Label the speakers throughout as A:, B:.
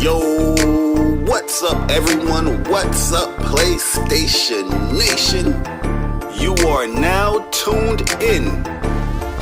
A: Yo, what's up everyone? What's up PlayStation Nation? You are now tuned in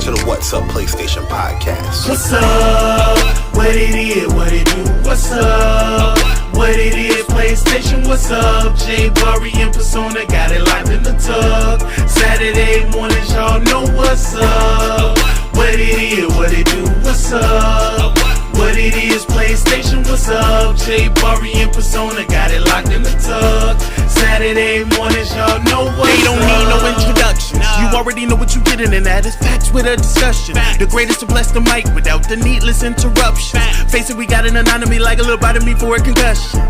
A: to the What's Up PlayStation podcast.
B: What's up? What it is, what it do? What's up? What it is, PlayStation, what's up? Bari and Persona got it locked in the tub. Saturday mornings, y'all know what's up. What it is, what it do? What's up? What it is, PlayStation, what's up? Bari and Persona got it locked in the tub. Saturday mornings, y'all know what's up.
C: They don't need no introduction. You already know what you getting, and that is facts with a discussion. The greatest to bless the mic without the needless interruption. Face it, we got an anatomy like a little bite of me for a concussion.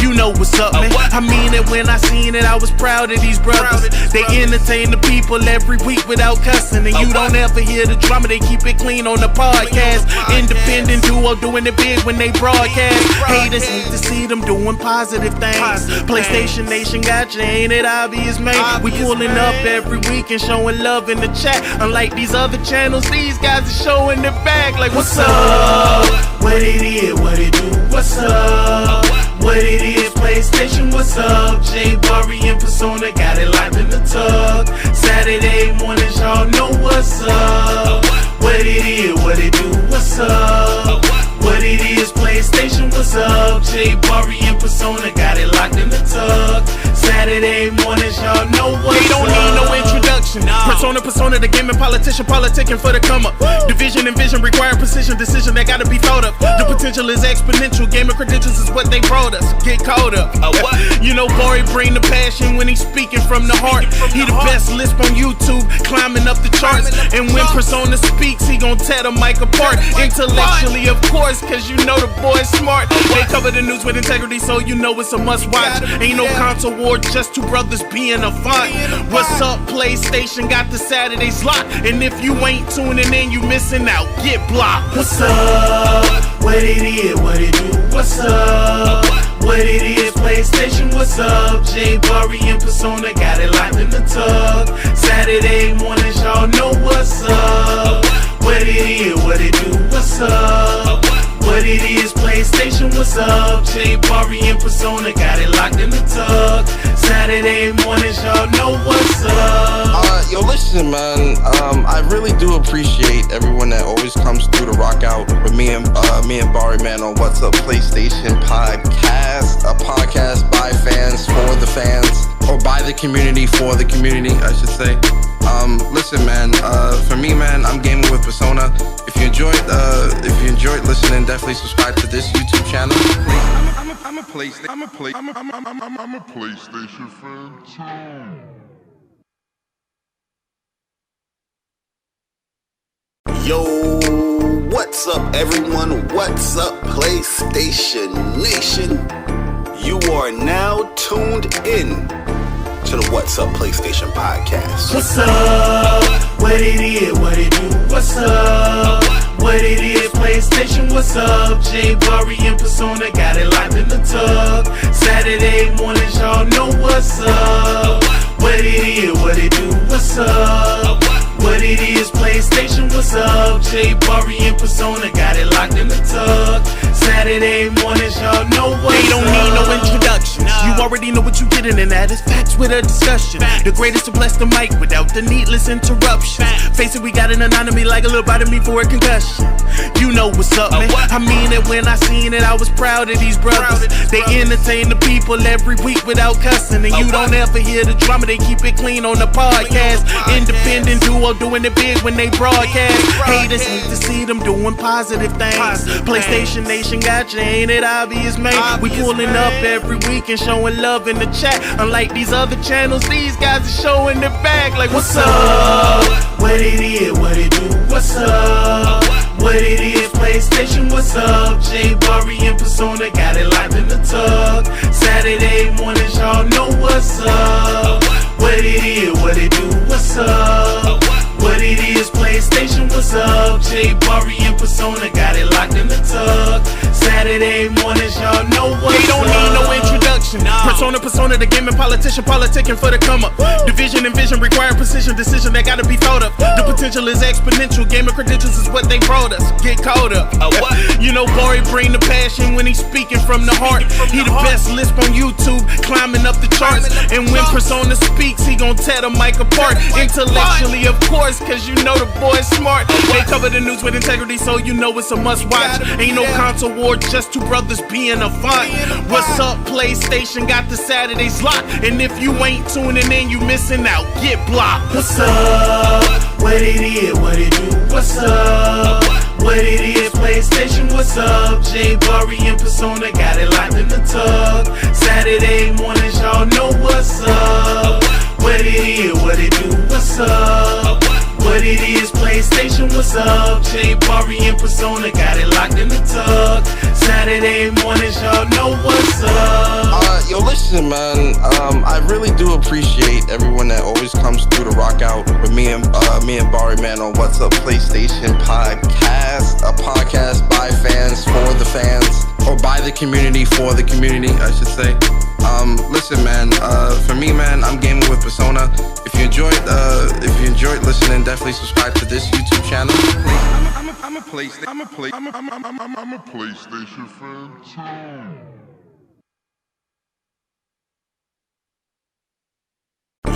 C: You know what's up, man. I mean it when I seen it. I was proud of these brothers. They entertain the people every week without cussing, and you don't ever hear the drama. They keep it clean on the podcast. Independent duo doing it big when they broadcast. Haters hate to see them doing positive things. PlayStation Nation got you, ain't it obvious, man? We pulling up every week and showing love in the chat. Unlike these other channels, these guys are showing it back. Like, what's up?
B: What it is, what it do? What's up? What it is, PlayStation, what's up? Bari and Persona got it locked in the tub. Saturday mornings, y'all know what's up. What it is, what it do? What's up? What it is, PlayStation, what's up? Bari and Persona got it locked in the tub. Saturday mornings, y'all know what's up.
C: They don't need no introduction. Persona, the gaming politician, politicking for the come up. Division and vision require precision, decision that gotta be thought of. The potential is exponential. Gaming credentials is what they brought us. Get caught up. You know, Bari bring the passion when he's speaking from the heart. He the best lisp on YouTube, climbing up the charts. And when Persona speaks, he gon' tear the mic apart. Intellectually, of course, cause you know the boy's smart. They cover the news with integrity, so you know it's a must watch. Ain't no console war, just two brothers being a font. What's up, PlayStation? Got the Saturdays locked. And if you ain't tuning in, you missing out. Get blocked.
B: What's up? What it is, what it do? What's up? What it is, PlayStation, what's up? Bari and Persona got it locked in the tub. Saturday mornings, y'all know what's up. What it is, what it do? What's up? What it is, PlayStation, what's up? Bari and Persona got it locked in the tub. Saturday mornings, y'all know what's up.
D: Yo, listen, man. I really do appreciate everyone that always comes through to rock out with me and Bari, man, on What's Up PlayStation podcast. A podcast by fans for the fans, or by the community for the community, I should say. Listen, man. For me, man, I'm gaming with Persona. If you enjoyed listening, definitely subscribe to this YouTube channel. I'm a PlayStation fan too.
A: Yo, what's up everyone? What's up PlayStation Nation? You are now tuned in to the What's Up PlayStation podcast.
B: What's up? What it is, what it do? What's up? What it is, PlayStation, what's up? Bari and Persona got it locked in the tub. Saturday mornings, y'all know what's up. What it is, what it do? What's up? What it is, PlayStation, what's up? Bari and Persona got it locked in the tub. Saturday mornings, y'all know what's up.
C: They don't need no introduction. You already know what you getting, and that is facts with a discussion. The greatest to bless the mic without the needless interruption. Face it, we got an anatomy like a little bite of me for a concussion. You know what's up, man. I mean it when I seen it. I was proud of these brothers. They entertain the people every week without cussing, and you don't ever hear the drama. They keep it clean on the podcast. Independent duo doing it big when they broadcast. Haters hate to see them doing positive things. PlayStation Nation got you, ain't it obvious, man? We pulling up every week and showing love in the chat. Unlike these other channels, these guys are showing it back. Like, what's up?
B: What it is, what it do? What's up? What it is, PlayStation, what's up? Bari and Persona got it locked in the tub. Saturday mornings, y'all know what's up. What it is, what it do? What's up? What it is, PlayStation, what's up? Bari and Persona got it locked in the tub. Saturday mornings, y'all know what's up.
C: They don't need no introduction. Persona, the gaming politician. politician, politicking for the come up. Division and vision require precision, decision that gotta be thought of. The potential is exponential, gamer credentials is what they brought us. Get caught up. You know, Bari bring the passion when he's speaking from the heart. He the best lisp on YouTube, climbing up the charts. And when Persona speaks, he gon' tear the mic apart. Intellectually, of course, cause you know the boy's smart. They cover the news with integrity, so you know it's a must watch. Ain't no console war, just two brothers being a font. What's up, PlayStation? Got the Saturdays locked. And if you ain't tuning in, you missing out. Get blocked.
B: What's up? What it is? What it do? What's up? What it is? PlayStation. What's up? J Bari and Persona got it locked in the tub. Saturday mornings, y'all know what's up. What it is? What it do? What's up? What it is? PlayStation. What's up? J Bari and Persona got it locked in the tub. Saturday mornings, y'all know what's up.
D: Yo, listen, man. I really do appreciate everyone that always comes through to rock out with me and Bari, man, on What's Up PlayStation podcast, a podcast by fans for the fans, or by the community for the community, I should say. Listen, man. For me, man, I'm gaming with Persona. If you enjoyed listening, definitely subscribe to this YouTube channel. I'm a PlayStation fan too.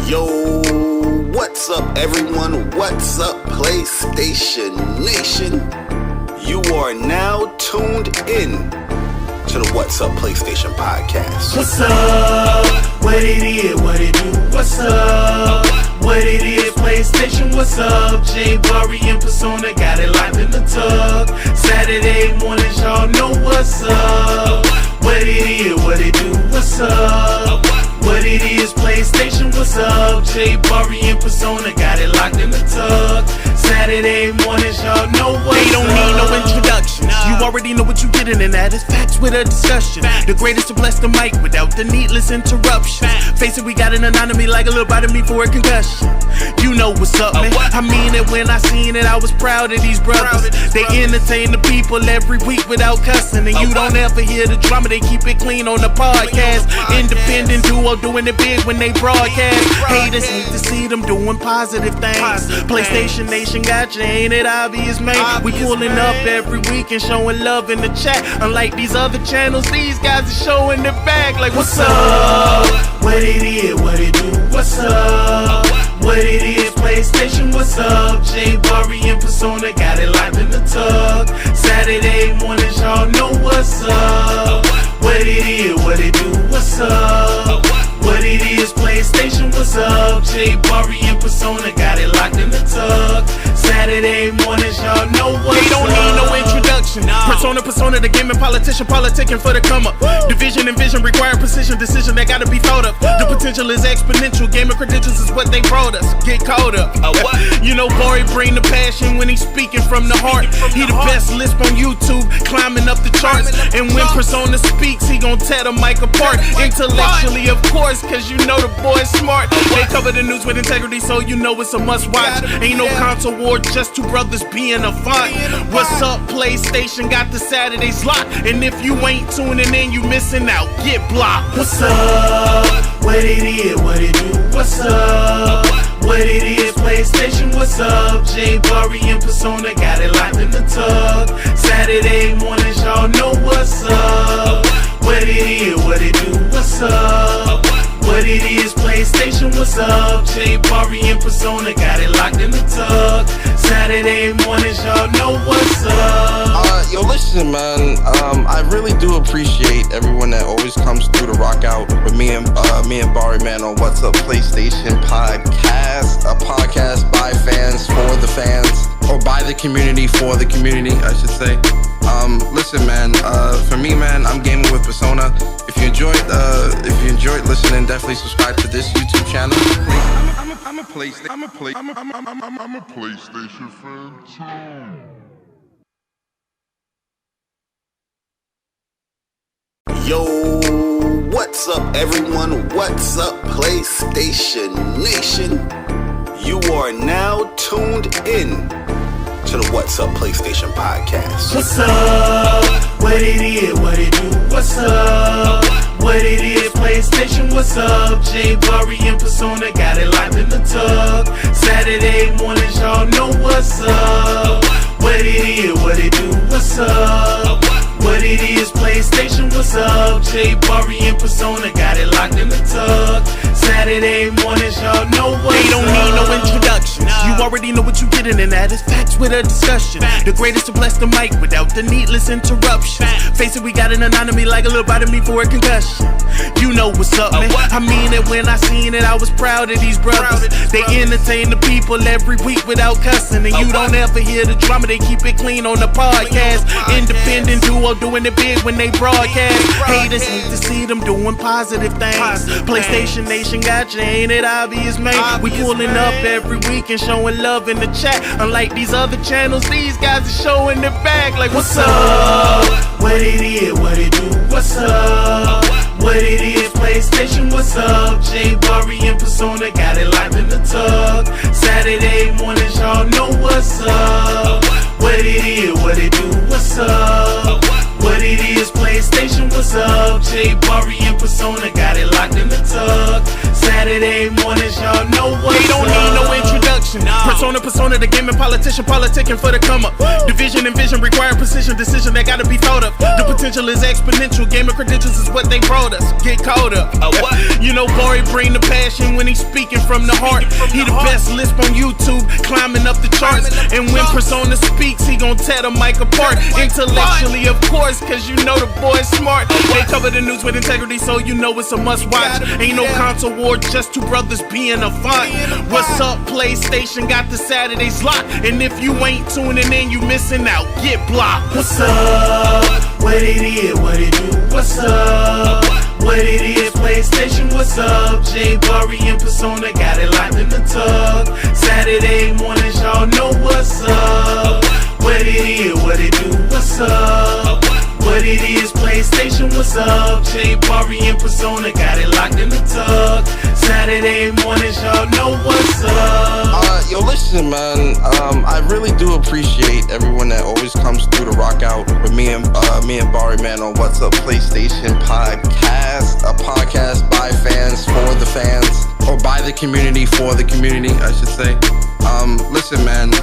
A: Yo, what's up, everyone? What's up, PlayStation Nation? You are now tuned in to the What's Up PlayStation podcast.
B: What's up? What it is? What it do? What's up? What it is? PlayStation. What's up? J Bari and Persona got it locked in the tub. Saturday mornings, y'all know what's up. What it is? What it do? What's up? What it is? PlayStation. What's up? J Bari and Persona got it locked in the tub. Saturday mornings, y'all know what's up.
C: They don't need no introduction. You already know what you getting, and that is facts with a discussion. The greatest to bless the mic without the needless interruption. Face it, we got an anatomy like a little bite of me for a concussion. You know what's up, man. I mean it when I seen it. I was proud of these brothers. They entertain the people every week without cussing, and you don't ever hear the drama. They keep it clean on the podcast. Independent duo doing it big when they broadcast. Haters hate to see them doing positive things. PlayStation Nation got you, ain't it obvious, man? We pulling up every week and showing love in the chat. Unlike these other channels, these guys are showing their bag like, what's up?
B: What it is? What it do? What's up? What it is? PlayStation. What's up? J Bari and Persona got it locked in the tub. Saturday mornings, y'all know what's up. What it is? What it do? What's up? What it is? PlayStation. What's up? J Bari and Persona got it locked in the tub. Saturday mornings, y'all know what's up.
C: They don't need no introduction. Persona, the gaming politician, politicking for the come up. Division and vision require precision, decision that gotta be thought of. The potential is exponential, gamer credentials is what they brought us. Get caught up. You know, Bari bring the passion when he's speaking from the heart. He the best lisp on YouTube, climbing up the charts. And when Persona speaks, he gon' tear the mic apart. Intellectually, of course, cause you know the boy's smart. They cover the news with integrity, so you know it's a must watch. Ain't no console war, just two brothers being a font. What's up, PlayStation? Got the Saturdays locked. And if you ain't tuning in, you missing out. Get blocked.
B: What's up? What it is? What it do? What's up? What it is? PlayStation. What's up? J Bari and Persona got it locked in the tub. Saturday mornings, y'all know what's up. What it is? What it do? What's up? What it is? PlayStation. What's up? J Bari and Persona got it locked in the tub. Saturday mornings, y'all know what's up.
D: Yo, listen, man. I really do appreciate everyone that always comes through to rock out with me and Bari, man, on What's Up PlayStation podcast, a podcast by fans for the fans, or by the community for the community, I should say. Listen, man. For me, man, I'm gaming with Persona. If you enjoyed listening, definitely subscribe to this YouTube channel. I'm a PlayStation fan too.
A: Yo, what's up, everyone? What's up, PlayStation Nation? You are now tuned in to the What's Up PlayStation podcast.
B: What's up? What it is? What it do? What's up? What it is? PlayStation. what's up? J Bari and Persona got it locked in the tub. Saturday mornings, y'all know what's up. What it is, what it do, what's up? What it is, PlayStation, what's up? J Bari and Persona got it locked in the tub. Saturday mornings, y'all know what's up.
C: They don't need no introductions. You already know what you getting, and that is facts with a discussion. The greatest to bless the mic without the needless interruptions. Face it, we got an anatomy like a little bite of me for a concussion. You know what's up, man. I mean it when I seen it. I was proud of these brothers. They entertain the people every week without cussing, and you don't ever hear the drama. They keep it clean on the podcast. Independent duo doing it big when they broadcast. Haters hate to see them doing positive things. PlayStation Nation got you, ain't it obvious, man? We pulling up every week and showing love in the chat. Unlike these other channels, these guys are showing their back like, what's up?
B: What it is, what it do, what's up? What it is, PlayStation, what's up? J Bari and Persona got it locked in the tub. Saturday mornings, y'all know what's up. What it is, what it do, what's up? What it is, PlayStation, what's up? J Bari and Persona got it locked in the tub. Saturday mornings, y'all know what's up.
C: They don't need no introduction. Persona, the gaming politician, politicking for the come up. Division and vision require precision, decision that gotta be thought of. The potential is exponential. Gamer credentials is what they brought us. Get caught up. You know, Bari bring the passion when he's speaking from the heart. He the best lisp on YouTube, climbing up the charts. And when Persona speaks, he gon' tear the mic apart. Intellectually, of course, cause you know the boy's smart. They cover the news with integrity, so you know it's a must watch. Ain't no console war, just two brothers being a font. What's up, PlayStation? Got the Saturdays locked. And if you ain't tuning in, you missing out. Get blocked.
B: What's up? What it is, what it do, what's up? What it is, PlayStation, what's up? J Bari and Persona got it locked in the tub. Saturday mornings, y'all know what's up. What it is, what it do, what's up? What it is, PlayStation, what's up? J Bari and Persona got it locked in the tub. Saturday mornings, y'all know what's up.
D: Yo, listen, man. I really do appreciate everyone that always comes through to rock out with me and Bari, man, on What's Up PlayStation podcast, a podcast by fans for the fans, or by the community for the community, I should say. Listen, man.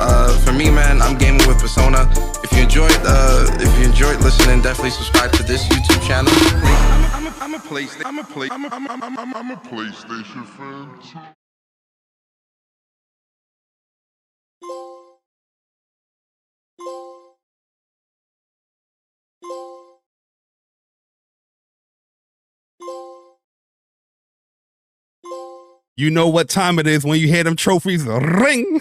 D: For me, man, I'm gaming with Persona. If you enjoyed listening, definitely subscribe to this YouTube channel. I'm a PlayStation fan too.
E: You know what time it is when you hear them trophies ring.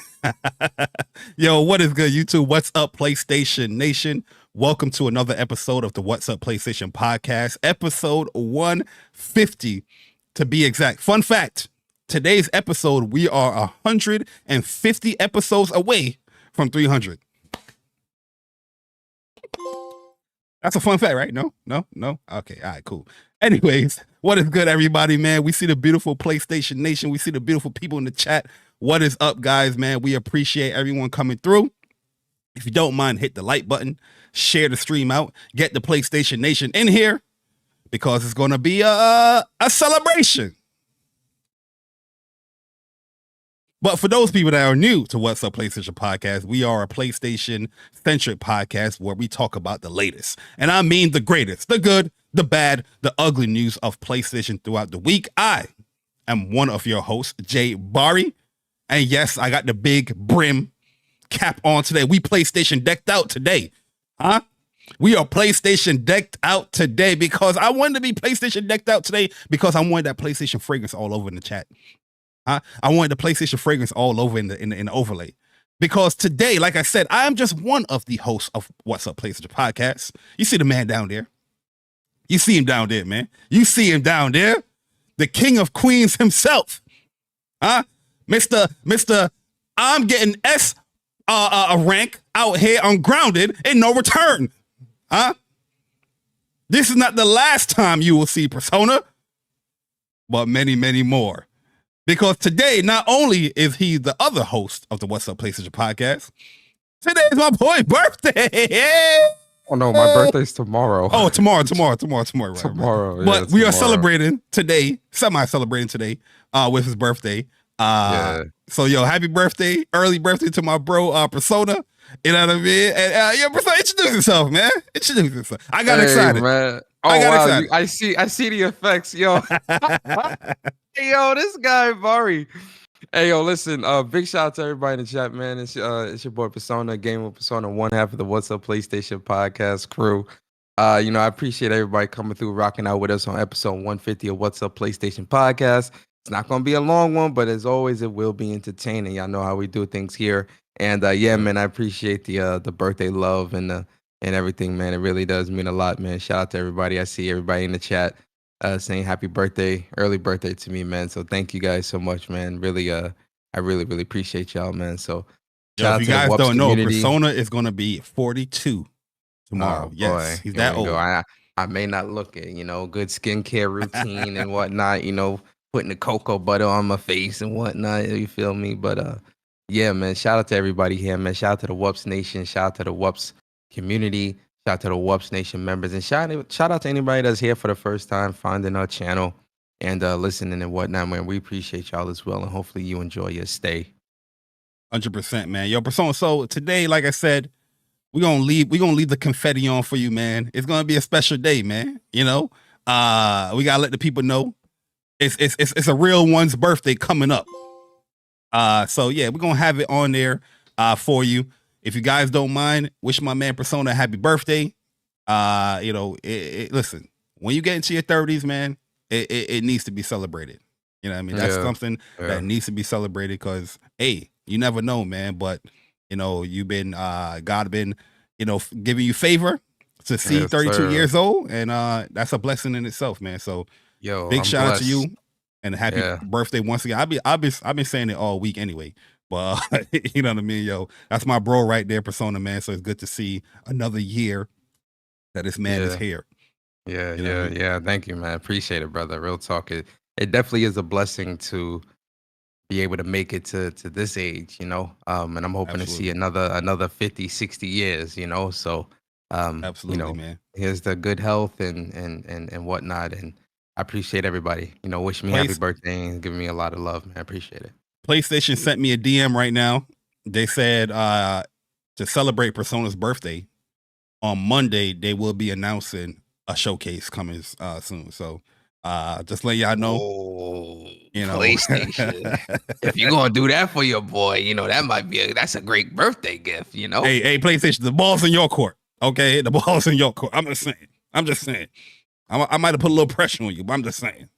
E: Yo, what is good, YouTube? What's up, PlayStation Nation? Welcome to another episode of the What's Up PlayStation podcast, episode 150 to be exact. Fun fact, today's episode, we are 150 episodes away from 300. That's a fun fact, right? No? Okay, all right, cool. Anyways, what is good, everybody, man? We see the beautiful PlayStation Nation. We see the beautiful people in the chat. What is up, guys, man? We appreciate everyone coming through. If you don't mind, hit the like button, share the stream out, get the PlayStation Nation in here, because it's going to be a celebration. But for those people that are new to What's Up PlayStation podcast, we are a PlayStation-centric podcast where we talk about the latest. And I mean the greatest, the good, the bad, the ugly news of PlayStation throughout the week. I am one of your hosts, J Bari. And yes, I got the big brim cap on today. We PlayStation decked out today. Huh? We are PlayStation decked out today because I wanted to be PlayStation decked out today because I wanted that PlayStation fragrance all over in the chat. I wanted the PlayStation fragrance all over in the overlay. Because today, like I said, I am just one of the hosts of What's Up PlayStation podcast. You see the man down there. You see him down there, man. You see him down there. The king of queens himself. Huh? Mr. I'm getting S rank out here ungrounded and no return. Huh? This is not the last time you will see Persona, but many, many more. Because today, not only is he the other host of the What's Up PlayStation podcast, today is my boy's birthday.
F: Oh no, my birthday's tomorrow.
E: Oh, tomorrow. Right,
F: Tomorrow.
E: But we are celebrating today, semi-celebrating today, with his birthday. So yo, happy birthday, early birthday to my bro, Persona. You know what I mean? And yeah, Persona, introduce yourself, man. Introduce yourself. I got excited,
F: man. Oh wow, I see the effects, yo. Hey, yo, this guy Bari. Hey, yo, listen, big shout out to everybody in the chat, man. It's your boy Persona, Game with Persona, one half of the What's Up PlayStation podcast crew. I appreciate everybody coming through, rocking out with us on episode 150 of What's Up PlayStation podcast. It's not going to be a long one, but as always, it will be entertaining. Y'all know how we do things here. And yeah, man, I appreciate the birthday love and everything, man. It really does mean a lot, man. Shout out to everybody. I see everybody in the chat saying happy birthday, early birthday to me, man. So thank you guys so much, man. Really, I really appreciate y'all, man. So
E: if you guys don't know, Persona is going to be 42 tomorrow.
F: Oh,
E: yes,
F: boy.
E: he's
F: Here
E: that
F: we
E: old.
F: go. I may not look it, good skincare routine and whatnot, putting the cocoa butter on my face and whatnot. You feel me? But yeah, man, shout out to everybody here, man. Shout out to the WUPS Nation. Shout out to the WUPS community. Shout out to the WUPS Nation members. And shout out to anybody that's here for the first time, finding our channel and listening and whatnot, man. We appreciate y'all as well. And hopefully you enjoy your stay.
E: 100%, man. Yo, Persona. So today, like I said, we're gonna leave the confetti on for you, man. It's gonna be a special day, man. We gotta let the people know it's a real one's birthday coming up. So yeah, we're gonna have it on there for you. If you guys don't mind, wish my man Persona a happy birthday. Listen, when you get into your 30s, man, it needs to be celebrated. You know what I mean? That's something that needs to be celebrated because, hey, you never know, man. But, you've been, God been, giving you favor to see 32 years old. And that's a blessing in itself, man. So big shout out to you and happy birthday once again. I've been saying it all week anyway. But you know what I mean, yo? That's my bro right there, Persona, man. So it's good to see another year that this man is here.
F: Yeah. Thank you, man. Appreciate it, brother. Real talk. It definitely is a blessing to be able to make it to this age, and I'm hoping to see another 50, 60 years, So
E: absolutely, man.
F: Here's the good health and whatnot. And I appreciate everybody, wishing me happy birthday and giving me a lot of love, man. I appreciate it.
E: PlayStation sent me a DM right now. They said to celebrate Persona's birthday on Monday, they will be announcing a showcase coming soon. So just let y'all know.
F: PlayStation. If you're gonna do that for your boy, that might be that's a great birthday gift.
E: Hey, PlayStation, the ball's in your court. Okay, the ball's in your court. I'm just saying. I might have put a little pressure on you, but I'm just saying.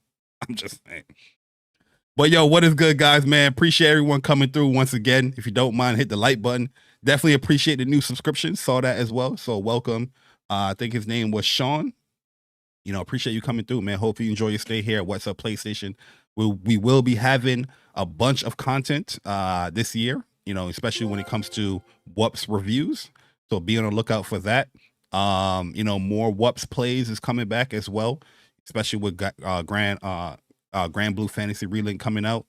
E: But yo, what is good, guys, man? Appreciate everyone coming through once again. If you don't mind, hit the like button. Definitely appreciate the new subscription. Saw that as well. So welcome. I think his name was Sean. Appreciate you coming through, man. Hope you enjoy your stay here at What's Up PlayStation. We will be having a bunch of content this year, especially when it comes to WUPS reviews. So be on the lookout for that. More WUPS plays is coming back as well, especially with Grand Blue Fantasy Relink coming out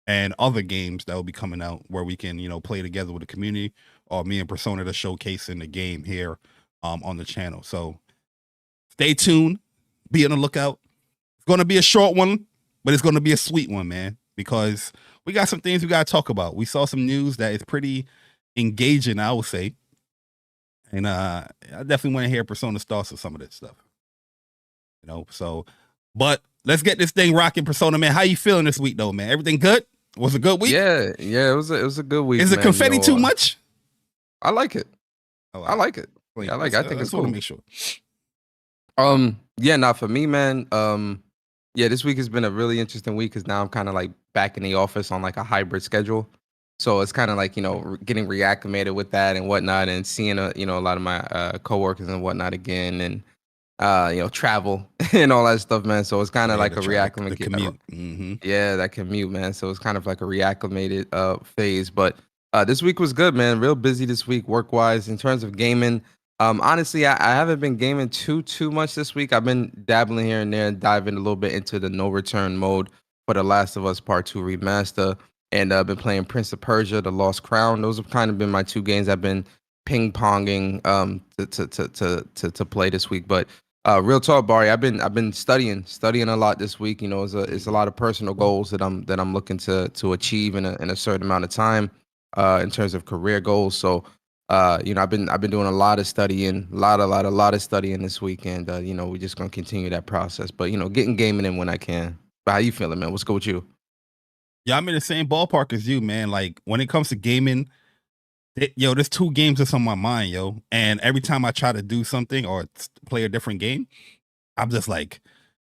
E: and other games that will be coming out where we can, play together with the community or me and Persona to showcasing the game here on the channel. So stay tuned, be on the lookout. It's going to be a short one, but it's going to be a sweet one, man, because we got some things we got to talk about. We saw some news that is pretty engaging, I would say. And I definitely want to hear Persona's thoughts of some of this stuff. But let's get this thing rocking, Persona, man. How you feeling this week, though, man? Everything good? Was it a good week?
F: Yeah, it was a good week.
E: Is it confetti too much?
F: I like it. I like it.
E: Wait,
F: I think it's cool.
E: To make sure.
F: For me, man. This week has been a really interesting week because now I'm kind of like back in the office on like a hybrid schedule. So it's kind of like, getting reacclimated with that and whatnot, and seeing a lot of my coworkers and whatnot again, and travel and all that stuff, man. So it's kind of like a reacclimated
E: commute. Mm-hmm.
F: Yeah, that commute, man. So it's kind of like a reacclimated phase. But this week was good, man. Real busy this week, work wise. In terms of gaming, honestly, I haven't been gaming too much this week. I've been dabbling here and there, diving a little bit into the no return mode for The Last of Us Part 2 remaster. And I've been playing Prince of Persia: The Lost Crown. Those have kind of been my two games I've been ping ponging to play this week. But real talk, Bari, I've been studying a lot this week. You know, it's a lot of personal goals that I'm looking to achieve in a certain amount of time in terms of career goals. So you know, I've been doing a lot of studying, a lot of studying this weekend. You know, we're just gonna continue that process. But you know, getting gaming in when I can. But how you feeling, man? What's good with you?
E: Yeah, I'm in the same ballpark as you, man. Like when it comes to gaming, there's 2 games that's on my mind, yo. And every time I try to do something or play a different game, I'm just like,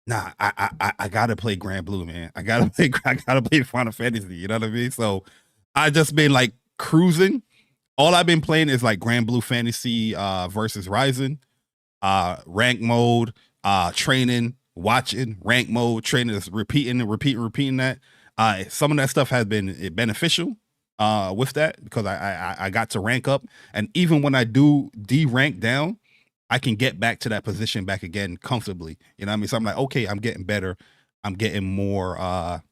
E: nah, I gotta play Grand Blue, man. I gotta play Final Fantasy. You know what I mean? So I just been like cruising. All I've been playing is like Grand Blue Fantasy versus Ryzen, rank mode, training, watching, rank mode, training, just repeating that. Some of that stuff has been beneficial with that because I got to rank up, and even when I do rank down, I can get back to that position back again comfortably. You know what I mean? So I'm like, okay, I'm getting better. I'm getting more,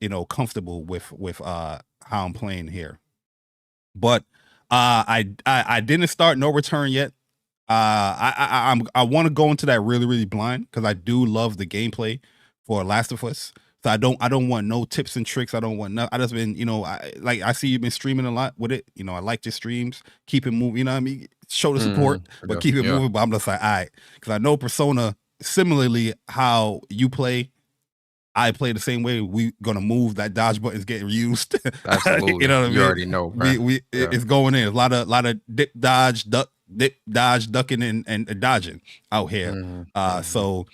E: you know, comfortable with how I'm playing here. But I didn't start No Return yet. I want to go into that really blind because I do love the gameplay for Last of Us. So I don't want no tips and tricks. I don't want no. I just been, you know, I see you've been streaming a lot with it. You know, I like your streams. Keep it moving. You know what I mean? Show the support, but keep it moving. But I'm just like, all right, because I know Persona. Similarly, how you play, I play the same way. We gonna move. That dodge button's getting used.
F: Absolutely.
E: You know what I mean?
F: You already know.
E: It's going in. A lot of dip, dodge, ducking, and dodging out here. So.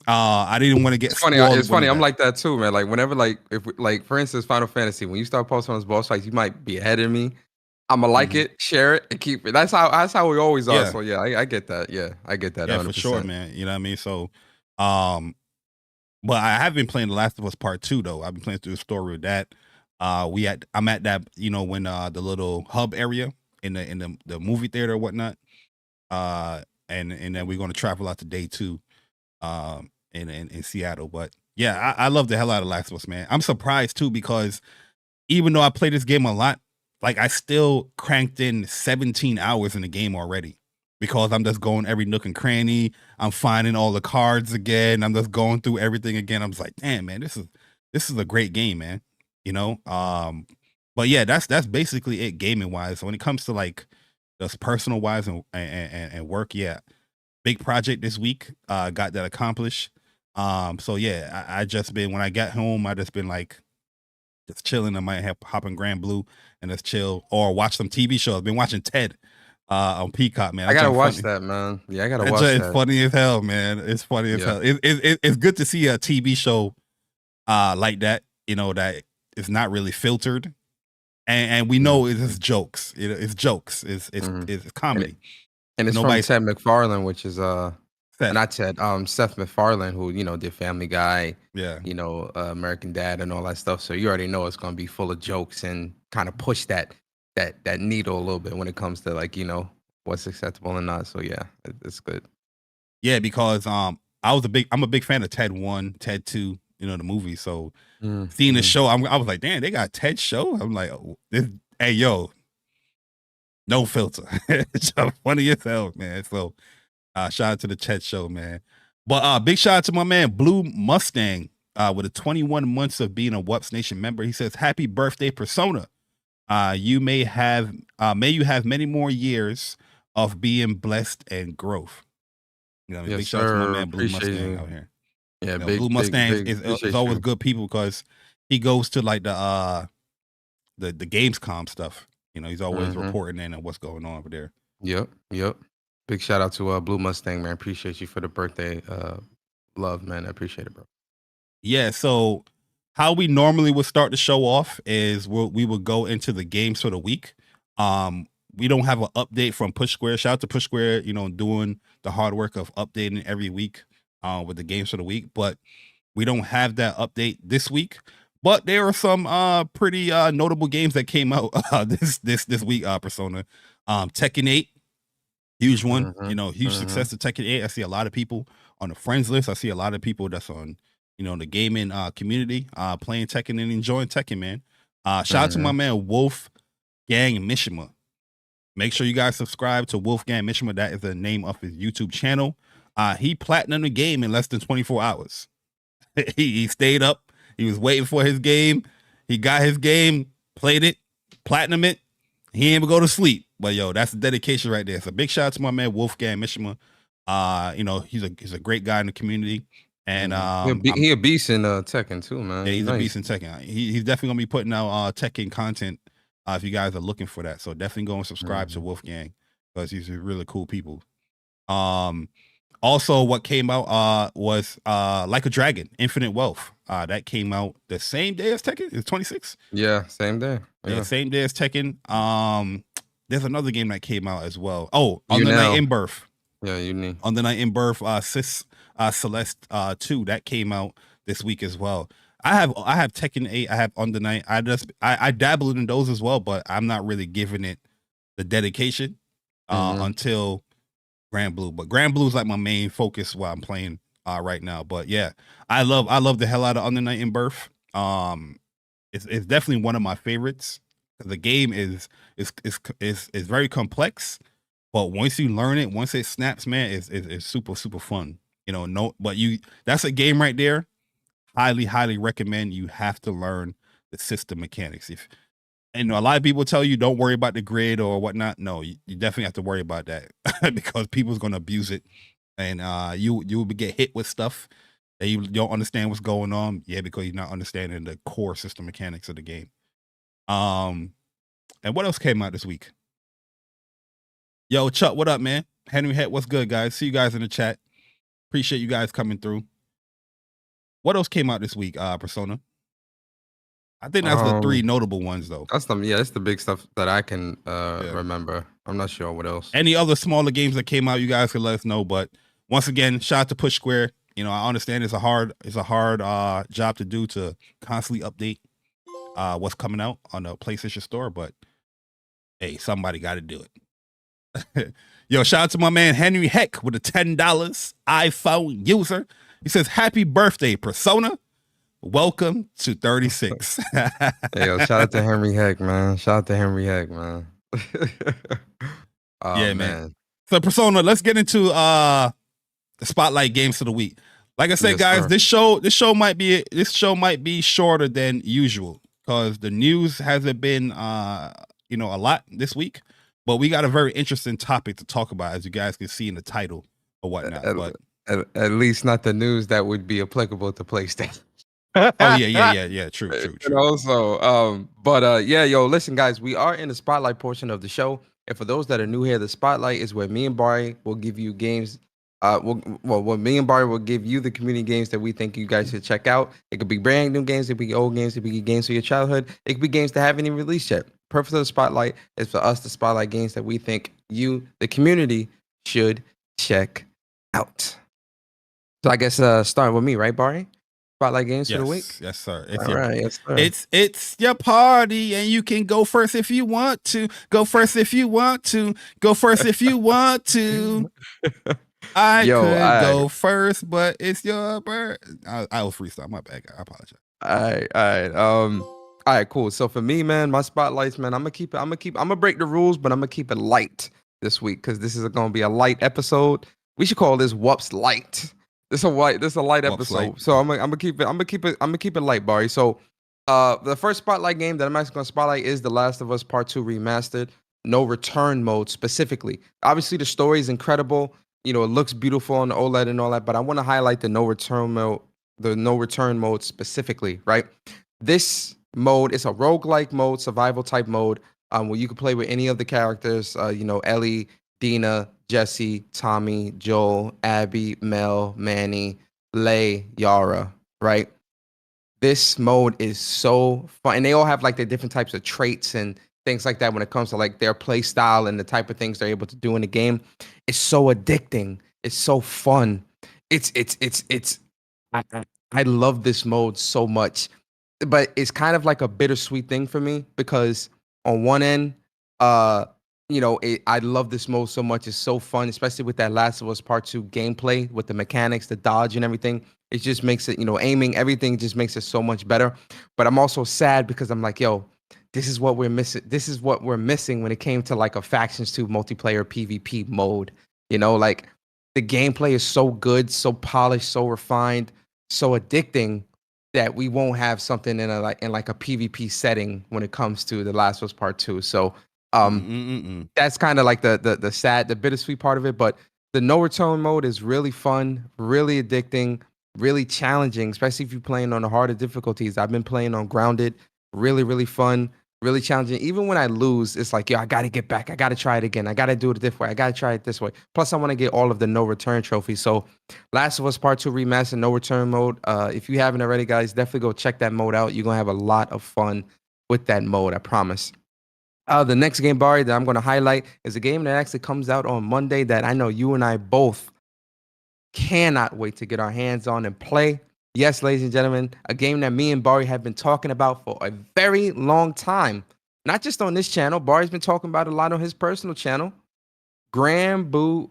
E: I didn't want to get.
F: It's funny. I'm like that too, man. Like whenever, for instance, Final Fantasy. When you start posting on those boss fights, you might be ahead of me. I'ma like it, share it, and keep it. That's how we always are. So yeah, I get that. Yeah, I get that.
E: Yeah,
F: 100%.
E: for sure, man. You know what I mean? So, but I have been playing The Last of Us Part 2 though. I've been playing through the story with that. I'm at that, you know, when the little hub area in the movie theater or whatnot. And then we're gonna travel out to day 2. In Seattle. But yeah, I love the hell out of Last of Us, man. I'm surprised too because even though I play this game a lot, like I still cranked in 17 hours in the game already because I'm just going every nook and cranny. I'm finding all the cards again. I'm just going through everything again. I'm just like, damn, man, this is a great game, man. You know? But yeah, that's basically it gaming wise. So when it comes to like just personal wise and work, yeah. Big project this week, got that accomplished. So yeah, I just been, when I got home, I just been like just chilling. I might have hop in Grand Blue and just chill or watch some TV shows. I've been watching Ted on Peacock, man.
F: I gotta watch that, man. Yeah, I gotta watch that.
E: It's funny as hell, man. It's funny as hell. It's good to see a TV show like that, you know, that is not really filtered. And we know it's just jokes. It's jokes. It's comedy.
F: And it's from Seth MacFarlane, which is not Ted, Seth MacFarlane, who, you know, did Family Guy, you know, American Dad and all that stuff. So you already know it's gonna be full of jokes and kind of push that needle a little bit when it comes to, like, you know, what's acceptable and not. So yeah, it's good. Yeah,
E: because I'm a big fan of Ted 1, Ted 2, you know, the movie. So seeing the show, I was like, damn, they got Ted show. I'm like, hey yo, no filter. It's funny as hell, man. So shout out to the Chet show, man. But big shout out to my man Blue Mustang with 21 months of being a WUPS Nation member. He says, happy birthday, Persona. You may you have many more years of being blessed and growth. You know,
F: yes,
E: big shout out to my man Blue Mustang out here.
F: Yeah,
E: you know, Blue Mustang is always good people because he goes to like the Gamescom stuff. You know, he's always reporting in on what's going on over there.
F: Yep. Big shout out to Blue Mustang, man. Appreciate you for the birthday love, man. I appreciate it, bro.
E: Yeah, so how we normally would start the show off is we would go into the games for the week. We don't have an update from Push Square. Shout out to Push Square, you know, doing the hard work of updating every week with the games for the week. But we don't have that update this week. But there are some pretty notable games that came out this week, Persona. Tekken 8, huge one. You know, huge success to Tekken 8. I see a lot of people on the friends list. I see a lot of people that's on, you know, the gaming community playing Tekken and enjoying Tekken, man. Shout out to my man Wolf Gang Mishima. Make sure you guys subscribe to Wolfgang Mishima. That is the name of his YouTube channel. He platinumed the game in less than 24 hours. He stayed up. He was waiting for his game. He got his game, played it, platinum it. He ain't even go to sleep. But yo, that's the dedication right there. So big shout out to my man Wolfgang Mishima. You know, he's a great guy in the community. And
F: he a beast in Tekken too, man.
E: Yeah, he's a beast in Tekken. He's definitely gonna be putting out Tekken content if you guys are looking for that. So definitely go and subscribe to Wolfgang because he's really cool people. Also, what came out was Like a Dragon, Infinite Wealth. That came out the same day as Tekken. It's 26.
F: Yeah, same day.
E: Yeah, same day as Tekken. There's another game that came out as well. Oh, On the Night in Birth.
F: Yeah, you need
E: On the Night in Birth. Celeste 2 that came out this week as well. I have Tekken 8. I have On the Night. I dabbled in those as well, but I'm not really giving it the dedication until Grand Blue. But Grand Blue is like my main focus while I'm playing right now. But yeah, I love the hell out of On the Night in Birth. It's definitely one of my favorites. The game is very complex, but once you learn it, once it snaps, man, it's super fun. You know, that's a game right there. Highly recommend. You have to learn the system mechanics. And a lot of people tell you don't worry about the grid or whatnot. No, you definitely have to worry about that because people's gonna abuse it, and you will get hit with stuff that you don't understand what's going on. Yeah, because you're not understanding the core system mechanics of the game. And what else came out this week? Yo, Chuck, what up, man? Henry Het, what's good, guys? See you guys in the chat. Appreciate you guys coming through. What else came out this week, Persona? I think that's the three notable ones, though.
F: That's the big stuff that I can remember. I'm not sure what else.
E: Any other smaller games that came out, you guys can let us know. But once again, shout out to Push Square. You know, I understand it's a hard job to do to constantly update what's coming out on the PlayStation Store, but hey, somebody got to do it. Yo, shout out to my man Henry Heck with a $10 iPhone user. He says, "Happy birthday, Persona. Welcome to 36."
F: Hey, yo, shout out to Henry Heck, man. Shout out to Henry Heck, man.
E: Yeah, man. So Persona, let's get into the spotlight games of the week. Like I said, guys, sir. this show might be shorter than usual because the news hasn't been a lot this week. But we got a very interesting topic to talk about, as you guys can see in the title or whatnot.
F: At least not the news that would be applicable to PlayStation.
E: Oh yeah. True.
F: And also, yo, listen, guys, we are in the spotlight portion of the show, and for those that are new here, the spotlight is where me and Bari will give you games. Me and Bari will give you the community games that we think you guys should check out. It could be brand new games, it could be old games, it could be games from your childhood, it could be games that haven't even released yet. Purpose of the spotlight is for us to spotlight games that we think you, the community, should check out. So I guess starting with me, right, Bari? Spotlight games for the week.
E: Yes, sir.
F: Yes, sir.
E: It's your party, and you can go first if you want to. Go first if you want to. Go first if you want to. I could go first, but it's your bird. I was freestyle. My bad, guy. I apologize.
F: All right, cool. So for me, man, my spotlights, man, I'm gonna break the rules, but I'm gonna keep it light this week because this is gonna be a light episode. We should call this WUPS Light. This is a light episode. Light. So I'm gonna keep it light, Bari. So the first spotlight game that I'm actually gonna spotlight is The Last of Us Part 2 Remastered, no return mode specifically. Obviously the story is incredible. You know, it looks beautiful on the OLED and all that, but I want to highlight the no return mode specifically, right? This mode is a roguelike mode, survival type mode, where you can play with any of the characters, Ellie, Dina, Jesse, Tommy, Joel, Abby, Mel, Manny, Lay, Yara, right? This mode is so fun, and they all have like their different types of traits and things like that when it comes to like their play style and the type of things they're able to do in the game. It's so addicting. It's so fun. I love this mode so much, but it's kind of like a bittersweet thing for me because on one end, I love this mode so much. It's so fun, especially with that Last of Us Part 2 gameplay with the mechanics, the dodge and everything. It just makes it, aiming, everything just makes it so much better. But I'm also sad because I'm like, yo, this is what we're missing. This is what we're missing when it came to like a Factions 2 multiplayer PvP mode. You know, like the gameplay is so good, so polished, so refined, so addicting that we won't have something in a PvP setting when it comes to The Last of Us Part 2. So that's kind of like the sad, the bittersweet part of it. But the no return mode is really fun, really addicting, really challenging, especially if you're playing on the harder difficulties. I've been playing on Grounded, really, really fun, really challenging. Even when I lose, it's like, yo, I got to get back. I got to try it again. I got to do it this way. I got to try it this way. Plus, I want to get all of the no return trophies. So Last of Us Part 2 Remastered, no return mode. If you haven't already, guys, definitely go check that mode out. You're going to have a lot of fun with that mode, I promise. The next game, Bari, that I'm going to highlight is a game that actually comes out on Monday that I know you and I both cannot wait to get our hands on and play. Yes, ladies and gentlemen, a game that me and Bari have been talking about for a very long time. Not just on this channel. Bari's been talking about a lot on his personal channel. Grand Blue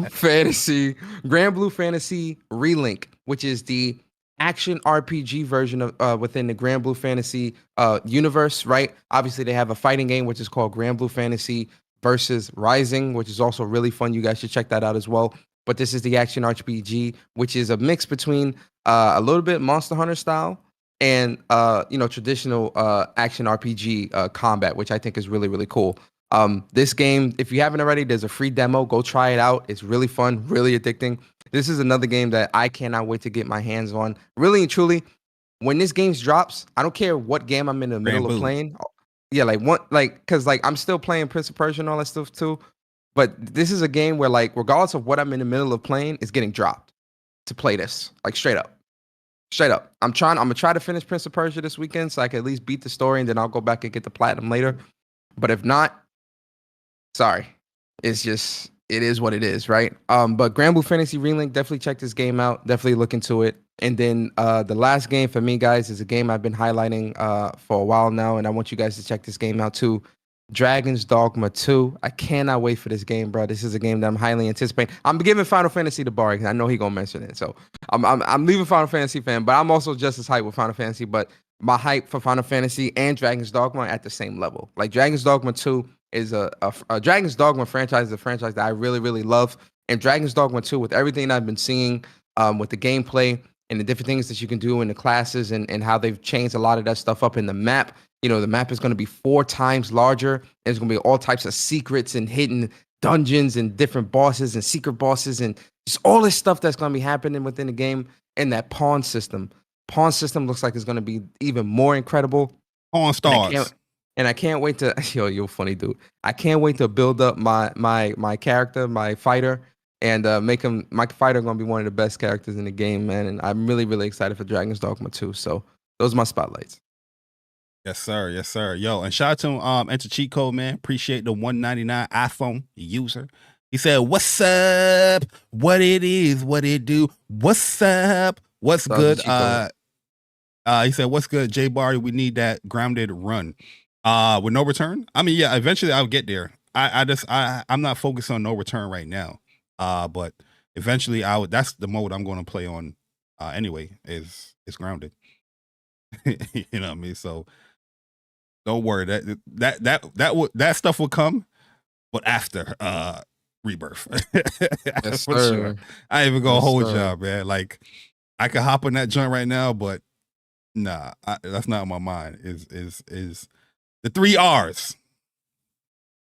F: Fantasy Relink, which is the action RPG version of within the Grand Blue Fantasy universe, right? Obviously, they have a fighting game which is called Grand Blue Fantasy versus Rising, which is also really fun. You guys should check that out as well. But this is the action RPG, which is a mix between a little bit Monster Hunter style and traditional action RPG combat, which I think is really, really cool. This game, if you haven't already, there's a free demo. Go try it out. It's really fun, really addicting. This is another game that I cannot wait to get my hands on. Really and truly, when this game drops, I don't care what game I'm in the middle of playing. Yeah, because I'm still playing Prince of Persia and all that stuff too. But this is a game where, like, regardless of what I'm in the middle of playing, it's getting dropped to play this, like, straight up. I'm gonna try to finish Prince of Persia this weekend so I can at least beat the story, and then I'll go back and get the platinum later. But if not, sorry, it is what it is, right? But Grand Blue Fantasy Relink, definitely check this game out. Definitely look into it. And then the last game for me, guys, is a game I've been highlighting for a while now, and I want you guys to check this game out too. Dragon's Dogma 2. I cannot wait for this game, bro. This is a game that I'm highly anticipating. I'm giving Final Fantasy to Bari because I know he's gonna mention it. So I'm leaving Final Fantasy fan, but I'm also just as hyped with Final Fantasy. But my hype for Final Fantasy and Dragon's Dogma are at the same level. Like Dragon's Dogma 2 is a Dragon's Dogma franchise is a franchise that I really, really love. And Dragon's Dogma 2, with everything I've been seeing, with the gameplay and the different things that you can do in the classes and how they've changed a lot of that stuff up in the map. You know, the map is going to be 4 times larger. There's going to be all types of secrets and hidden dungeons and different bosses and secret bosses and just all this stuff that's going to be happening within the game. And that pawn system. Pawn system looks like it's going to be even more incredible.
E: Pawn stars.
F: And I can't wait to, you're funny, dude. I can't wait to build up my character, my fighter, and make him, my fighter going to be one of the best characters in the game, man. And I'm really, really excited for Dragon's Dogma 2. So those are my spotlights.
E: Yes, sir. Yes, sir. Yo, and shout out to Enter Cheat Code, man. Appreciate the $199 iPhone user. He said, "What's up? What it is? What it do? What's up? What's good?" He said, "What's good, J Bari? We need that grounded run. With no return. I mean, yeah, eventually I'll get there. I'm not focused on no return right now. But eventually that's the mode I'm going to play on. Anyway, is grounded. You know what I mean? So." Don't worry, that stuff will come, but after Rebirth.
F: Yes,
E: for sure. I ain't even gonna hold y'all, man. Like I could hop on that joint right now, but nah, that's not on my mind. Is the 3 R's.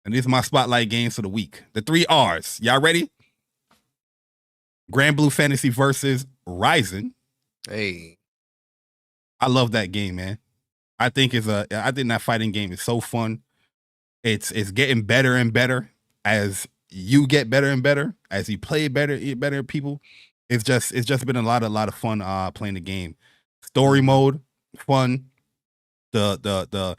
E: And these are my spotlight games for the week. The 3 R's. Y'all ready? Grand Blue Fantasy versus Rising.
F: Hey.
E: I love that game, man. I think that fighting game is so fun. It's getting better and better as you get better and better, as you play better people. It's just been a lot of fun playing the game. Story mode, fun. The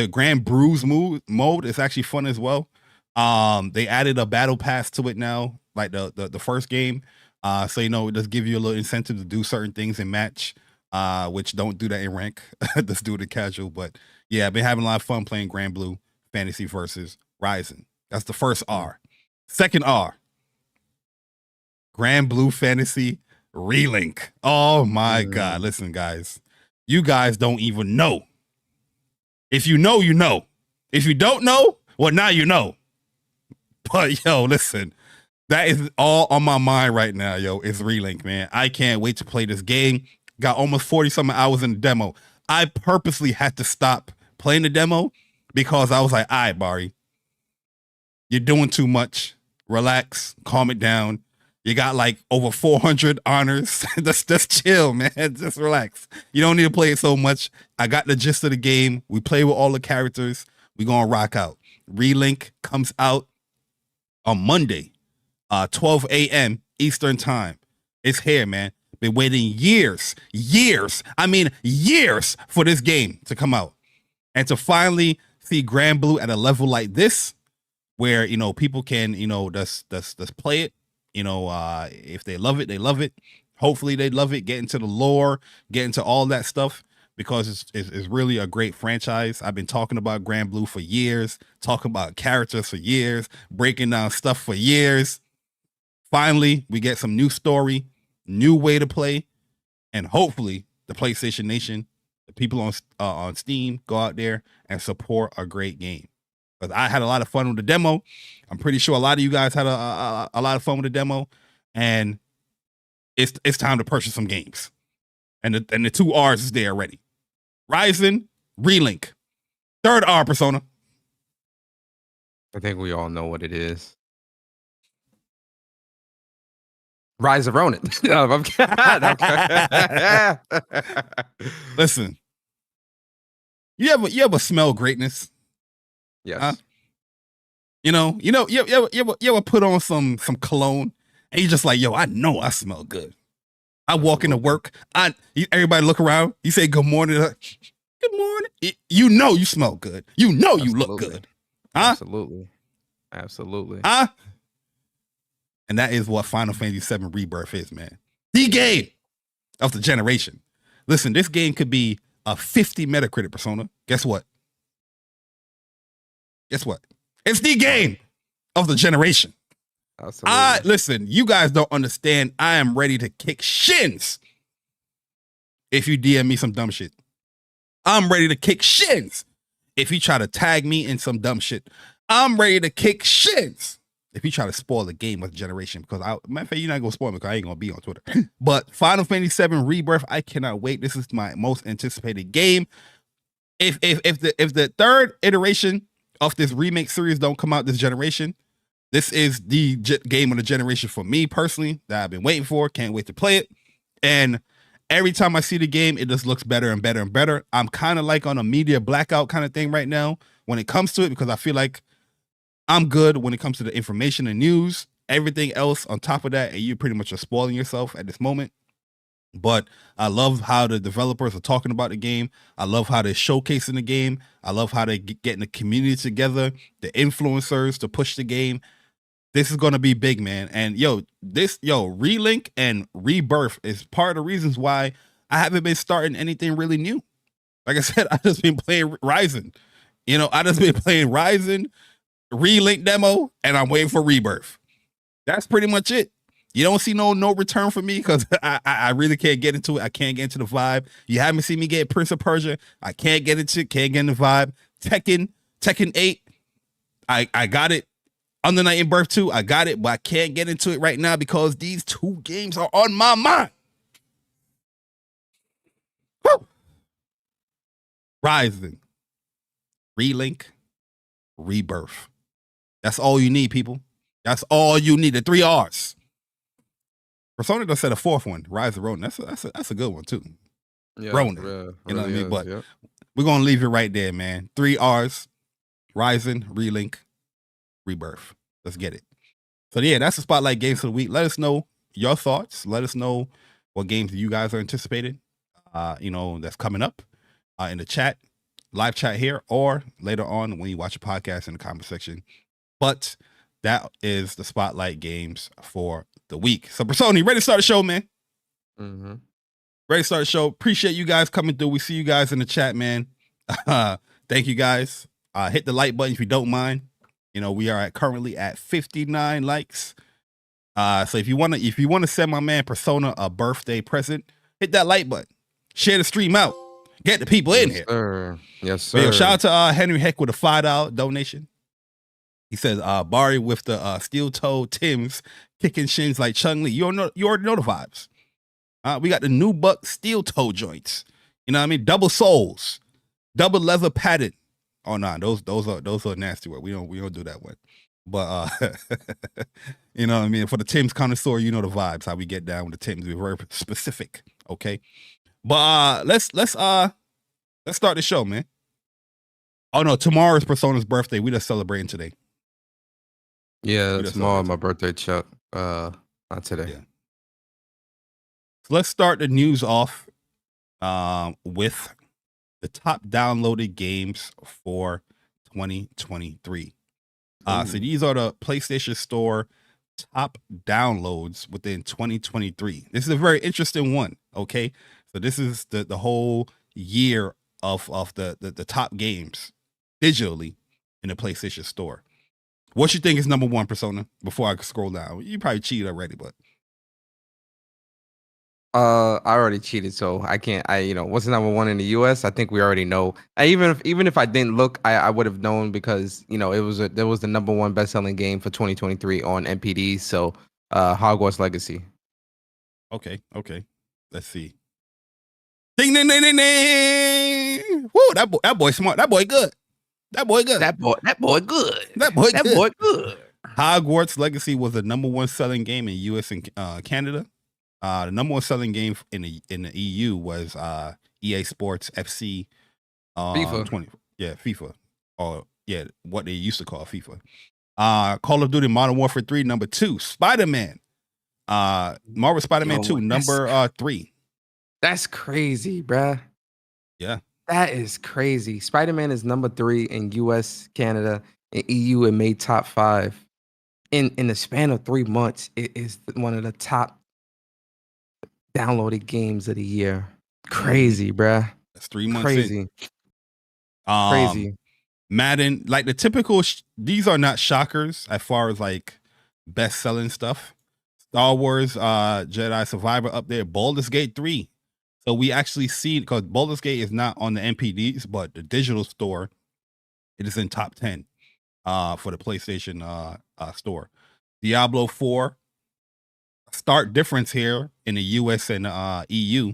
E: Grand Bruise mode is actually fun as well. They added a battle pass to it now, like the first game. So it does give you a little incentive to do certain things in match. Which don't do that in rank. Let's do it in casual. But yeah, I've been having a lot of fun playing Grand Blue Fantasy versus Rising. That's the first R. Second R. Grand Blue Fantasy Relink. Oh my God. Listen, guys. You guys don't even know. If you know, you know. If you don't know, well, now you know. But yo, listen, that is all on my mind right now, yo. It's Relink, man. I can't wait to play this game. Got almost 40-something hours in the demo. I purposely had to stop playing the demo because I was like, all right, Bari, you're doing too much. Relax, calm it down. You got like over 400 honors. Just chill, man. Just relax. You don't need to play it so much. I got the gist of the game. We play with all the characters. We gonna rock out. Relink comes out on Monday, 12 a.m. Eastern time. It's here, man. Been waiting years for this game to come out. And to finally see Grand Blue at a level like this, where, you know, people can, you know, just play it. You know, if they love it, they love it. Hopefully they love it. Get into the lore, get into all that stuff, because it's really a great franchise. I've been talking about Grand Blue for years, talking about characters for years, breaking down stuff for years. Finally, we get some new story, new way to play, and hopefully the PlayStation Nation, the people on Steam, go out there and support a great game. Because I had a lot of fun with the demo. I'm pretty sure a lot of you guys had a lot of fun with the demo, and it's time to purchase some games. And the 2 R's is there already. Ryzen, Relink. 3rd R, Persona.
F: I think we all know what it is. Rise of Ronin.
E: Listen, you ever smell greatness?
F: Yes.
E: You ever put on some cologne and you just like, yo, I know I smell good. I walk into work, everybody look around, you say good morning, good morning. You know you smell good. You know you look good. Huh?
F: Absolutely.
E: Huh? And that is what Final Fantasy VII Rebirth is, man. The game of the generation. Listen, this game could be a 50 Metacritic, Persona. Guess what? It's the game of the generation.
F: Absolutely.
E: Listen, you guys don't understand. I am ready to kick shins if you DM me some dumb shit. I'm ready to kick shins if you try to tag me in some dumb shit. I'm ready to kick shins if you try to spoil the game of the generation. Because matter of fact, you're not gonna spoil me because I ain't gonna be on Twitter. But Final Fantasy VII Rebirth, I cannot wait. This is my most anticipated game. If the 3rd iteration of this remake series don't come out this generation, this is the game of the generation for me personally that I've been waiting for. Can't wait to play it. And every time I see the game, it just looks better and better and better. I'm kind of like on a media blackout kind of thing right now when it comes to it, because I feel like I'm good when it comes to the information and news. Everything else on top of that, and you pretty much are spoiling yourself at this moment. But I love how the developers are talking about the game. I love how they're showcasing the game. I love how they're getting the community together, the influencers to push the game. This is going to be big, man. And Relink and Rebirth is part of the reasons why I haven't been starting anything really new. Like I said, I just been playing Ryzen. I just been playing Ryzen, Relink demo, and I'm waiting for Rebirth. That's pretty much it. You don't see no return for me because I really can't get into it. I can't get into the vibe. You haven't seen me get Prince of Persia. I can't get into it. Can't get in the vibe. Tekken 8. I got it. Under Night in Birth 2, I got it, but I can't get into it right now because these 2 games are on my mind. Woo! Ryzen, Relink, Rebirth. That's all you need, people. That's all you need. The 3 R's. Persona just said a 4th one, Rise of Ronin. That's a good one too.
F: Yeah,
E: Ronin. You know what I mean? But we're gonna leave it right there, man. 3 R's, Ryzen, Relink, Rebirth. Let's get it. So yeah, that's the Spotlight Games of the Week. Let us know your thoughts. Let us know what games you guys are anticipating. That's coming up in the chat, live chat here, or later on when you watch a podcast in the comment section. But that is the Spotlight Games for the week. So Persona, you ready to start the show, man?
F: Mm-hmm.
E: Ready to start the show. Appreciate you guys coming through. We see you guys in the chat, man. Thank you guys. Hit the like button if you don't mind. We are currently at 59 likes. So if you want to send my man Persona a birthday present, hit that like button. Share the stream out. Get the people in here.
F: Sir. Yes, sir.
E: But yo, shout out to Henry Heck with a $5 donation. He says, Bari with the steel toe Tims kicking shins like Chung Lee. You already know the vibes. We got the new buck steel toe joints. You know what I mean? Double soles, double leather padded. Oh no, those are nasty work. We don't do that one. But you know what I mean? For the Tim's connoisseur, you know the vibes, how we get down with the Tim's. We're very specific. Okay. But let's start the show, man. Oh no, tomorrow's Persona's birthday. We just celebrating today.
F: Yeah, tomorrow my birthday, Chuck. Not today.
E: Yeah. So let's start the news off with the top downloaded games for 2023. So these are the PlayStation Store top downloads within 2023. This is a very interesting one. Okay, so this is the whole year of the top games digitally in the PlayStation Store. What you think is number one, Persona? Before I scroll down, you probably cheated already, but
F: I already cheated, so I can't. What's the number one in the U.S.? I think we already know. Even if I didn't look, I would have known because there was the number one best-selling game for 2023 on NPD. So, Hogwarts Legacy.
E: Okay. Let's see. Ding ding ding ding ding. Woo! That boy smart. That boy good. That boy good.
F: That boy good.
E: That boy good. Hogwarts Legacy was the number one selling game in U.S. and Canada. The number one selling game in the EU was EA Sports FC
F: FIFA
E: 20. Yeah, FIFA. Or what they used to call FIFA. Call of Duty Modern Warfare 3, number 2. Spider-Man. Marvel Spider-Man 2, number 3.
F: That's crazy, bruh.
E: Yeah.
F: That is crazy. Spider-Man is number 3 in US, Canada, and EU. It made top 5. In the span of 3 months, it is one of the top downloaded games of the year. Crazy, bruh.
E: That's 3 months.
F: Crazy. Crazy.
E: Madden, like the typical. These are not shockers as far as like best selling stuff. Star Wars, Jedi Survivor up there. Baldur's Gate 3. So we actually see, because Baldur's Gate is not on the NPDs, but the digital store, it is in top 10 for the PlayStation store. Diablo 4. Stark difference here in the US and EU,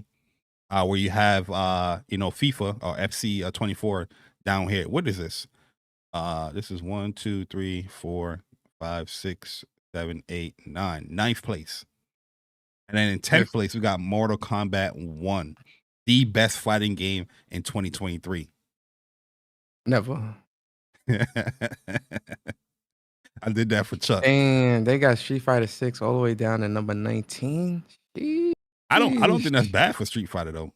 E: where you have FIFA or FC 24 down here. What is this? This is 1, 2, 3, 4, 5, 6, 7, 8, 9. 9th place. And then in 10th place, we got Mortal Kombat 1, the best fighting game in 2023.
F: Never.
E: I did that for Chuck.
F: And they got Street Fighter 6 all the way down to number 19. Jeez.
E: I don't think that's bad for Street Fighter though.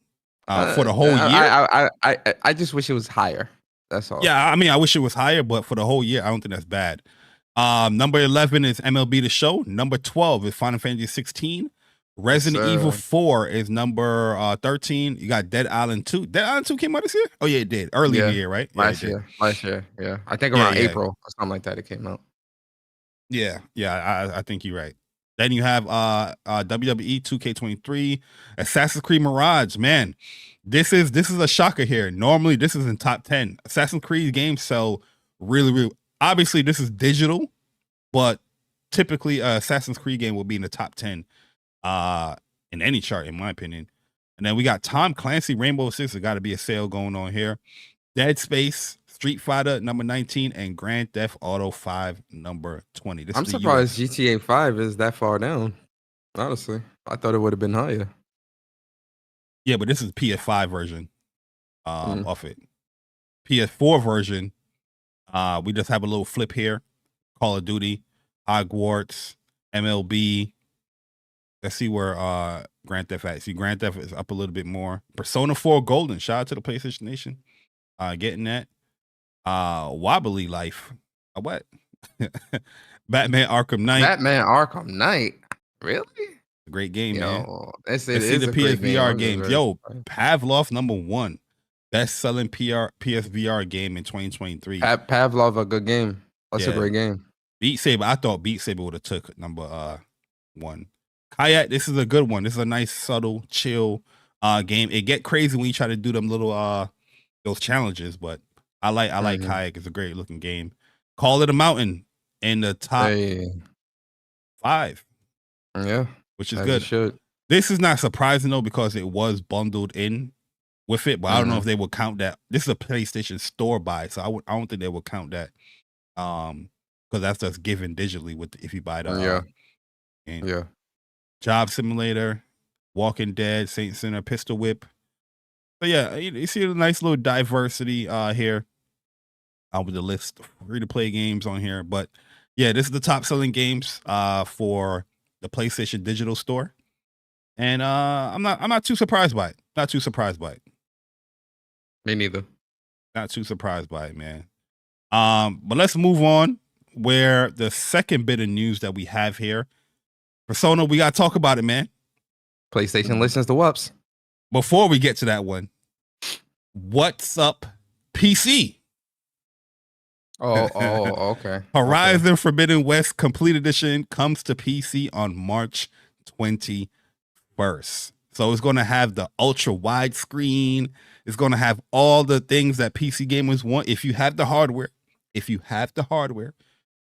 E: For the whole year,
F: I just wish it was higher. That's all.
E: Yeah, I mean, I wish it was higher, but for the whole year, I don't think that's bad. Number 11 is MLB The Show. Number 12 is Final Fantasy 16. Resident Evil 4 is number 13. You got Dead Island 2. Dead Island 2 came out this year? Oh yeah, it did. Early in the year, right?
F: Last year. Yeah. I think around April or something like that it came out.
E: Yeah, I think you're right. Then you have WWE 2K23, Assassin's Creed Mirage. Man, this is a shocker here. Normally, this is in top 10. Assassin's Creed games sell really. Obviously, this is digital, but typically, Assassin's Creed game will be in the top 10 in any chart, in my opinion. And then we got Tom Clancy Rainbow Six. There got to be a sale going on here. Dead Space, Street Fighter number 19, and Grand Theft Auto 5 number 20.
F: I'm surprised GTA 5 is that far down. Honestly, I thought it would have been higher.
E: Yeah, but this is PS5 version of it. PS4 version, we just have a little flip here. Call of Duty, Hogwarts, MLB. Let's see where Grand Theft at. See, Grand Theft is up a little bit more. Persona 4 Golden. Shout out to the PlayStation Nation. Getting that. Wobbly Life. What? Batman Arkham Knight.
F: Batman Arkham Knight. Really?
E: A great game, man.
F: Let's
E: see the PSVR games. Yo, Pavlov number 1. Best-selling PSVR game in 2023.
F: Pavlov, a good game. That's a great game.
E: Beat Saber. I thought Beat Saber would have took number 1. Kayak, this is a good one. This is a nice, subtle, chill game. It get crazy when you try to do them little those challenges, but I like Kayak. It's a great looking game. Call It a Mountain in the top 5.
F: Yeah,
E: which is good. This is not surprising though because it was bundled in with it, but I don't know if they will count that. This is a PlayStation Store buy, so I don't think they will count that. Because that's just given digitally with if you buy the game.
F: Yeah.
E: Job Simulator, Walking Dead, Saint Sinner, Pistol Whip. So yeah, you see a nice little diversity here with the list of free-to-play games on here. But yeah, this is the top selling games for the PlayStation Digital Store. And I'm not too surprised by it. Not too surprised by it.
F: Me neither.
E: Not too surprised by it, man. But let's move on where the second bit of news that we have here. Persona, we got to talk about it, man.
F: PlayStation listens to WUPS.
E: Before we get to that one, what's up, PC?
F: Oh, okay.
E: Horizon Forbidden West Complete Edition comes to PC on March 21st. So it's going to have the ultra wide screen. It's going to have all the things that PC gamers want. If you have the hardware,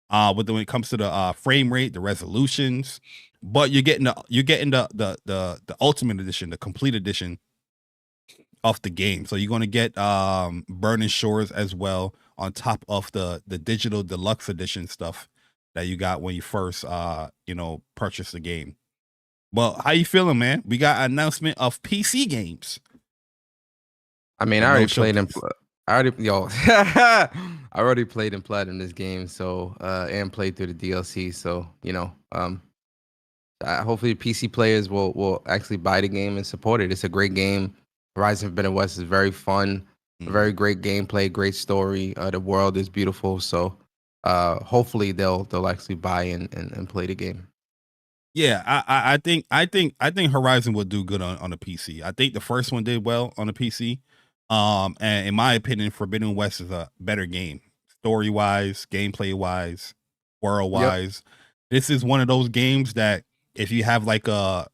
E: but when it comes to the frame rate, the resolutions, but you're getting the ultimate edition, the complete edition of the game. So you're going to get Burning Shores as well on top of the digital deluxe edition stuff that you got when you first purchased the game. Well, how you feeling, man? We got an announcement of PC games.
F: I mean, I already played in I already played and platinum this game, so and played through the DLC. So hopefully PC players will actually buy the game and support it. It's a great game. Horizon Forbidden West is very fun, very great gameplay, great story. The world is beautiful, so hopefully they'll actually buy and play the game.
E: Yeah, I think Horizon will do good on the PC. I think the first one did well on the PC. And in my opinion, Forbidden West is a better game, story wise, gameplay wise, world wise. Yep. This is one of those games that if you have like a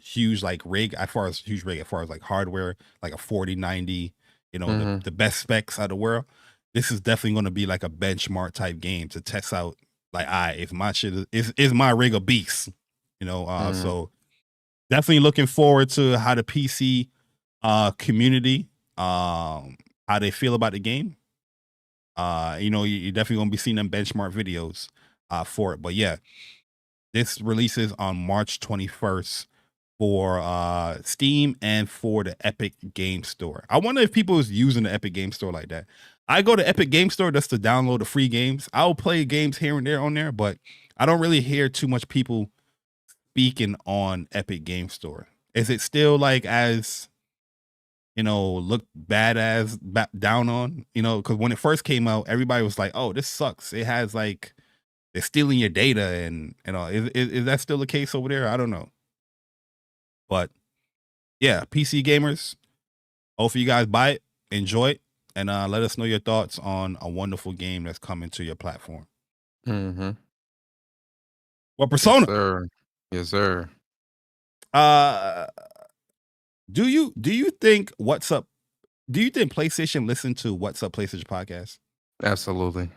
E: huge rig, as far as like hardware, like a 4090, the best specs out of the world, this is definitely going to be like a benchmark type game to test out. Like, if my shit is my rig a beast, so definitely looking forward to how the PC community, how they feel about the game. You're definitely gonna be seeing them benchmark videos for it. But yeah, this releases on March 21st for Steam and for the Epic Game Store. I wonder if people is using the Epic Game Store like that. I go to Epic Game Store just to download the free games. I'll play games here and there on there, but I don't really hear too much people speaking on Epic Game Store. Is it still like as look bad as down on, because when it first came out, everybody was like, oh, this sucks. It has like, they're stealing your data and is that still the case over there? I don't know. But yeah, PC gamers, hopefully you guys buy it, enjoy it, and let us know your thoughts on a wonderful game that's coming to your platform. Well, Persona.
F: Yes, sir.
E: Do you think What's Up? Do you think PlayStation listened to What's Up PlayStation podcast?
F: Absolutely.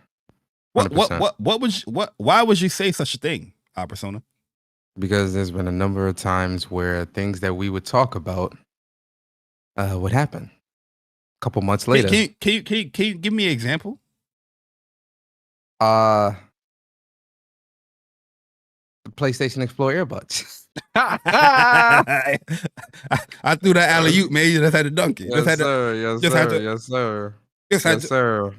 E: 100%. Why would you say such a thing, Persona?
F: Because there's been a number of times where things that we would talk about would happen. A couple months later.
E: Can you give me an example?
F: The PlayStation Explorer earbuds.
E: I threw that alley-oop, man. You just had to dunk it.
F: Yes, sir. Yes, sir.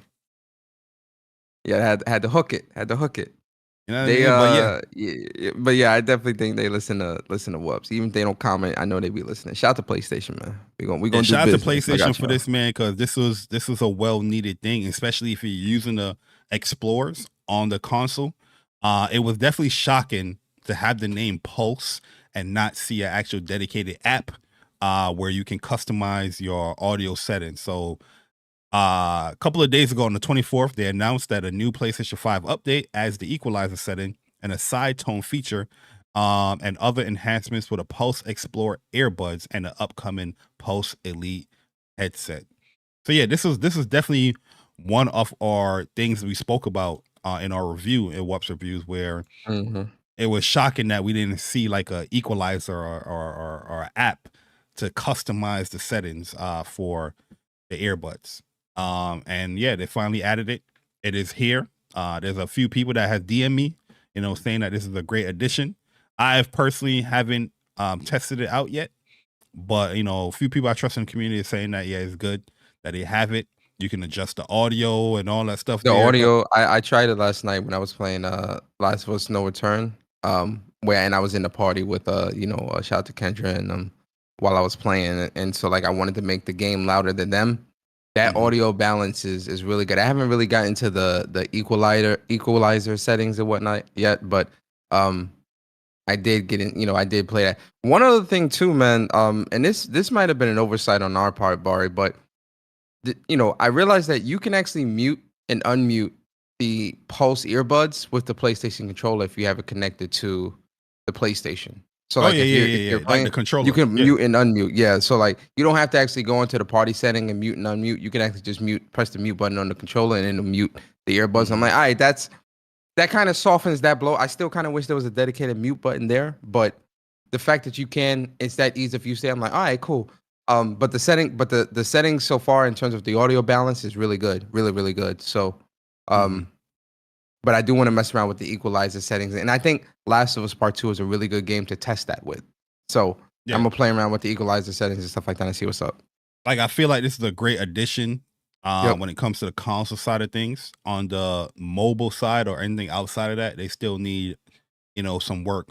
F: Yeah, had to hook it. But yeah, I definitely think they listen to WUPS. Even if they don't comment, I know they be listening. Shout out to PlayStation, man. We gonna do
E: shout out to PlayStation for this, man, because this was a well needed thing, especially if you're using the Explorers on the console. It was definitely shocking to have the name Pulse and not see an actual dedicated app where you can customize your audio settings. So a couple of days ago on the 24th, they announced that a new PlayStation 5 update adds the equalizer setting and a side tone feature and other enhancements for the Pulse Explore earbuds and the upcoming Pulse Elite headset. So yeah, this is definitely one of our things we spoke about in our review in WUPS reviews, where it was shocking that we didn't see like a equalizer or an app to customize the settings for the earbuds. And yeah, they finally added it. It is here. There's a few people that have DM'd me, saying that this is a great addition. I've personally haven't tested it out yet, but a few people I trust in the community are saying that it's good that they have it. You can adjust the audio and all that stuff.
F: The audio, I tried it last night when I was playing Last of Us No Return. And I was in the party with shout out to Kendra and while I was playing, and so like I wanted to make the game louder than them. That audio balance is really good. I haven't really gotten into the equalizer settings and whatnot yet, but I did get in, I did play that. One other thing too, man, and this might have been an oversight on our part, Bari, but I realized that you can actually mute and unmute the Pulse earbuds with the PlayStation controller if you have it connected to the PlayStation. So like if you're playing,
E: like the controller,
F: you can mute and unmute. Yeah. So like you don't have to actually go into the party setting and mute and unmute. You can actually just press the mute button on the controller and it'll mute the earbuds. I'm like, all right, that kind of softens that blow. I still kind of wish there was a dedicated mute button there, but the fact that you can, it's that ease of use there. I'm like, all right, cool. But the settings so far in terms of the audio balance is really good, really, really good. So, but I do want to mess around with the equalizer settings, and I think Last of Us Part 2 is a really good game to test that with. So I'm gonna play around with the equalizer settings and stuff like that and see what's up.
E: Like I feel like this is a great addition when it comes to the console side of things. On the mobile side or anything outside of that, they still need some work,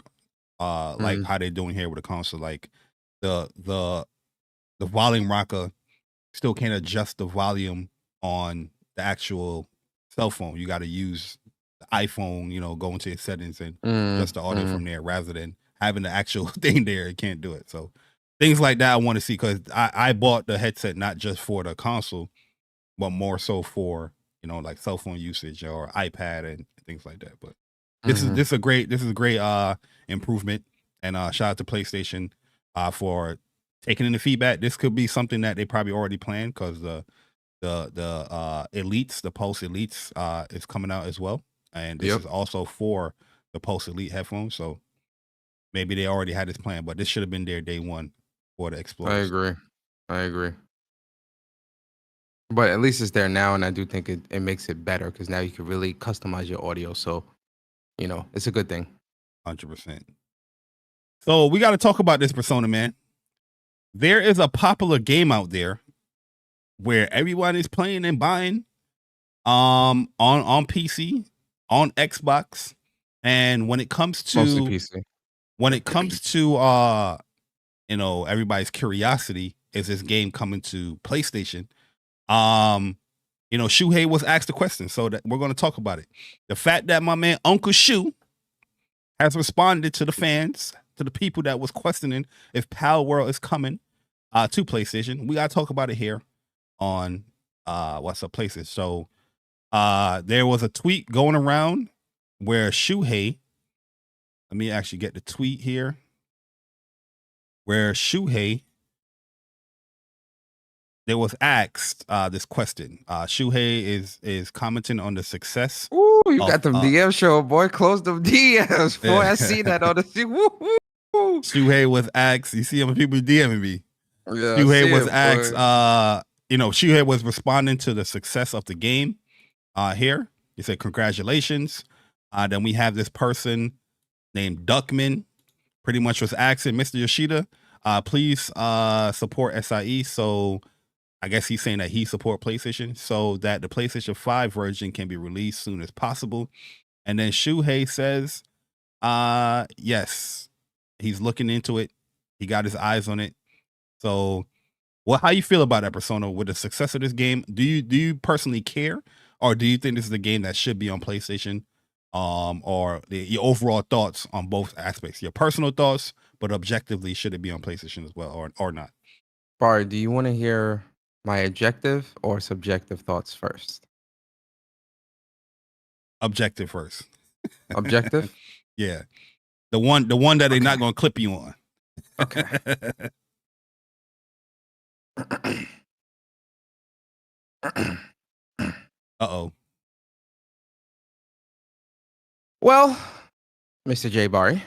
E: like how they're doing here with the console, like the volume rocker still can't adjust the volume on the actual cell phone. You got to use the iPhone, go into your settings and adjust the audio from there rather than having the actual thing there. It can't do it. So things like that I want to see, because I bought the headset not just for the console, but more so for, like cell phone usage or iPad and things like that. But this is a great improvement, and shout out to PlayStation for taking in the feedback. This could be something that they probably already planned, because the Elites, the Pulse Elites is coming out as well. And this is also for the Pulse Elite headphones. So maybe they already had this plan, but this should have been there day one for the Explorers.
F: I agree. But at least it's there now, and I do think it makes it better, because now you can really customize your audio. So, it's a good thing.
E: 100%. So we got to talk about this Persona, man. There is a popular game out there where everyone is playing and buying on PC, on Xbox, and when it comes to
F: mostly PC.
E: When it comes to everybody's curiosity, is this game coming to PlayStation? Shuhei was asked the question, so that we're going to talk about it. The fact that my man Uncle Shu has responded to the fans, to the people that was questioning if Palworld is coming to PlayStation. We gotta talk about it here on What's Up PlayStation. So there was a tweet going around where Shuhei, let me actually get the tweet here, where Shuhei, there was asked this question. Shuhei is commenting on the success.
F: Ooh, you got them DM show, boy. Close them DMs, boy. I see that on the
E: Shuhei was asked. You see how many people DMing me?
F: Yeah,
E: Shuhei was asked. Shuhei was responding to the success of the game. Here he said, "Congratulations." Then we have this person named Duckman. Pretty much was asking Mr. Yoshida, please support SIE. So I guess he's saying that he support PlayStation so that the PlayStation 5 version can be released soon as possible. And then Shuhei says, yes, he's looking into it. He got his eyes on it. So how you feel about that, Persona, with the success of this game? Do you personally care, or do you think this is a game that should be on PlayStation? Or your overall thoughts on both aspects, your personal thoughts, but objectively, should it be on PlayStation as well or not?
F: Bari, do you want to hear my objective or subjective thoughts first?
E: Objective first.
F: Objective?
E: Yeah. The one that they're not gonna clip you on.
F: Okay.
E: Uh-oh.
F: Well, Mr. J. Bari,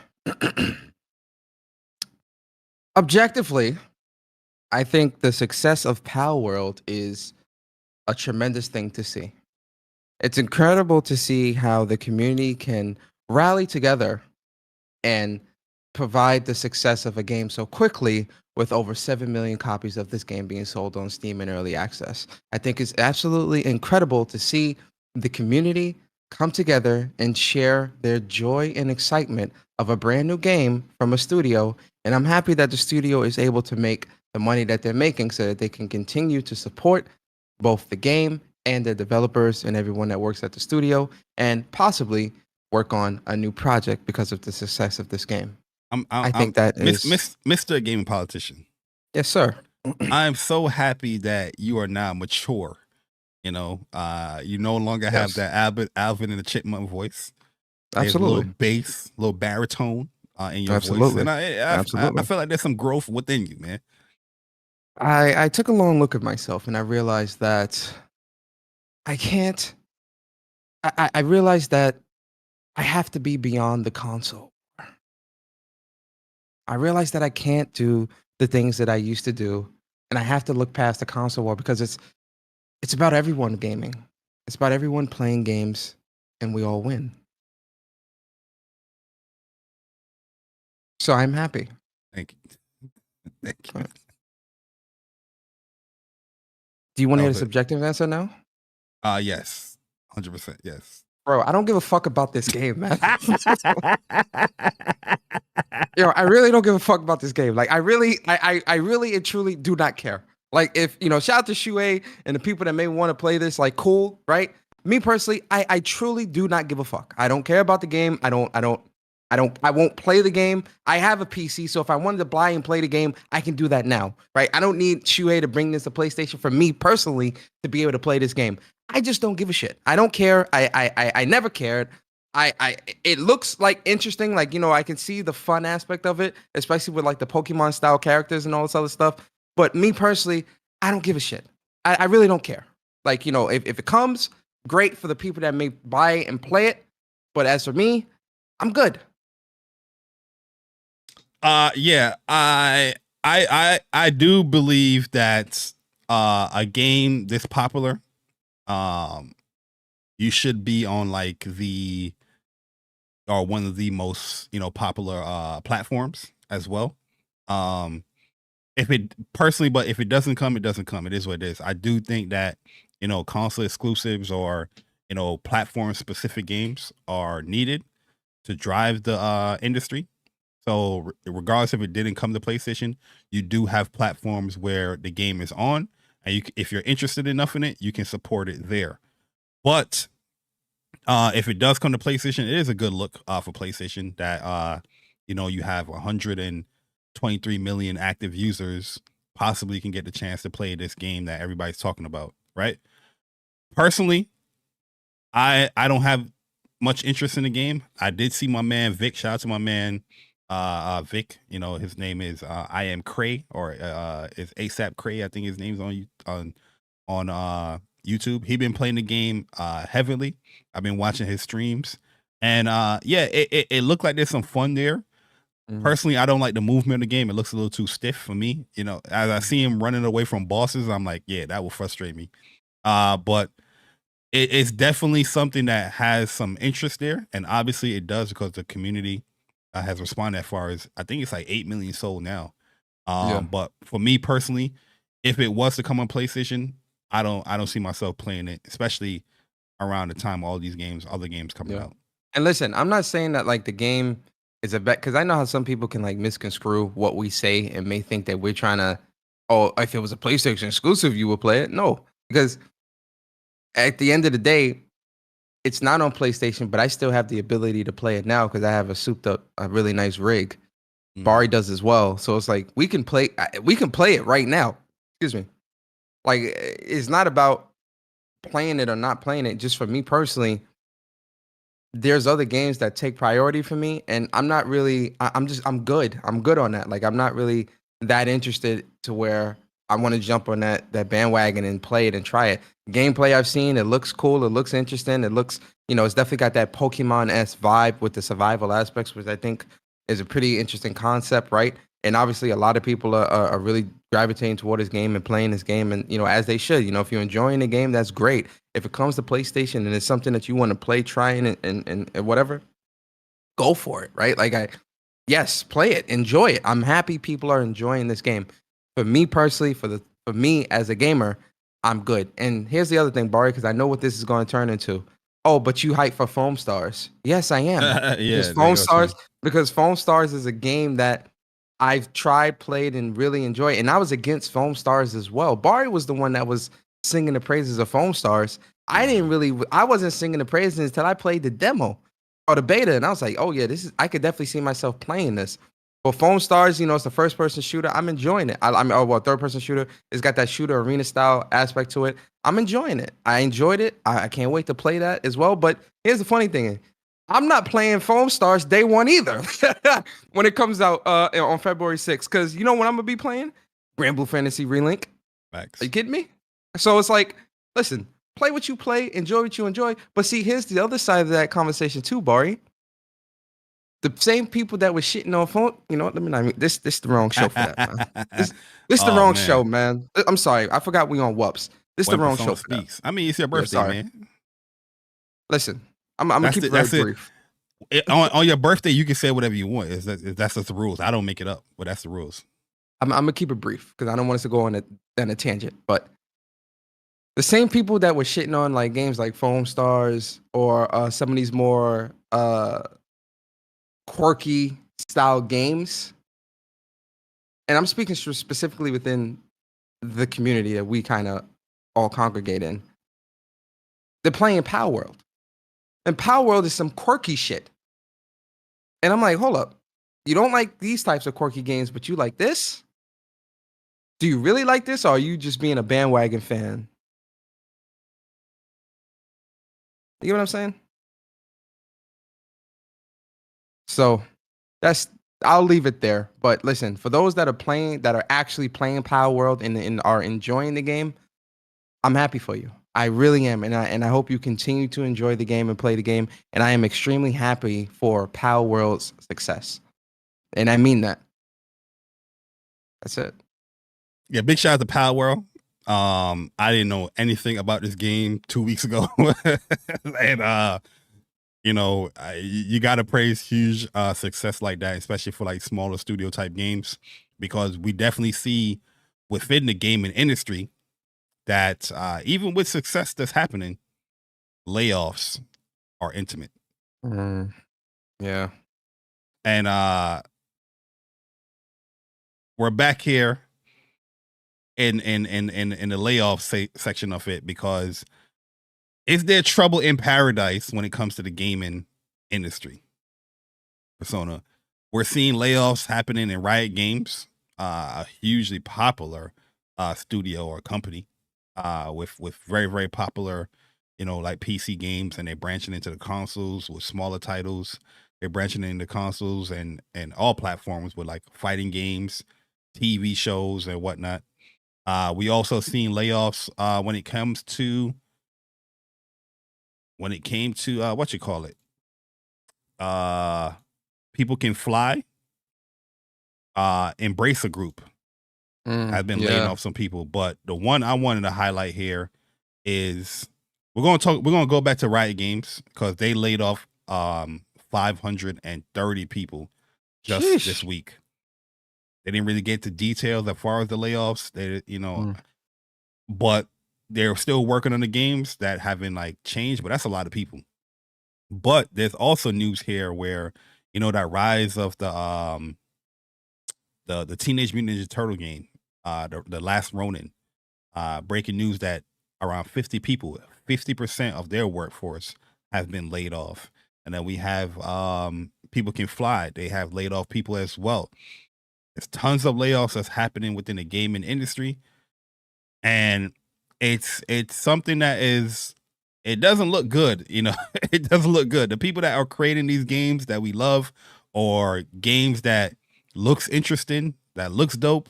F: objectively, I think the success of Palworld is a tremendous thing to see. It's incredible to see how the community can rally together and provide the success of a game so quickly with over 7 million copies of this game being sold on Steam in early access. I think it's absolutely incredible to see the community come together and share their joy and excitement of a brand new game from a studio. And I'm happy that the studio is able to make the money that they're making so that they can continue to support both the game and the developers and everyone that works at the studio, and possibly work on a new project because of the success of this game. I think that is
E: Mr. Gaming Politician.
F: Yes, sir.
E: I'm so happy that you are now mature. You know, you no longer have that Alvin and the Chipmunk voice.
F: Absolutely.
E: A little bass, a little baritone in your voice. And I feel like there's some growth within you, man.
F: I took a long look at myself and I realized that I can't. I realized that I have to be beyond the console. I realized that I can't do the things that I used to do, and I have to look past the console war because it's about everyone gaming. It's about everyone playing games, and we all win. So I'm happy.
E: Thank you. Thank you.
F: Do you want to hear the subjective answer now?
E: Yes. 100%. Yes.
F: Bro, I don't give a fuck about this game, man. Yo, I really don't give a fuck about this game. Like, I really and truly do not care. Like, if, shout out to Shuei and the people that may want to play this, like, cool, right? Me personally, I truly do not give a fuck. I don't care about the game. I won't play the game. I have a PC, so if I wanted to buy and play the game, I can do that now, right? I don't need Shuei to bring this to PlayStation for me personally to be able to play this game. I just don't give a shit. I don't care. I never cared. It looks like interesting. Like, I can see the fun aspect of it, especially with like the Pokemon style characters and all this other stuff. But me personally, I don't give a shit. I really don't care. Like, if it comes, great for the people that may buy it and play it. But as for me, I'm good.
E: Yeah, I do believe that a game this popular, you should be on like one of the most popular platforms as well. If it doesn't come, it doesn't come. It is what it is. I do think that console exclusives or platform specific games are needed to drive the industry. So regardless if it didn't come to PlayStation, you do have platforms where the game is on, and if you're interested enough in it, you can support it there. But if it does come to PlayStation, it is a good look for PlayStation that you have 123 million active users possibly can get the chance to play this game that everybody's talking about, right? Personally, I don't have much interest in the game. I did see my man Vic. Shout out to my man Vic. His name is I am Cray, or is ASAP Cray. I think his name's on YouTube. He been playing the game heavily. I've been watching his streams, and it looked like there's some fun there. Personally, I don't like the movement of the game. It looks a little too stiff for me. As I see him running away from bosses, I'm like, yeah, that will frustrate me. But it's definitely something that has some interest there, and obviously it does because the community has responded as far as, I think it's like 8 million sold now. But for me personally, if it was to come on PlayStation, I don't see myself playing it, especially around the time all these other games coming out.
F: And listen, I'm not saying that like the game is a bet, because I know how some people can like misconstrue what we say and may think that we're trying to, if it was a PlayStation exclusive, you would play it. No, because at the end of the day, it's not on PlayStation, but I still have the ability to play it now because I have a really nice rig. Bari does as well. So it's like we can play it right now. Excuse me. Like, it's not about playing it or not playing it. Just for me personally, there's other games that take priority for me, and I'm not really. I'm good. I'm good on that. Like I'm not really that interested to where I want to jump on that bandwagon and play it and try it. Gameplay I've seen, it looks cool. It looks interesting. It looks, it's definitely got that Pokemon-esque vibe with the survival aspects, which I think is a pretty interesting concept, right? And obviously, a lot of people are really gravitating toward this game and playing this game, and as they should. If you're enjoying the game, that's great. If it comes to PlayStation and it's something that you want to play, try and whatever, go for it, right? Yes, play it, enjoy it. I'm happy people are enjoying this game. For me personally, for me as a gamer, I'm good. And here's the other thing, Bari, because I know what this is going to turn into. Oh, but you hype for Foam Stars? Yes, I am.
E: Yeah,
F: because Foam Stars is a game that I've tried, played, and really enjoyed. And I was against Foam Stars as well. Bari was the one that was singing the praises of Foam Stars. I wasn't singing the praises until I played the demo or the beta. And I was like, oh yeah, I could definitely see myself playing this. But Foam Stars, it's a first person shooter. I'm enjoying it. Third person shooter. It's got that shooter arena style aspect to it. I'm enjoying it. I enjoyed it. I can't wait to play that as well. But here's the funny thing. I'm not playing Foam Stars day one either when it comes out on February 6th. Because you know what I'm going to be playing? Grand Blue Fantasy Relink.
E: Max.
F: Are you kidding me? So it's like, listen, play what you play, enjoy what you enjoy. But see, here's the other side of that conversation too, Bari. The same people that were shitting on phone, let me not. This the wrong show for that, man. This the wrong show, man. I'm sorry, I forgot we on WUPS. This the wrong show for that.
E: I mean, it's your birthday, man.
F: Listen, I'm gonna keep it very brief.
E: On your birthday, you can say whatever you want. That's just the rules. I don't make it up, but that's the rules.
F: I'm gonna keep it brief because I don't want us to go on a tangent. But the same people that were shitting on like games like Foam Stars or some of these more quirky style games, and I'm speaking specifically within the community that we kind of all congregate in, they're playing Palworld. And Palworld is some quirky shit. And I'm like, hold up. You don't like these types of quirky games, but you like this? Do you really like this, or are you just being a bandwagon fan? You get what I'm saying? So I'll leave it there. But listen, for those that are actually playing Palworld and are enjoying the game, I'm happy for you. I really am, and I hope you continue to enjoy the game and play the game. And I am extremely happy for Palworld's success, and I mean that. That's it.
E: Yeah, big shout out to Palworld. I didn't know anything about this game 2 weeks ago, and you gotta praise huge success like that, especially for like smaller studio type games, because we definitely see within the gaming industry that even with success that's happening, layoffs are intimate.
F: Yeah.
E: And we're back here in the layoff section of it, because is there trouble in paradise when it comes to the gaming industry? Persona, we're seeing layoffs happening in Riot Games, a hugely popular studio or company, with very, very popular, like PC games, and they're branching into the consoles with smaller titles. They're branching into consoles and all platforms with like fighting games, TV shows, and whatnot. We also seen layoffs when it came to what you call it, People Can Fly. Embrace a Group has been laying off some people, but the one I wanted to highlight here is we're gonna go back to Riot Games, because they laid off 530 people just this week. They didn't really get to details as far as the layoffs. But they're still working on the games that haven't like changed, but that's a lot of people. But there's also news here where that rise of the Teenage Mutant Ninja Turtle game, the Last Ronin, breaking news that around 50 people, 50% of their workforce has been laid off. And then we have People Can Fly. They have laid off people as well. There's tons of layoffs that's happening within the gaming industry, and it's something that is it doesn't look good. You know, it doesn't look good. The people that are creating these games that we love, or games that looks interesting, that looks dope,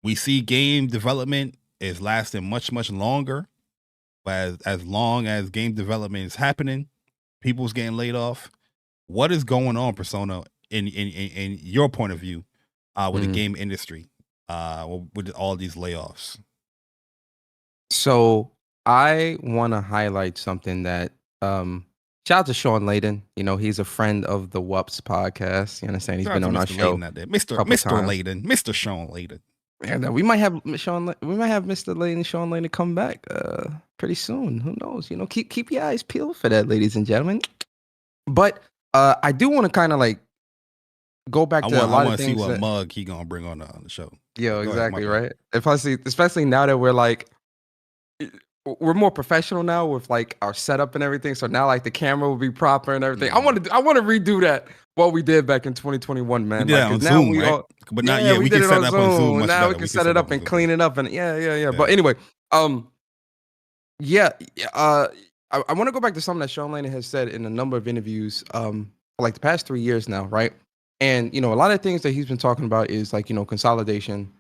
E: we see game development is lasting much, much longer. But as long as game development is happening, people's getting laid off. What is going on, Persona, in your point of view, with the game industry, with all these layoffs?
F: So I want to highlight something that shout out to Sean Layden. You know, he's a friend of the WUPS podcast. You understand? He's been on our show.
E: Mr. Layden, Mr. Sean Layden.
F: And we might have Mr. Layden, Sean Layden come back pretty soon. Who knows? You know, keep your eyes peeled for that, ladies and gentlemen. But I do want to kind of like go back to a lot of things.
E: I want to see what mug he gonna bring on the show.
F: Yeah, exactly, right. Especially now that we're like, we're more professional now with like our setup and everything. So now like the camera will be proper and everything. I want to redo that what we did back in 2021, man.
E: We did that on Zoom, right? But now, we can set it up on Zoom.
F: Now we can set it up and clean it up and yeah. But anyway, I want to go back to something that Sean Layden has said in a number of interviews, for like the past 3 years now, right? And you know, a lot of things that he's been talking about is like, you know, consolidation,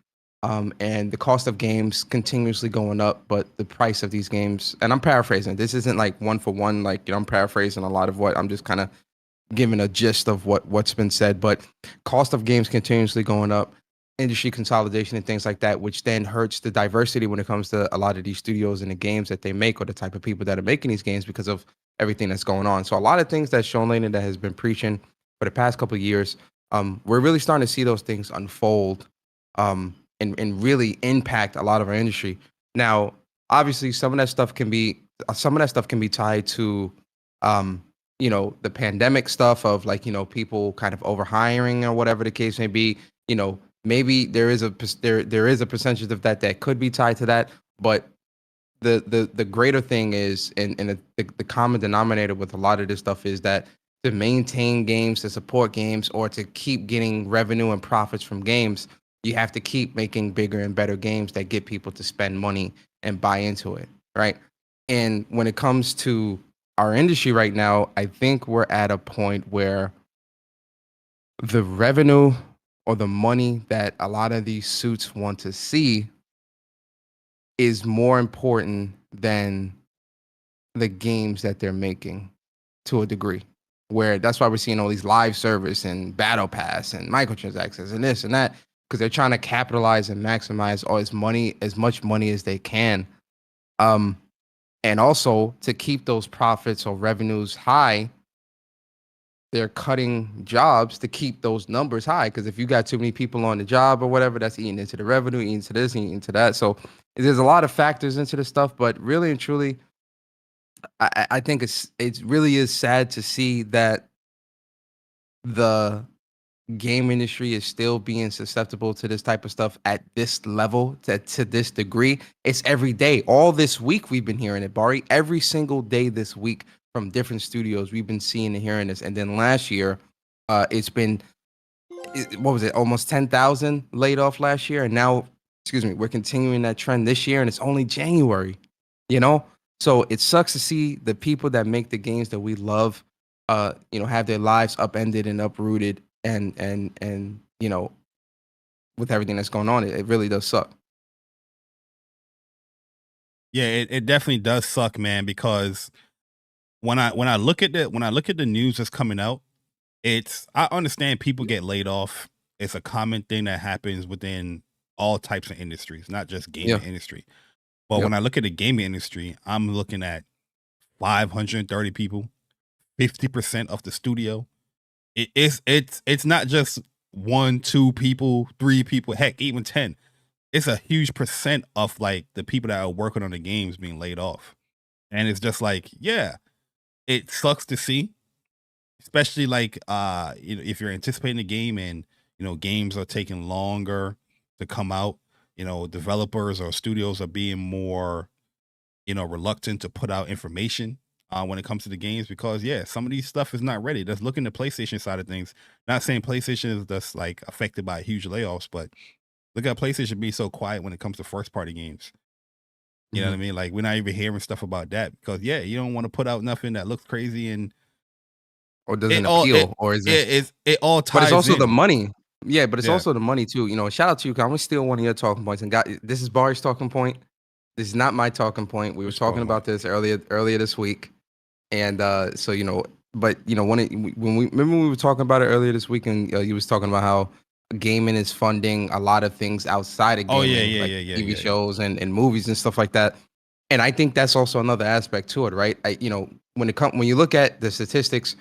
F: and the cost of games continuously going up, but the price of these games, and I'm paraphrasing. This isn't like one for one, like, you know, I'm paraphrasing a lot of what I'm just kind of giving a gist of what's been said, but cost of games continuously going up, industry consolidation and things like that, which then hurts the diversity when it comes to a lot of these studios and the games that they make, or the type of people that are making these games, because of everything that's going on. So a lot of things that Sean Layden that has been preaching for the past couple of years, we're really starting to see those things unfold, and really impact a lot of our industry. Now, obviously, some of that stuff can be tied to, you know, the pandemic stuff of like, you know, people kind of overhiring or whatever the case may be. You know, maybe there is a percentage of that could be tied to that, but the greater thing is, and the common denominator with a lot of this stuff is that to maintain games, to support games, or to keep getting revenue and profits from games, you have to keep making bigger and better games that get people to spend money and buy into it, right? And when it comes to our industry right now, I think we're at a point where the revenue or the money that a lot of these suits want to see is more important than the games that they're making, to a degree, where that's why we're seeing all these live service and battle pass and microtransactions and this and that, because they're trying to capitalize and maximize all as much money as they can. And also to keep those profits or revenues high, they're cutting jobs to keep those numbers high. Because if you got too many people on the job or whatever, that's eating into the revenue, eating into this, eating into that. So there's a lot of factors into this stuff, but really and truly, I think it really is sad to see that the game industry is still being susceptible to this type of stuff at this level, to this degree. It's every day. All this week we've been hearing it, Bari. Every single day this week from different studios, we've been seeing and hearing this. And then last year, it's been, what was it, almost 10,000 laid off last year. And now, we're continuing that trend this year, and it's only January, you know? So it sucks to see the people that make the games that we love, you know, have their lives upended and uprooted, and you know, with everything that's going on, it really does suck.
E: Yeah, it definitely does suck, man, because when I look at the news that's coming out, I understand people get laid off. It's a common thing that happens within all types of industries, not just gaming industry. But when I look at the gaming industry, I'm looking at 530 people, 50% of the studio. It's not just 1, 2 people, 3 people, heck, even 10. It's a huge percent of like the people that are working on the games being laid off. And it's just like, yeah, it sucks to see, especially like, you know, if you're anticipating a game and, you know, games are taking longer to come out, you know, developers or studios are being more, you know, reluctant to put out information when it comes to the games, because some of these stuff is not ready. Just looking at the PlayStation side of things, not saying PlayStation is just like affected by huge layoffs, but look at PlayStation being so quiet when it comes to first party games. You know what I mean? Like we're not even hearing stuff about that because you don't want to put out nothing that looks crazy and
F: or doesn't appeal, or is it?
E: It all ties.
F: But it's also
E: in.
F: the money. Yeah, but it's also the money too. You know, shout out to you. I'm gonna steal one of your talking points. And this is Bari's talking point. This is not my talking point. We were talking about this earlier this week, and so you know, but you know, when we were talking about it earlier this week, and you was talking about how gaming is funding a lot of things outside of gaming, like TV shows and movies and stuff like that. And I think that's also another aspect to it, right? You know, when you look at the statistics,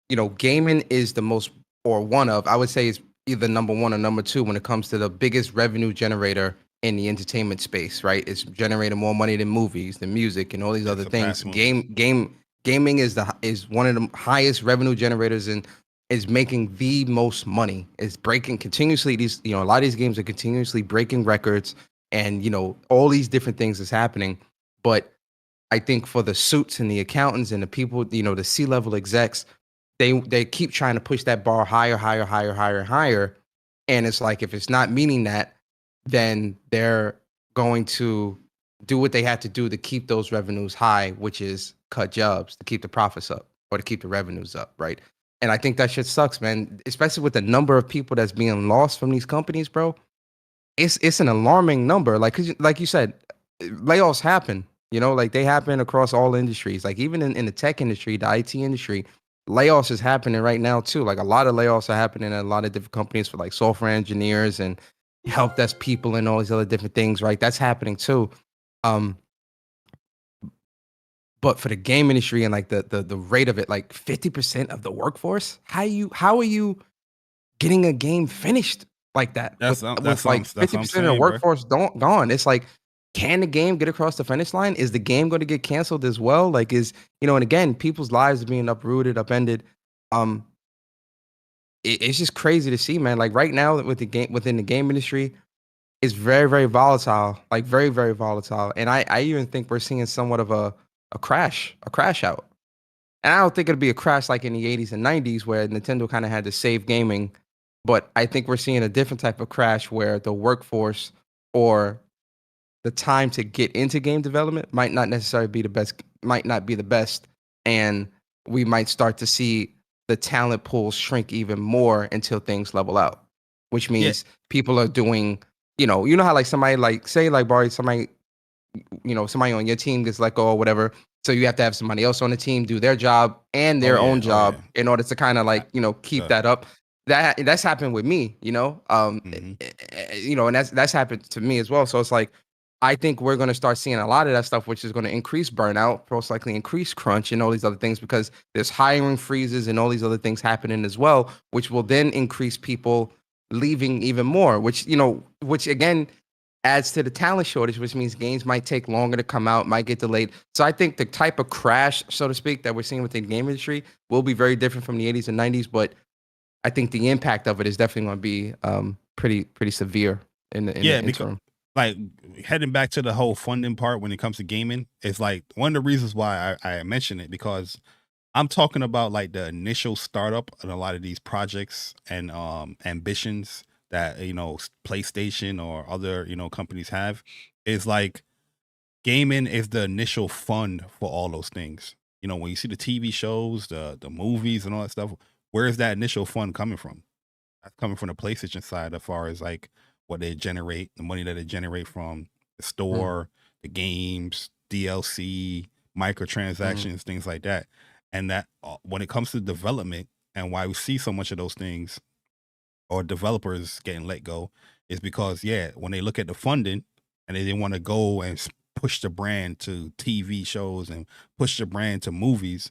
F: you know, gaming is the most, or one of, I would say, is either number one or number two when it comes to the biggest revenue generator in the entertainment space, right? It's generating more money than movies, than music, and all these other things. Gaming is one of the highest revenue generators and is making the most money. It's breaking continuously. A lot of these games are continuously breaking records, and you know, all these different things is happening. But I think for the suits and the accountants and the people, you know, the C-level execs, they keep trying to push that bar higher. And it's like, if it's not meeting that, then they're going to do what they have to do to keep those revenues high, which is cut jobs to keep the profits up or to keep the revenues up, right? And I think that shit sucks, man, especially with the number of people that's being lost from these companies, bro. It's an alarming number. Like you said, layoffs happen, you know, like they happen across all industries. Like even in the tech industry, the IT industry, layoffs is happening right now too. Like a lot of layoffs are happening at a lot of different companies for like software engineers and help desk people and all these other different things, right? That's happening too. But for the game industry and like the rate of it, like 50% of the workforce, how are you getting a game finished like that? With like 50% of the workforce gone. It's like, can the game get across the finish line? Is the game going to get canceled as well? Like, and again, people's lives are being uprooted, upended. It's just crazy to see, man. Like right now with within the game industry, it's very, very volatile, like very, very volatile. And I even think we're seeing somewhat of a crash out. And I don't think it'll be a crash like in the 80s and 90s where Nintendo kind of had to save gaming. But I think we're seeing a different type of crash where the workforce or the time to get into game development might not necessarily be the best. And we might start to see the talent pool shrink even more until things level out, which means people are doing, you know how like somebody like, say like Bari, somebody on your team gets let go or whatever. So you have to have somebody else on the team do their job and their own job in order to kind of like, keep that up. That's happened with me, and that's happened to me as well. So it's like, I think we're going to start seeing a lot of that stuff, which is going to increase burnout, most likely increase crunch and all these other things, because there's hiring freezes and all these other things happening as well, which will then increase people leaving even more, which again adds to the talent shortage, which means games might take longer to come out, might get delayed. So I think the type of crash, so to speak, that we're seeing within the game industry will be very different from the 80s and 90s, but I think the impact of it is definitely going to be pretty severe in the interim.
E: Like heading back to the whole funding part when it comes to gaming, it's like one of the reasons why I mention it, because I'm talking about like the initial startup of a lot of these projects and ambitions that PlayStation or other companies have. Is like gaming is the initial fund for all those things. When you see the TV shows, the movies and all that stuff, where is that initial fund coming from? That's coming from the PlayStation side, as far as like what they generate, the money that they generate from the store, the games, DLC, microtransactions, things like that. And that when it comes to development and why we see so much of those things or developers getting let go is because, when they look at the funding and they want to go and push the brand to TV shows and push the brand to movies,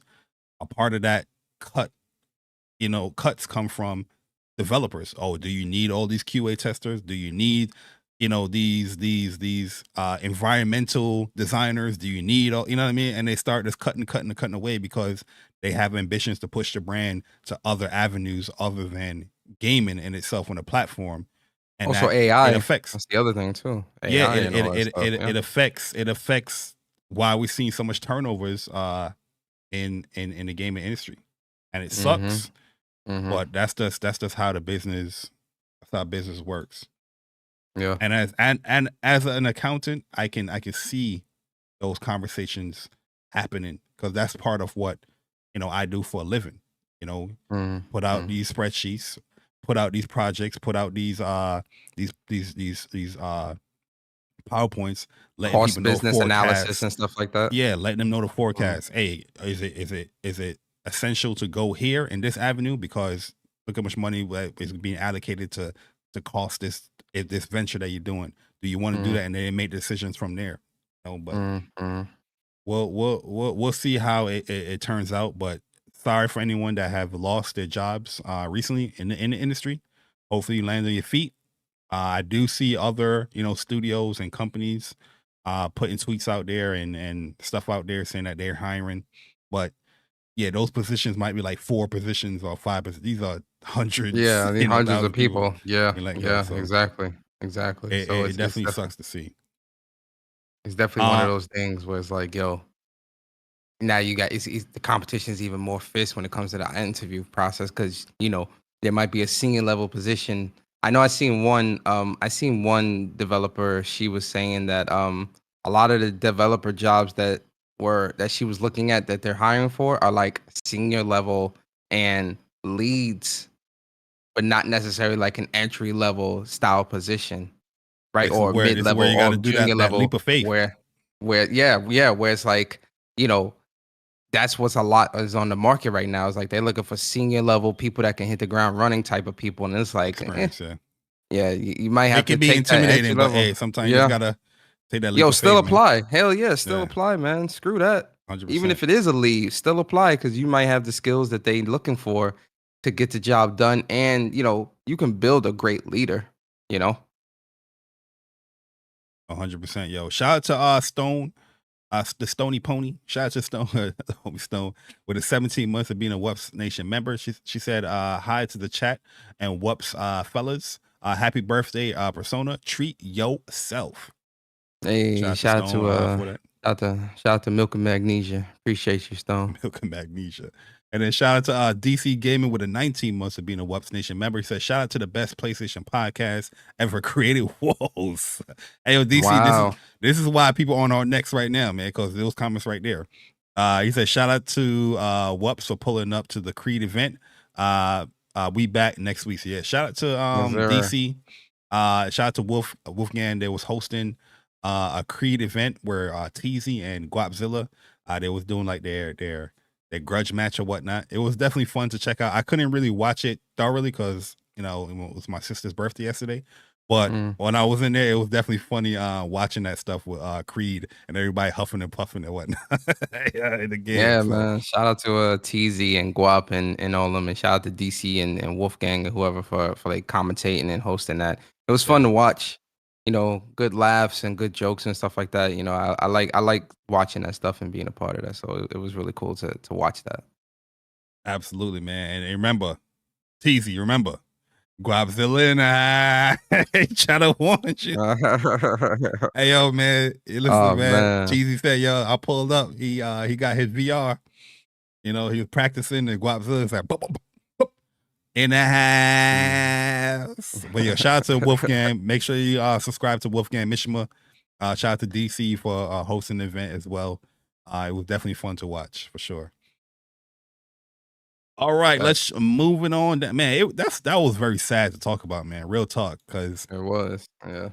E: a part of that cuts come from developers. Oh, do you need all these QA testers? Do you need, these environmental designers? Do you need all, what I mean? And they start just cutting away because they have ambitions to push the brand to other avenues other than gaming in itself on the platform. And
F: also AI affects. That's the other thing too. AI
E: it affects why we're seeing so much turnovers in the gaming industry, and it sucks. But that's just how business works. Yeah. And as an accountant, I can see those conversations happening, because that's part of what, I do for a living. Put out these spreadsheets, put out these projects, put out these PowerPoints, letting
F: Cost
E: people know
F: business analysis
E: forecasts.
F: and stuff like that.
E: Yeah, letting them know the forecast. Hey, is it essential to go here in this avenue, because look how much money is being allocated to cost this venture that you're doing. Do you want to do that? And then make decisions from there. But we'll see how it turns out. But sorry for anyone that have lost their jobs recently in the industry. Hopefully you land on your feet. I do see other, studios and companies putting tweets out there and stuff out there saying that they're hiring. But yeah, those positions might be like 4 positions or 5 positions. These are hundreds.
F: Yeah, I mean, hundreds of people. Yeah,
E: so
F: exactly. So
E: it definitely sucks to see.
F: It's definitely one of those things where it's like, yo, now you got the competition is even more fierce when it comes to the interview process, because there might be a senior level position. I know I seen one developer. She was saying that a lot of the developer jobs that she was looking at that they're hiring for are like senior level and leads, but not necessarily like an entry level style position, right? Or mid level or junior level
E: leap of faith.
F: Where it's like, that's what's a lot is on the market right now. It's like they're looking for senior level people that can hit the ground running type of people, and it's like, you might have to. It can be intimidating, but hey,
E: sometimes you gotta take that leap.
F: Still apply. Man. Hell yeah, still apply, man. Screw that. 100%. Even if it is a lead, still apply, because you might have the skills that they looking for to get the job done, and you can build a great leader.
E: 100%. Yo, shout out to Stone. The Stony Pony. Shout out to Stone, homie Stone, with the 17 months of being a WUPS Nation member. She said hi to the chat and WUPS fellas. Happy birthday, Persona. Treat yourself.
F: Hey, shout out to Milk and Magnesia. Appreciate you, Stone.
E: Milk and Magnesia. And then shout out to DC Gaming with the 19 months of being a WUPS Nation member. He said, shout out to the best PlayStation podcast ever created. Whoa. Hey, yo, DC, wow. This is why people are on our necks right now, man, because those comments right there. He said, shout out to WUPS for pulling up to the Creed event. We back next week. So yeah, shout out to DC. Shout out to Wolfgang. They was hosting a Creed event where Teasy and Guapzilla, they was doing like their grudge match or whatnot. It was definitely fun to check out. I couldn't really watch it thoroughly because it was my sister's birthday yesterday. But when I was in there, it was definitely funny watching that stuff with Creed and everybody huffing and puffing and whatnot in the game.
F: Yeah, so. Man. Shout out to TZ and Guap and all of them, and shout out to DC and Wolfgang and whoever for like commentating and hosting that. It was fun to watch. Good laughs and good jokes and stuff like that. I like watching that stuff and being a part of that. So it was really cool to watch that.
E: Absolutely, man. And remember, TZ, remember, Guapzilla and I try to warn you. Hey, yo, man. Listen, man. Cheesy said, yo, I pulled up. He got his VR. He was practicing, and Guapzilla is like, boop, boop, boop, in the house. But yeah, shout out to Wolfgang. Make sure you subscribe to Wolfgang Mishima. Shout out to DC for hosting the event as well. It was definitely fun to watch for sure. All right, let's moving on. Man, that was very sad to talk about, man. Real talk, because
F: it was. Yeah,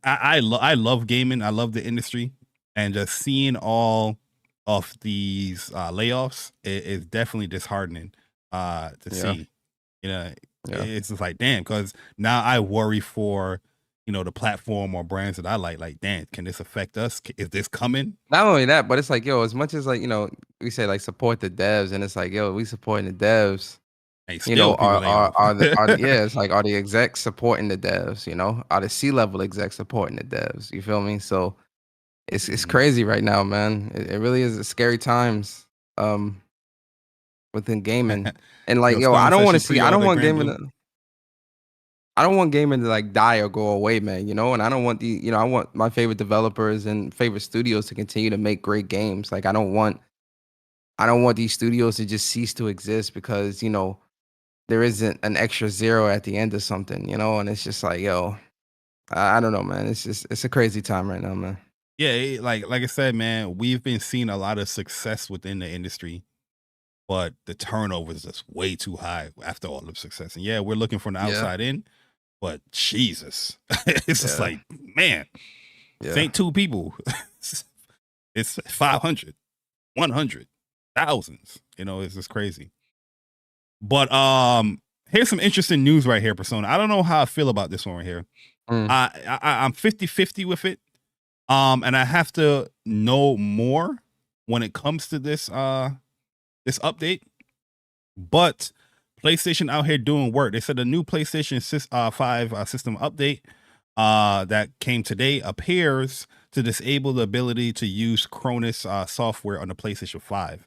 E: I love gaming. I love the industry, and just seeing all of these layoffs is definitely disheartening to see. It's just like, damn, because now I worry for the platform or brands that I like. Like, damn, can this affect us? Is this coming?
F: Not only that, but it's like, yo, as much as like we say like support the devs, and it's like, yo, we supporting the devs. It's like, are the execs supporting the devs? Are the C-level execs supporting the devs? You feel me? So it's crazy right now, man. It really is scary times within gaming. And like, yo, I don't want gaming to like die or go away, man, and I don't want I want my favorite developers and favorite studios to continue to make great games. Like, I don't want these studios to just cease to exist because, there isn't an extra zero at the end of something, and it's just like, yo, I don't know, man. It's a crazy time right now, man.
E: Yeah, like I said, man, we've been seeing a lot of success within the industry, but the turnover is just way too high after all the success. And yeah, we're looking from the outside in, but Jesus, it's just like, man, this ain't two people. It's 500, 100, thousands. You know, it's just crazy. But here's some interesting news right here, Persona. I don't know how I feel about this one right here. I'm 50-50 with it. And I have to know more when it comes to this this update. But PlayStation out here doing work. They said the new PlayStation 5 system update that came today appears to disable the ability to use Cronus software on the PlayStation 5.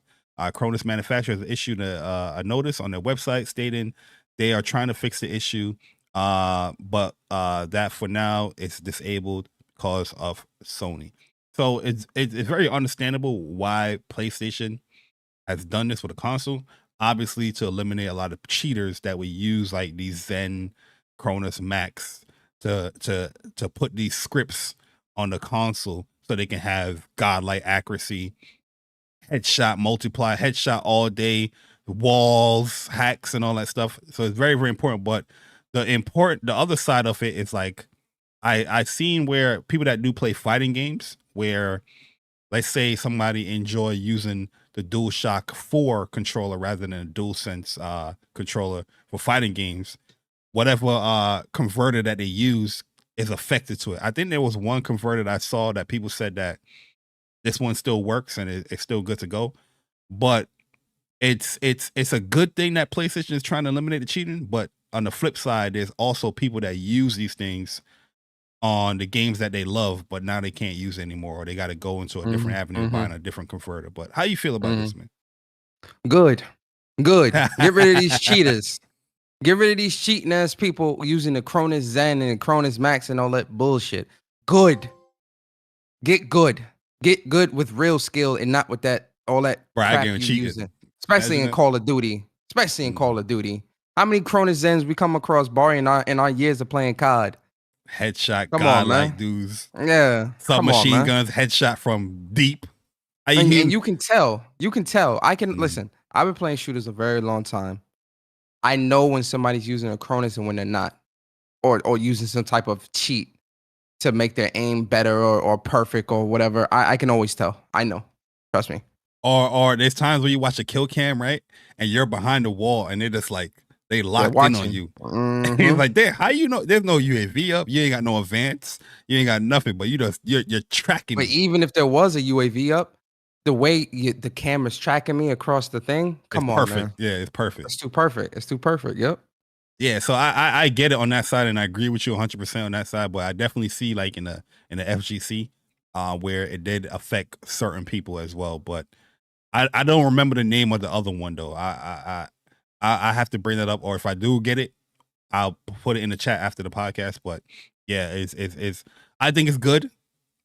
E: Cronus manufacturers issued a notice on their website stating they are trying to fix the issue, but that for now it's disabled because of Sony. So it's very understandable why PlayStation has done this with a console. Obviously, to eliminate a lot of cheaters that would use like these Zen Cronus Max to put these scripts on the console so they can have godlike accuracy, headshot multiply, headshot all day, walls, hacks, and all that stuff. So it's very, very important. But the other side of it is like I've seen where people that do play fighting games, where let's say somebody enjoy using the DualShock 4 controller rather than a DualSense controller for fighting games, whatever converter that they use is affected to it. I think there was one converter that I saw that people said that this one still works and it's still good to go. But it's a good thing that PlayStation is trying to eliminate the cheating. But on the flip side, there's also people that use these things on the games that they love, but now they can't use it anymore, or they got to go into a different avenue buying a different converter. But how you feel about this, man?
F: Good. Get rid of these cheaters. Get rid of these cheating ass people using the Cronus Zen and the Cronus Max and all that bullshit. Good. Get good. Get good with real skill and not with that all that crap you using. Especially in Call of Duty. Call of Duty. How many Cronus Zens we come across, Bari, in our years of playing COD?
E: Headshot godlike dudes.
F: Yeah.
E: Submachine guns, headshot from deep.
F: And you can tell. I can listen. I've been playing shooters a very long time. I know when somebody's using a Cronus and when they're not, or using some type of cheat to make their aim better or perfect or whatever. I can always tell. I know. Trust me.
E: Or there's times where you watch a kill cam, right? And you're behind the wall and they're just like, they locked in on you. It's like, how you know there's no UAV up? You ain't got no advance. You ain't got nothing, but you're tracking.
F: But even if there was a UAV up, the way the camera's tracking me across the thing, come on,
E: perfect.
F: Man.
E: Yeah, it's perfect.
F: It's too perfect. Yep.
E: Yeah, so I get it on that side, and I agree with you 100% on that side. But I definitely see like in the FGC, where it did affect certain people as well. But I don't remember the name of the other one though. I have to bring that up, or if I do get it, I'll put it in the chat after the podcast. But yeah, it's I think it's good,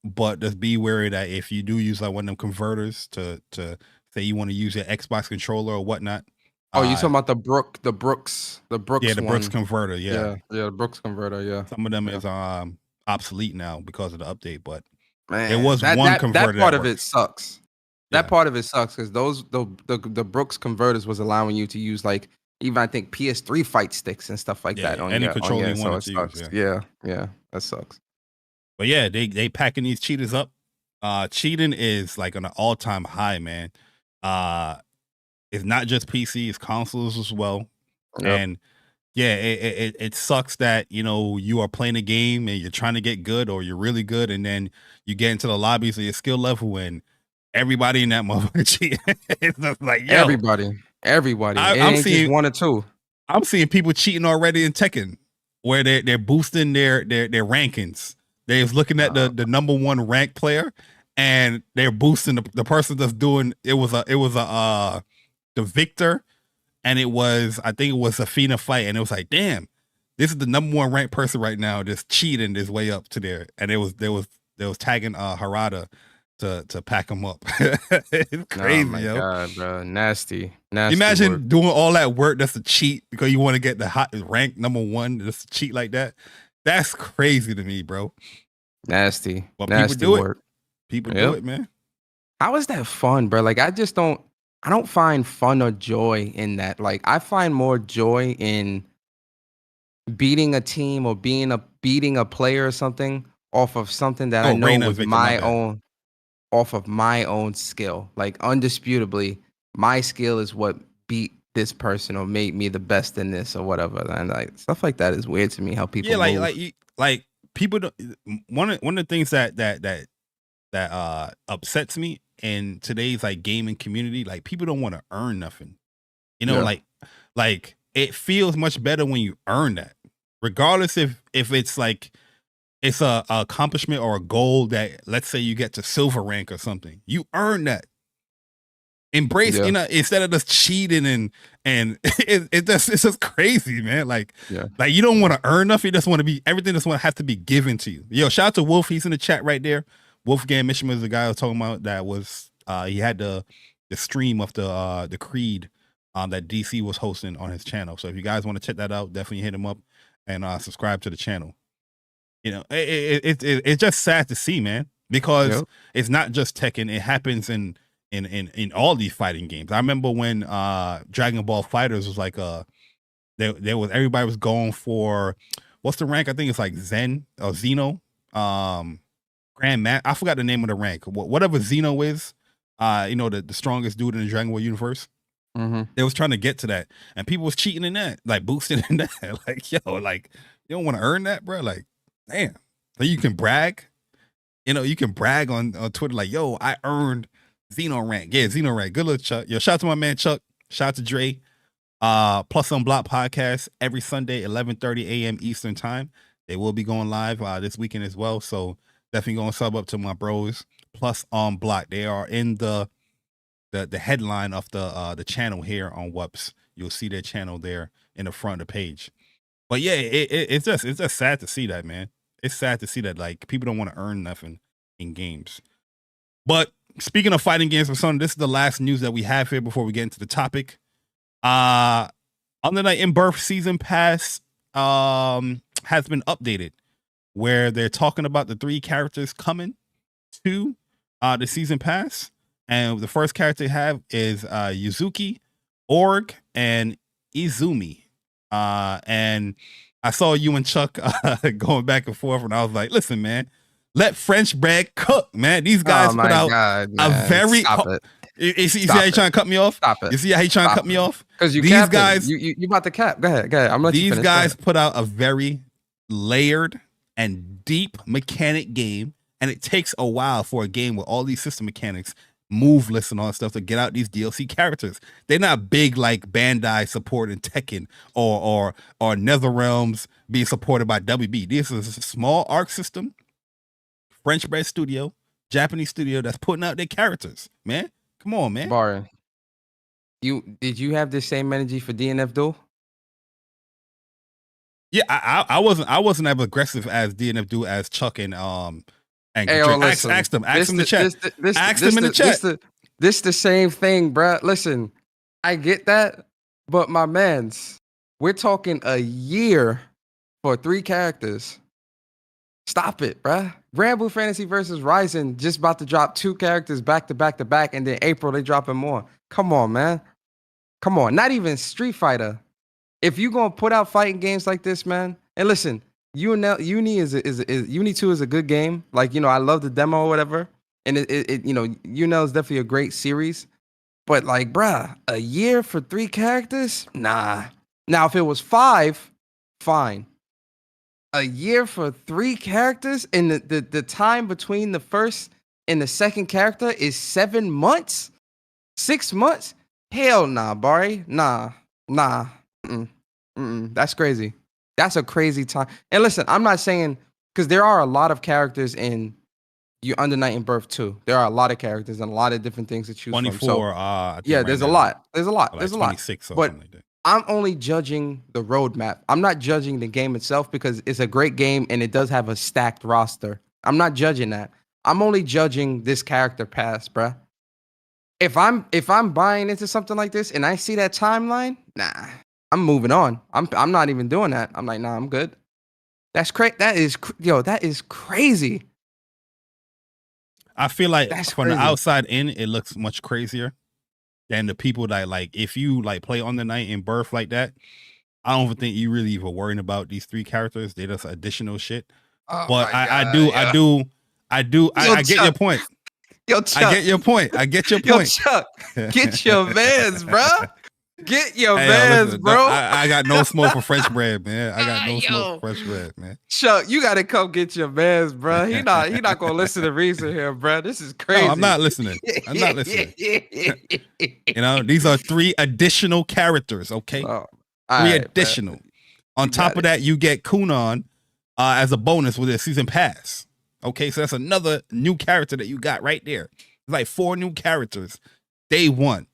E: but just be wary that if you do use like one of them converters to say you want to use your Xbox controller or whatnot.
F: Oh, you talking about the Brooks? Yeah,
E: the Brooks converter. Yeah,
F: the Brooks converter. Yeah,
E: some of them is obsolete now because of the update, but
F: man,
E: it was one converter.
F: That part of it sucks. That part of it sucks because the Brooks converters was allowing you to use like even I think PS3 fight sticks and stuff like that on
E: any controller you wanted to use.
F: Yeah, that sucks.
E: But yeah, they packing these cheaters up. Cheating is like on an all-time high, man. It's not just PC, it's consoles as well. Yep. And yeah, it sucks that you are playing a game and you're trying to get good or you're really good, and then you get into the lobbies of your skill level and everybody in that motherfucker cheating. It's just like, yo,
F: everybody.
E: I'm seeing
F: just one or two.
E: I'm seeing people cheating already in Tekken, where they're boosting their rankings. They're looking at the number one ranked player, and they're boosting the person that's doing it was the Victor, and I think it was a Fina fight, and it was like, damn, this is the number one ranked person right now, just cheating his way up to there, and they was tagging Harada to pack him up. It's crazy,
F: oh my God, bro. Nasty.
E: Imagine
F: work.
E: doing all that work just to cheat because you want to get the hot rank number one, just to cheat like that. That's crazy to me, bro.
F: Nasty.
E: But
F: nasty
E: people do
F: work.
E: People do it, man.
F: How is that fun, bro? Like, I don't find fun or joy in that. Like, I find more joy in beating a team or beating a player or something off of something that I know was off of my own skill. Like, undisputably, my skill is what beat this person or made me the best in this or whatever. And like stuff like that is weird to me. How people
E: like people don't, one of the things that upsets me in today's like gaming community, like people don't want to earn nothing. You know, like it feels much better when you earn that, regardless if it's like it's a accomplishment or a goal that, let's say you get to silver rank or something, you earn that. Embrace, you know, instead of just cheating and it's just crazy, man. Like you don't want to earn nothing. You just want to be, everything just have to be given to you. Yo, shout out to Wolf. He's in the chat right there. Wolfgang Mishima is the guy I was talking about that was he had the stream of the Creed that DC was hosting on his channel. So if you guys want to check that out, definitely hit him up and subscribe to the channel. You know, it's just sad to see, man, because it's not just Tekken. It happens in all these fighting games. I remember when Dragon Ball Fighters was like there was, everybody was going for, what's the rank? I think it's like Zen or Xeno, Grand Man. I forgot the name of the rank. Whatever Xeno is, you know, the strongest dude in the Dragon Ball universe. They was trying to get to that, and people was cheating in that, like boosting in that. Like, yo, like you don't want to earn that, bro. Like, damn. So you can brag. You know, you can brag on Twitter like, yo, I earned Xeno rank. Yeah, Xeno rank. Good luck, Chuck. Yo, shout out to my man Chuck. Shout out to Dre. Plus on Block podcast every Sunday, 11:30 a.m. Eastern time. They will be going live this weekend as well. So definitely going to sub up to my bros. Plus on Block. They are in the headline of the channel here on WUPS. You'll see their channel there in the front of the page. But yeah, it's just sad to see that, man. It's sad to see that like people don't want to earn nothing in games. But speaking of fighting games for Sony, this is the last news that we have here before we get into the topic. On the Night in Birth season pass has been updated, where they're talking about the 3 characters coming to the season pass. And the first character they have is Yuzuki, Org, and Izumi. And I saw you and Chuck going back and forth, and I was like, listen, man, let French bread cook, man. These guys put out a very...
F: Stop it.
E: You see how he trying to cut me off?
F: Stop it.
E: You see how he trying to cut me off?
F: Because these guys... You about to cap. Go ahead. I'm letting you finish.
E: These guys put out a very layered and deep mechanic game, and it takes a while for a game with all these system mechanics, move lists and all that stuff to get out these DLC characters. They're not big like Bandai supporting Tekken or NetherRealms being supported by WB. This is a small Arc System, French bread studio, Japanese studio that's putting out their characters, man. Come on, man.
F: Bari, did you have the same energy for DNF Duel?
E: Yeah, I wasn't as aggressive as DNF Duel as Chuck and
F: hey,
E: ask them in the chat. Ask them in the chat.
F: This the same thing, bro. Listen, I get that, but my mans, we're talking a year for 3 characters. Stop it, bruh. Grand Blue Fantasy versus Ryzen just about to drop 2 characters back to back to back, and then April they dropping more. Come on, man. Come on. Not even Street Fighter. If you gonna put out fighting games like this, man, and listen, Uni 2 is a good game. Like, you know, I love the demo or whatever, and it you know, Unel is definitely a great series. But like, bruh, a year for 3 characters? Nah. Now, if it was 5, fine. A year for 3 characters, and the time between the first and the second character is 7 months, 6 months. Hell nah, Bari. Nah. That's crazy. That's a crazy time. And listen, I'm not saying, because there are a lot of characters in you Under Night in Birth 2. There are a lot of characters and a lot of different things to choose
E: 24,
F: from. So,
E: yeah,
F: right, there's a lot. There's a lot.
E: Like
F: there's a lot.
E: 26 or
F: but
E: something like that.
F: I'm only judging the roadmap. I'm not judging the game itself, because it's a great game and it does have a stacked roster. I'm not judging that. I'm only judging this character pass, bruh. If I'm buying into something like this and I see that timeline, nah, I'm moving on. I'm not even doing that. I'm like, nah, I'm good. That's crazy. That is crazy.
E: I feel like
F: That's
E: from
F: crazy.
E: the outside in, it looks much crazier than the people that like. If you like play on the night in birth like that, I don't even think you really even worrying about these 3 characters. They're just additional shit.
F: Oh
E: But
F: my
E: I
F: God,
E: do,
F: yo.
E: I get your point.
F: Yo, Chuck.
E: I get your point. I get your
F: Yo,
E: point.
F: Chuck, get your mans, bro. Get your
E: Hey,
F: mans,
E: listen,
F: bro.
E: I got no smoke for French bread, man. I got no smoke for French bread, man.
F: Chuck, you gotta come get your mans, bro. He not gonna listen to reason here, bro. This is crazy.
E: No, I'm not listening. I'm not listening. You know, these are 3 additional characters, okay? 3 additional.
F: Bro.
E: On top of that, you get Kunon as a bonus with a season pass. Okay, so that's another new character that you got right there. It's like 4 new characters. Day 1.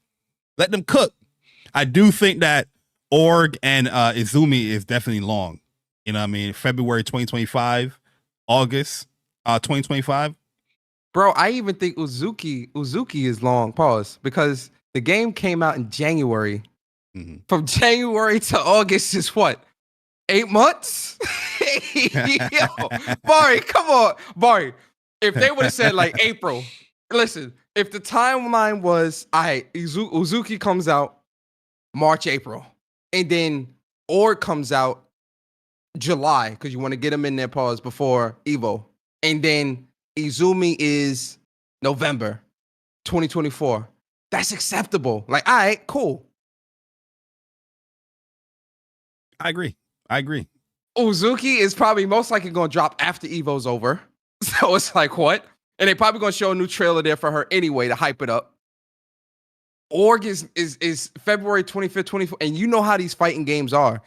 E: Let them cook. I do think that Org and Izumi is definitely long. You know what I mean? February 2025, August 2025.
F: Bro, I even think Uzuki is long, pause, because the game came out in January.
E: Mm-hmm.
F: From January to August is what? 8 months? Yo, Bari, come on. Bari, if they would have said like April, listen, if the timeline was, all right, Uzuki comes out March, April, and then Org comes out July, because you want to get them in there, pause, before Evo, and then Izumi is November 2024. That's acceptable. Like, all right, cool.
E: I agree.
F: Uzuki is probably most likely going to drop after Evo's over. So it's like, what? And they probably going to show a new trailer there for her anyway to hype it up. Org is February 25th, 24th. And you know how these fighting games are.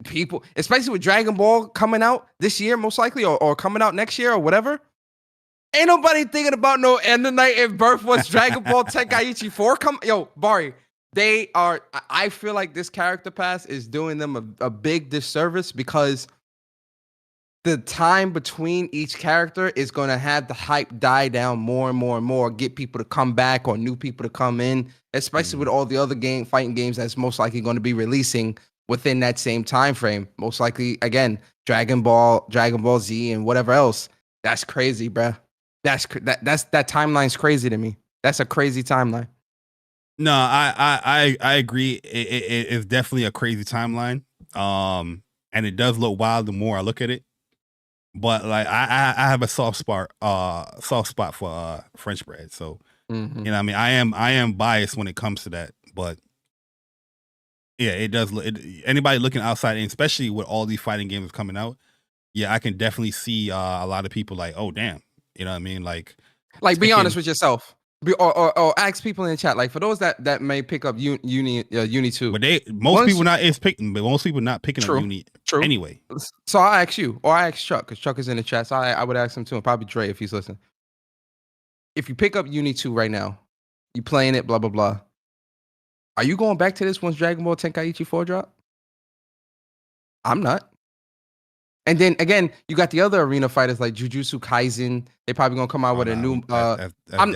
F: People, especially with Dragon Ball coming out this year, most likely, or coming out next year or whatever. Ain't nobody thinking about no end of night if birth was Dragon Ball Tenkaichi 4 come. Yo, Bari, they are. I feel like this character pass is doing them a big disservice, because the time between each character is going to have the hype die down more and more and more, get people to come back or new people to come in, especially with all the other fighting games that's most likely going to be releasing within that same time frame. Most likely, again, Dragon Ball Z, and whatever else. That's crazy, bruh. That timeline's crazy to me. That's a crazy timeline.
E: No, I agree. It is definitely a crazy timeline. And it does look wild the more I look at it. But like I have a soft spot for French bread. So you know what I mean, I am biased when it comes to that. But yeah, it does look, anybody looking outside, and especially with all these fighting games coming out, yeah, I can definitely see a lot of people like, oh damn. You know what I mean? Like
F: be honest with yourself. Or ask people in the chat. Like, for those that may pick up Uni 2.
E: But most people not picking up Uni anyway.
F: So I'll ask you, or I ask Chuck, because Chuck is in the chat. So I would ask him too, and probably Dre if he's listening. If you pick up Uni 2 right now, you playing it, blah blah blah. Are you going back to this once Dragon Ball Tenkaichi 4 drop? I'm not. And then again, you got the other arena fighters like Jujutsu Kaisen. They probably gonna come out with a new. I'm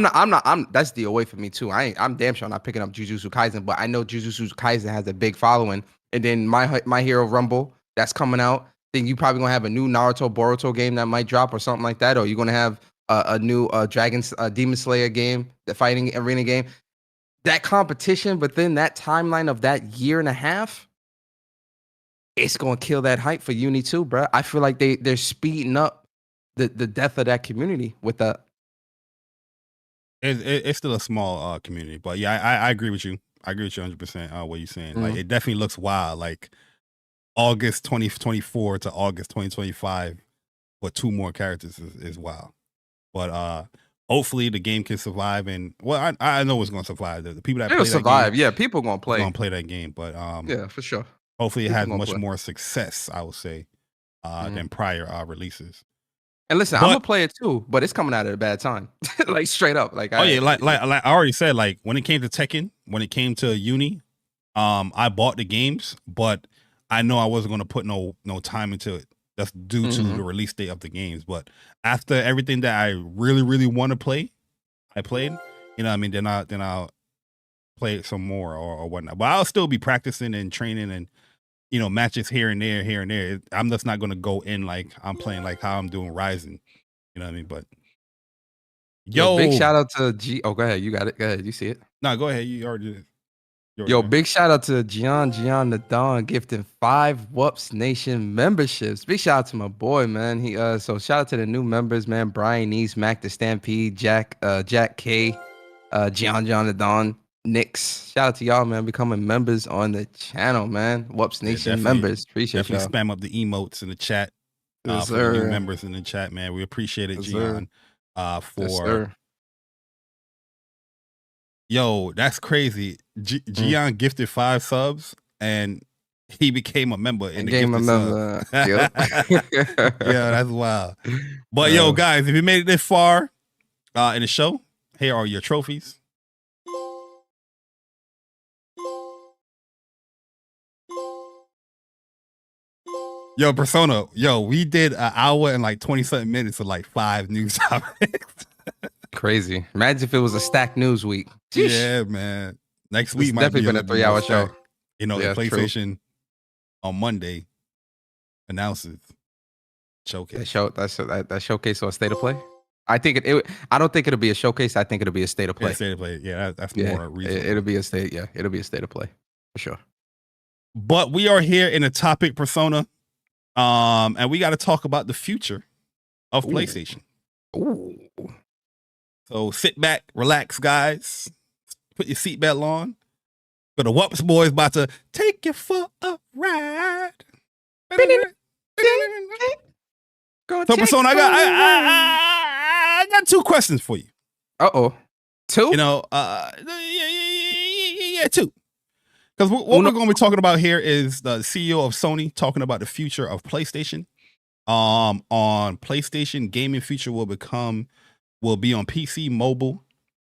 F: not. That's the away for me too. I'm damn sure not picking up Jujutsu Kaisen, but I know Jujutsu Kaisen has a big following. And then My Hero Rumble that's coming out. Then you probably gonna have a new Naruto Boruto game that might drop or something like that, or you're gonna have a new Demon Slayer game, the fighting arena game. That competition within that timeline of that year and a half, it's gonna kill that hype for Uni 2, bro. I feel like they're speeding up the death of that community with that.
E: It's still a small community, but yeah, I agree with you. I agree with you 100%. What you're saying, like it definitely looks wild. Like August 2024 to August 2025, but 2 more characters is wild. But hopefully the game can survive, and well, I know it's gonna survive. The people that play
F: survive,
E: that game,
F: yeah, people gonna play
E: that game, but
F: yeah, for sure.
E: Hopefully it has much more success, I would say, than prior releases.
F: And listen, I'm gonna play it too, but it's coming out at a bad time. Like straight up. Like
E: like I already said, like when it came to Tekken, when it came to Uni, I bought the games, but I know I wasn't gonna put no time into it. That's due to the release date of the games. But after everything that I really, really want to play, I played. You know what I mean? Then I'll play it some more or whatnot. But I'll still be practicing and training and, you know, matches here and there. I'm just not going to go in like I'm playing like how I'm doing Ryzen. You know what I mean? But
F: Yo, big shout out to G. Oh, go ahead. You got it. Go ahead. You see it?
E: No, go ahead. You already did.
F: Yo, big shout out to Gian the Don gifting 5 WUPS Nation memberships. Big shout out to my boy, man. So shout out to the new members, man. Brian East, Mac the Stampede, Jack K, Gian the Don, Nix. Shout out to y'all, man, becoming members on the channel, man. WUPS Nation members. Appreciate y'all.
E: Definitely spam up the emotes in the chat.
F: Yes,
E: for the new members in the chat, man. We appreciate it, Gian. Yo, that's crazy. Gian gifted 5 subs and he became a member in the gifted subs. Yeah, that's wild. But yo, guys, if you made it this far in the show, here are your trophies. Yo, Persona, we did an hour and like 20-something minutes of like 5 news topics.
F: Crazy. Imagine if it was a stacked news week.
E: Sheesh. Yeah, man. Next week
F: it's
E: might
F: definitely
E: be
F: been a 3-hour show.
E: You know, the PlayStation on Monday announces showcase.
F: That showcase or state of play. I think I don't think it'll be a showcase. I think it'll be a state of play.
E: Yeah, state of play. Yeah, that's more reasonable.
F: It'll be a state. Yeah, it'll be a state of play for sure.
E: But we are here in a topic, Persona, and we got to talk about the future of PlayStation.
F: Ooh.
E: So sit back, relax, guys. Put your seatbelt on. But the WUPS boys about to take you for a ride. So, Persona, I got 2 questions for you.
F: 2?
E: You know, yeah, 2. Because what we're going to be talking about here is the CEO of Sony talking about the future of PlayStation. On PlayStation, gaming future will be on PC, mobile,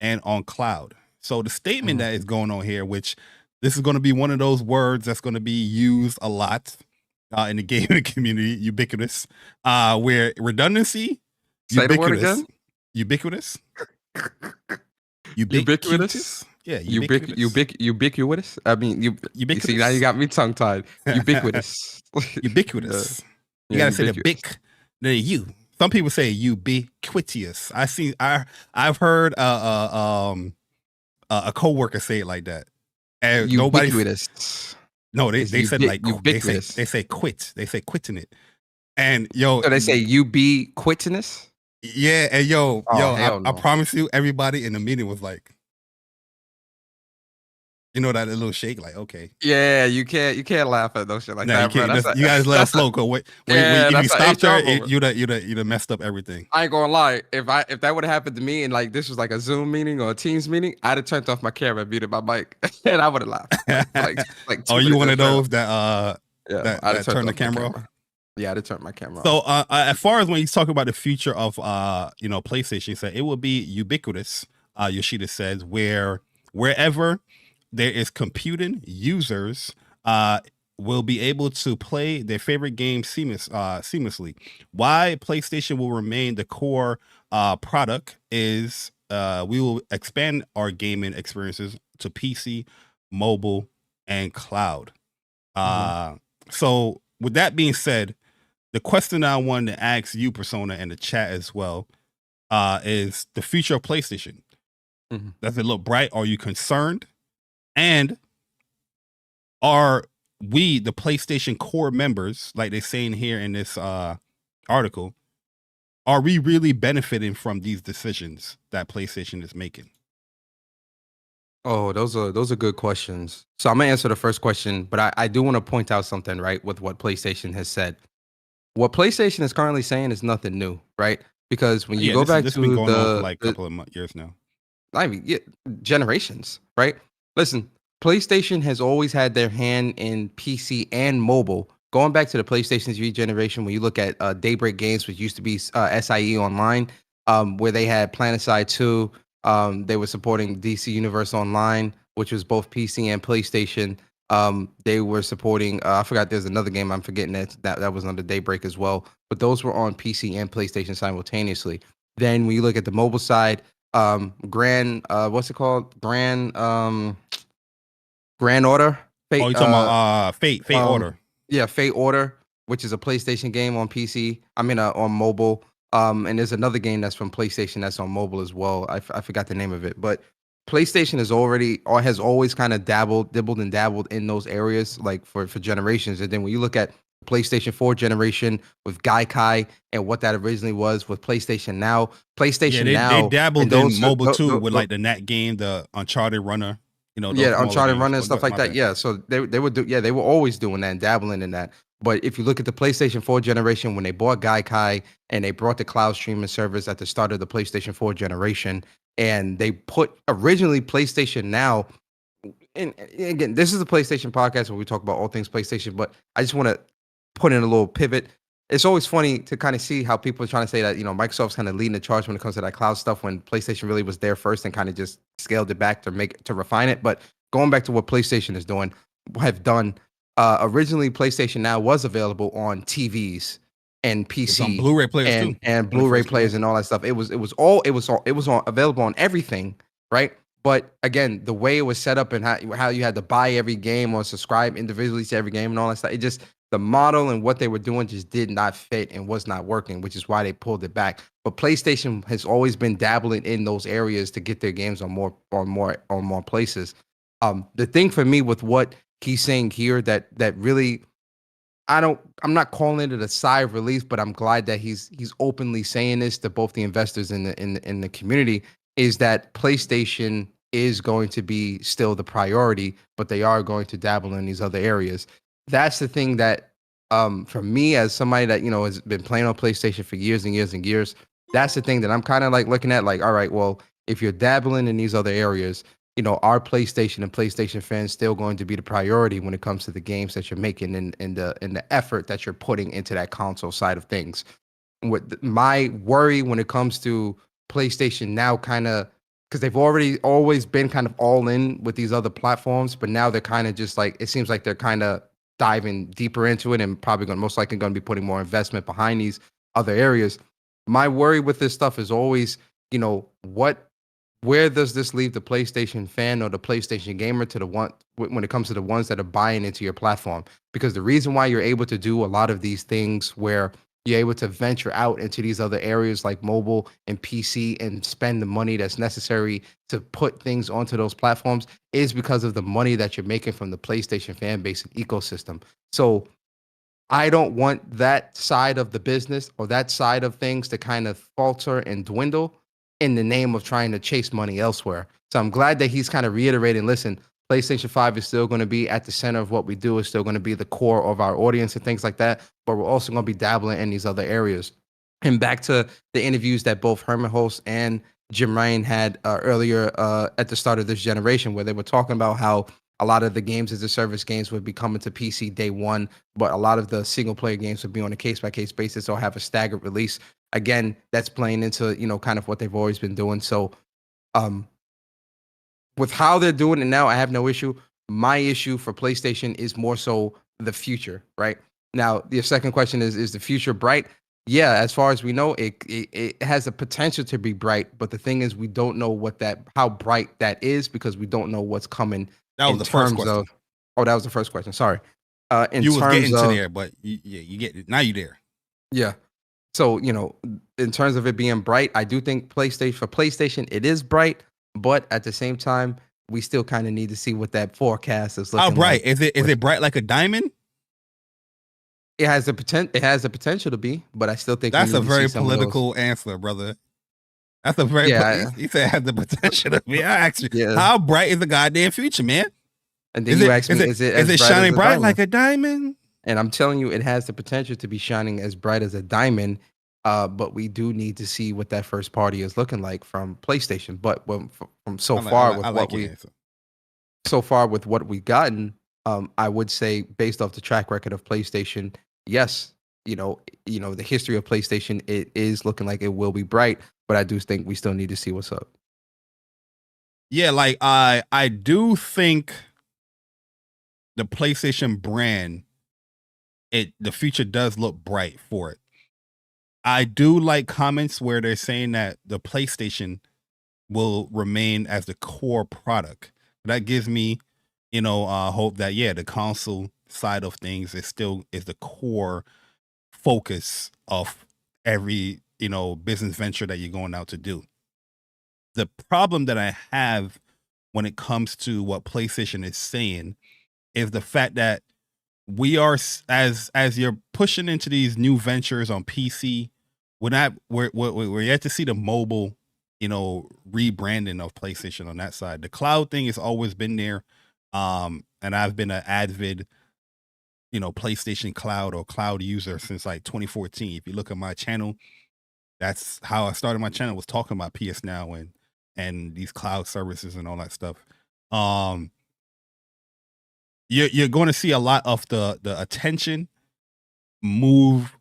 E: and on cloud. So the statement that is going on here, which this is going to be one of those words that's going to be used a lot in the gaming community, ubiquitous, where redundancy,
F: ubiquitous.
E: Yeah,
F: ubiquitous. I mean, ubiquitous. See, now you got me tongue tied. Ubiquitous.
E: Ubiquitous. You gotta say the bic, the U. Some people say ubiquitous. I've heard a coworker say it like that. And
F: ubiquitous.
E: No, they said like ubiquitous. They say quit. They say quitting it. And
F: so they say ubiquitous.
E: Yeah, and I promise you, everybody in the meeting was like, you know, that little shake, like, okay.
F: Yeah, you can't laugh at those shit like that.
E: You guys let us flow. When you stopped there, you'd have messed up everything.
F: I ain't gonna lie. If that would have happened to me and like this was like a Zoom meeting or a Teams meeting, I'd have turned off my camera and muted my mic, and I would have laughed. Like
E: are you one of those that
F: that
E: turn the camera off?
F: Yeah, I'd have turned my camera off.
E: So as far as when you talk about the future of PlayStation, you said it will be ubiquitous. Yoshida says wherever there is computing, users will be able to play their favorite game seamlessly. Why PlayStation will remain the core product is we will expand our gaming experiences to PC, mobile, and cloud. So with that being said, the question I wanted to ask you, Persona, and the chat as well, is the future of PlayStation. Does it look bright? Are you concerned? And are we, the PlayStation core members, like they're saying here in this article, are we really benefiting from these decisions that PlayStation is making?
F: Oh, those are good questions. So I'm gonna answer the first question, but I do want to point out something, right, with what PlayStation has said. What PlayStation is currently saying is nothing new, right? Because when you go back to
E: been going on for like a couple of years now.
F: I mean, generations, right? Listen, PlayStation has always had their hand in PC and mobile. Going back to the PlayStation 3 generation, when you look at Daybreak Games, which used to be SIE Online, where they had Planetside 2, they were supporting DC Universe Online, which was both PC and PlayStation. They were supporting, I forgot there's another game I'm forgetting that was under Daybreak as well. But those were on PC and PlayStation simultaneously. Then when you look at the mobile side, what's it called? Grand Order.
E: Fate, you're talking about Fate Order.
F: Yeah, Fate Order, which is a PlayStation game on PC. I mean, on mobile. And there's another game that's from PlayStation that's on mobile as well. I forgot the name of it, but PlayStation has always kind of dibbled and dabbled in those areas, like for generations. And then when you look at PlayStation 4 generation with Gaikai and what that originally was with PlayStation Now,
E: they dabbled in mobile too with like the Nat game, the Uncharted Runner.
F: Uncharted Runner and stuff like that. Yeah, so they were always doing that and dabbling in that. But if you look at the PlayStation 4 generation, when they bought Gaikai and they brought the cloud streaming service at the start of the PlayStation 4 generation, and they put originally PlayStation Now, and again, this is a PlayStation podcast where we talk about all things PlayStation, but I just want to put in a little pivot. It's always funny to kind of see how people are trying to say that, Microsoft's kind of leading the charge when it comes to that cloud stuff, when PlayStation really was there first and kind of just scaled it back to refine it. But going back to what PlayStation have done, originally PlayStation Now was available on TVs and PC,
E: on Blu-ray players too,
F: and Blu-ray players and all that stuff. It was available on everything, right? But again, the way it was set up and how you had to buy every game or subscribe individually to every game and all that stuff, the model and what they were doing just did not fit and was not working, which is why they pulled it back. But PlayStation has always been dabbling in those areas to get their games on more places. The thing for me with what he's saying here that really, I'm not calling it a sigh of relief, but I'm glad that he's openly saying this to both the investors in the community, is that PlayStation is going to be still the priority, but they are going to dabble in these other areas. That's the thing that, for me, as somebody that, has been playing on PlayStation for years and years and years, that's the thing that I'm kind of like looking at, like, all right, well, if you're dabbling in these other areas, are PlayStation and PlayStation fans still going to be the priority when it comes to the games that you're making and the effort that you're putting into that console side of things? What my worry when it comes to PlayStation now, kind of, because they've always been kind of all in with these other platforms, but now they're kind of just like, it seems like they're kind of diving deeper into it and probably most likely going to be putting more investment behind these other areas. My worry with this stuff is always, where does this leave the PlayStation fan or the PlayStation gamer to the one when it comes to the ones that are buying into your platform? Because the reason why you're able to do a lot of these things where you're able to venture out into these other areas like mobile and PC and spend the money that's necessary to put things onto those platforms is because of the money that you're making from the PlayStation fan base and ecosystem. So I don't want that side of the business or that side of things to kind of falter and dwindle in the name of trying to chase money elsewhere. So I'm glad that he's kind of reiterating, listen, PlayStation 5 is still going to be at the center of what we do. It's still going to be the core of our audience and things like that. But we're also going to be dabbling in these other areas. And back to the interviews that both Herman Hulst and Jim Ryan had earlier at the start of this generation, where they were talking about how a lot of the games as a service games would be coming to PC day one, but a lot of the single player games would be on a case by case basis or have a staggered release. Again, that's playing into, kind of what they've always been doing. So, with how they're doing it now, I have no issue. My issue for PlayStation is more so the future, right? Now, your second question is the future bright? Yeah, as far as we know, it has the potential to be bright, but the thing is, we don't know how bright that is because we don't know what's coming.
E: That was the first question.
F: That was the first question. Sorry.
E: You was getting to there, but you get it. Now you there.
F: Yeah. So, in terms of it being bright, I do think for PlayStation, it is bright. But at the same time, we still kind of need to see what that forecast is looking like.
E: How bright? Is it bright like a diamond?
F: It has the potential to be, but I still think
E: that's a very political answer, brother. That's a very he said it has the potential to be. I asked you, how bright is the goddamn future, man?
F: And then asked me, is it
E: shining bright like a diamond?
F: And I'm telling you, it has the potential to be shining as bright as a diamond. But we do need to see what that first party is looking like from PlayStation. But from so far with what we've gotten, I would say based off the track record of PlayStation, yes, the history of PlayStation, it is looking like it will be bright. But I do think we still need to see what's up.
E: Yeah, like I do think the PlayStation brand, the future does look bright for it. I do like comments where they're saying that the PlayStation will remain as the core product. That gives me, hope that, the console side of things is the core focus of every, business venture that you're going out to do. The problem that I have when it comes to what PlayStation is saying is the fact that we are, as you're pushing into these new ventures on PC, we're yet to see the mobile, rebranding of PlayStation on that side. The cloud thing has always been there. And I've been an avid, PlayStation Cloud or cloud user since like 2014. If you look at my channel, that's how I started my channel, was talking about PS Now and these cloud services and all that stuff. You're going to see a lot of the attention move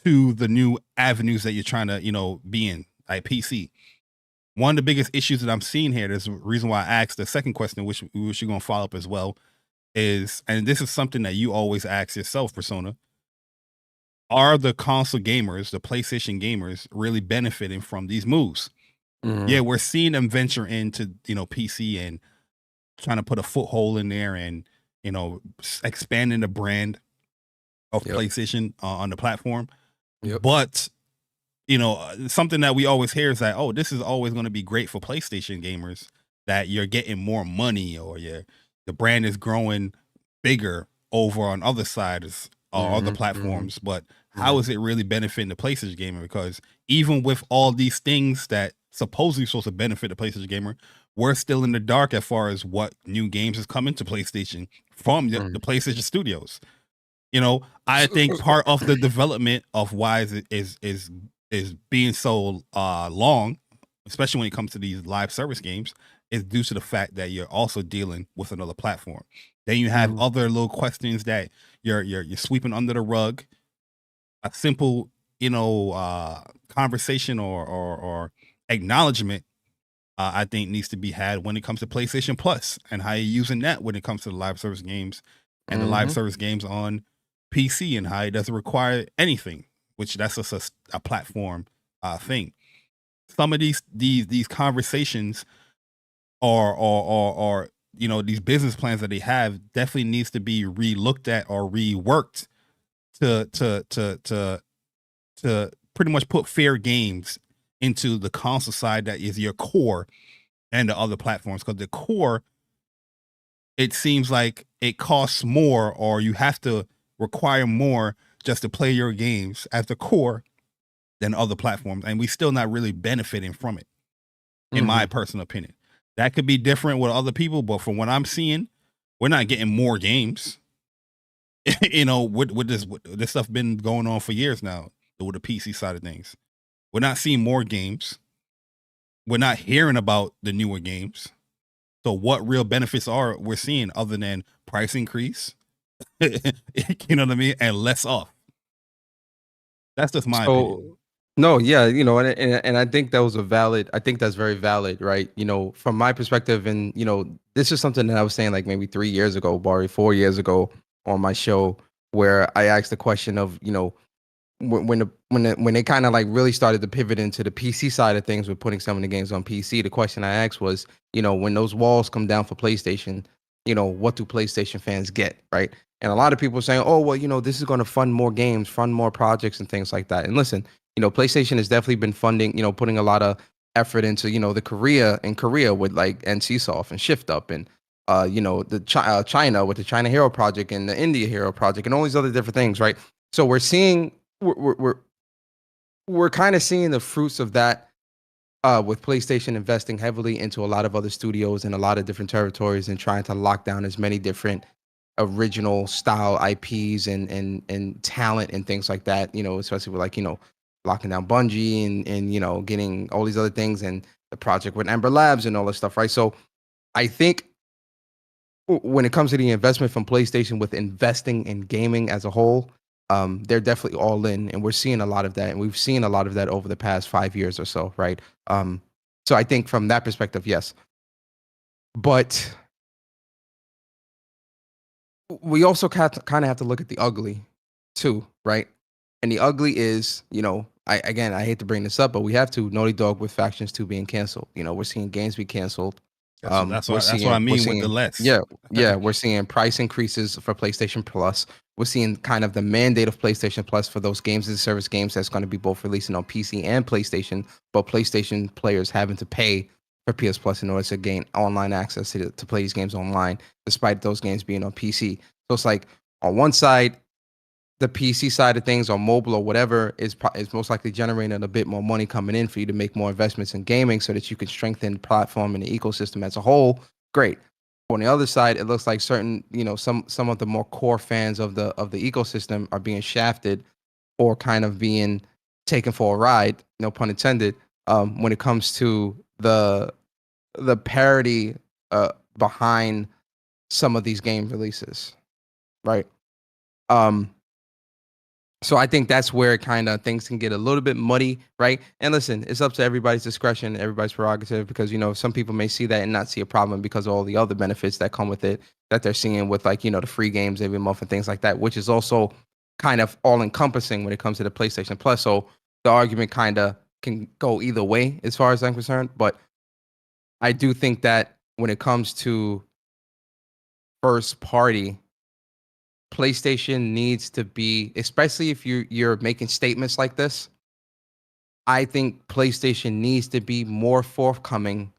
E: to the new avenues that you're trying to, be in, like PC. One of the biggest issues that I'm seeing here, there's a reason why I asked the second question, which you're going to follow up as well, is, and this is something that you always ask yourself, Persona, are the console gamers, the PlayStation gamers, really benefiting from these moves? Mm-hmm. Yeah, we're seeing them venture into, PC and trying to put a foothold in there and, expanding the brand of PlayStation on the platform. Yep. But, something that we always hear is that, oh, this is always going to be great for PlayStation gamers, that you're getting more money or the brand is growing bigger over on other sides or other platforms. But how is it really benefiting the PlayStation gamer? Because even with all these things that supposedly supposed to benefit the PlayStation gamer, we're still in the dark as far as what new games is coming to PlayStation from the PlayStation studios. I think part of the development of why is being so long, especially when it comes to these live service games, is due to the fact that you're also dealing with another platform. Then you have other little questions that you're sweeping under the rug. A simple, conversation or acknowledgement, I think needs to be had when it comes to PlayStation Plus and how you're using that when it comes to the live service games and the live service games on PC, and how it doesn't require anything, which that's just a platform thing. Some of these conversations or these business plans that they have definitely needs to be re-looked at or reworked to pretty much put fair games into the console side that is your core and the other platforms. Because the core, it seems like it costs more, or you have to require more just to play your games as the core than other platforms, and we still not really benefiting from it, in my personal opinion. That could be different with other people, but from what I'm seeing, we're not getting more games. With this stuff been going on for years now with the PC side of things. We're not seeing more games. We're not hearing about the newer games. So what real benefits are we're seeing other than price increase? You know what I mean? And less off. That's just my opinion.
F: No, yeah, and I think that was I think that's very valid, right? From my perspective, and this is something that I was saying like maybe 3 years ago, Bari, 4 years ago on my show, where I asked the question of, when they kind of like really started to pivot into the PC side of things with putting some of the games on PC, the question I asked was, when those walls come down for PlayStation, what do PlayStation fans get, right? And a lot of people are saying, oh, well, this is going to fund more games, fund more projects and things like that. And listen, PlayStation has definitely been funding, putting a lot of effort into, the Korea with like NCSoft and Shift Up and, the China with the China Hero Project and the India Hero Project and all these other different things, right? So we're seeing, we're kind of seeing the fruits of that with PlayStation investing heavily into a lot of other studios and a lot of different territories and trying to lock down as many different original style IPs and talent and things like that, especially with like, locking down Bungie and getting all these other things and the project with Ember Labs and all this stuff, right? So I think when it comes to the investment from PlayStation with investing in gaming as a whole, they're definitely all in, and we're seeing a lot of that, and we've seen a lot of that over the past 5 years or so, right? So I think from that perspective, yes. But we also kind of have to look at the ugly too, right? And the ugly is, I hate to bring this up, but we have to. Naughty Dog with Factions 2 being canceled. We're seeing games be canceled.
E: That's what I mean with the less.
F: Yeah, we're seeing price increases for PlayStation Plus. We're seeing kind of the mandate of PlayStation Plus for those games as a service games that's going to be both releasing on PC and PlayStation, but PlayStation players having to pay for PS Plus in order to gain online access to play these games online, despite those games being on PC. So it's like on one side, the PC side of things or mobile or whatever is most likely generating a bit more money coming in for you to make more investments in gaming so that you can strengthen the platform and the ecosystem as a whole. Great. On the other side, it looks like certain, some of the more core fans of the ecosystem are being shafted or kind of being taken for a ride, no pun intended, when it comes to the parity behind some of these game releases. Right. So I think that's where kind of things can get a little bit muddy, right? And listen, it's up to everybody's discretion, everybody's prerogative, because, some people may see that and not see a problem because of all the other benefits that come with it that they're seeing with the free games every month and things like that, which is also kind of all encompassing when it comes to the PlayStation Plus. So the argument kind of can go either way as far as I'm concerned. But I do think that when it comes to first party, PlayStation needs to be, especially if you're making statements like this, I think PlayStation needs to be more forthcoming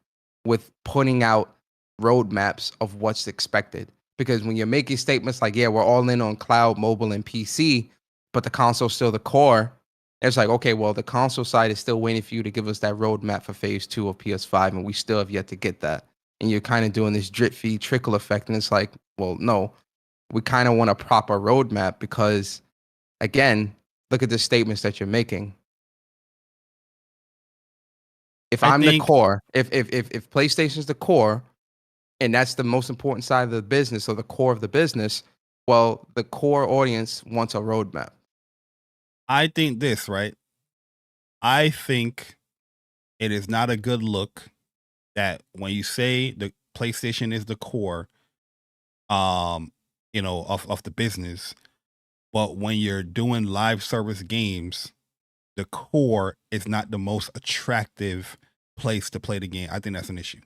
F: with putting out roadmaps of what's expected. Because when you're making statements like, yeah, we're all in on cloud, mobile, and PC, but the console's still the core, it's like, okay, well, the console side is still waiting for you to give us that roadmap for phase 2 of PS5, and we still have yet to get that. And you're kind of doing this drip feed trickle effect, and it's like, well, no. We kind of want a proper roadmap because, again, look at the statements that you're making. If the core, if PlayStation's the core, and that's the most important side of the business or the core of the business, well, the core audience wants a roadmap.
E: I think this, right? I think it is not a good look that when you say the PlayStation is the core, of the business, but when you're doing live service games, the core is not the most attractive place to play the game. I think that's an issue.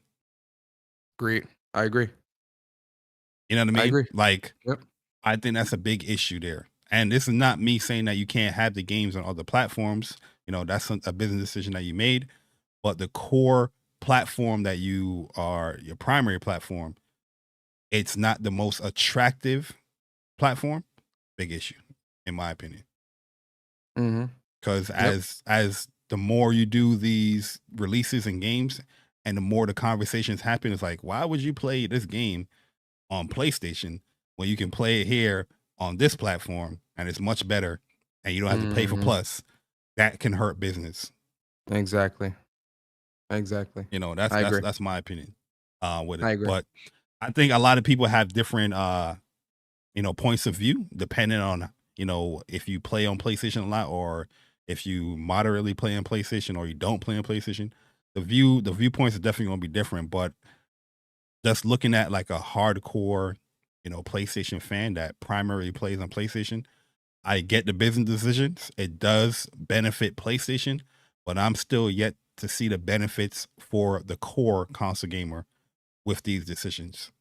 F: Great. I agree.
E: You know what I mean?
F: I agree.
E: Yep. I think that's a big issue there. And this is not me saying that you can't have the games on other platforms. That's a business decision that you made, but the core platform that your primary platform, it's not the most attractive platform. Big issue, in my opinion. Because as the more you do these releases and games, and the more the conversations happen, it's like, why would you play this game on PlayStation when you can play it here on this platform and it's much better, and you don't have to pay for Plus? That can hurt business.
F: Exactly.
E: That's my opinion with it.
F: I agree.
E: But I think a lot of people have different, points of view depending on, if you play on PlayStation a lot or if you moderately play on PlayStation or you don't play on PlayStation. The viewpoints are definitely going to be different. But just looking at like a hardcore, PlayStation fan that primarily plays on PlayStation, I get the business decisions. It does benefit PlayStation, but I'm still yet to see the benefits for the core console gamer with these decisions.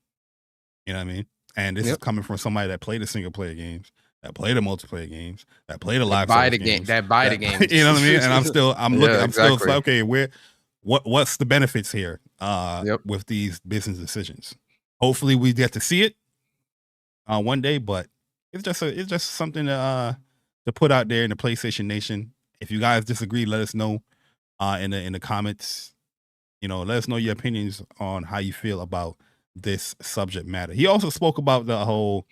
E: You know what I mean? And this is coming from somebody that played the single player games, that played the multiplayer games, that played the live service games,
F: that buy the games.
E: You know what I mean? And I'm looking, still okay, what's the benefits here with these business decisions? Hopefully we get to see it one day, but it's just something to put out there in the PlayStation Nation. If you guys disagree, let us know in the comments. Let us know your opinions on how you feel about this subject matter. He also spoke about the whole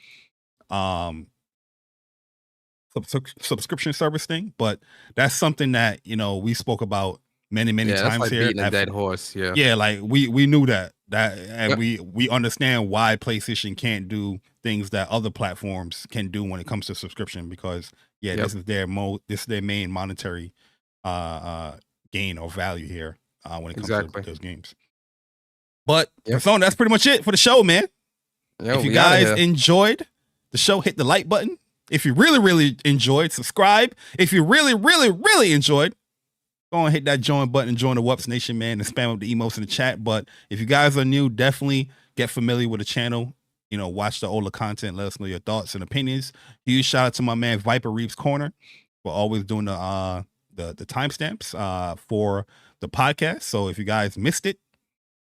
E: subscription service thing, but that's something that we spoke about many times
F: that's like
E: here.
F: Beating a dead horse.
E: Like we knew that and we understand why PlayStation can't do things that other platforms can do when it comes to subscription, because this is their main monetary gain or value here when it comes to those games. But so that's pretty much it for the show, man. If you guys enjoyed the show, hit the like button. If you really enjoyed, subscribe. If you really enjoyed, go and hit that join button and join the WUPS Nation, man, and spam up the emotes in the chat. But if you guys are new, definitely get familiar with the channel. You know, watch the older content. Let us know your thoughts and opinions. Huge shout out to my man Viper Reeves Corner for always doing the timestamps for the podcast. So if you guys missed it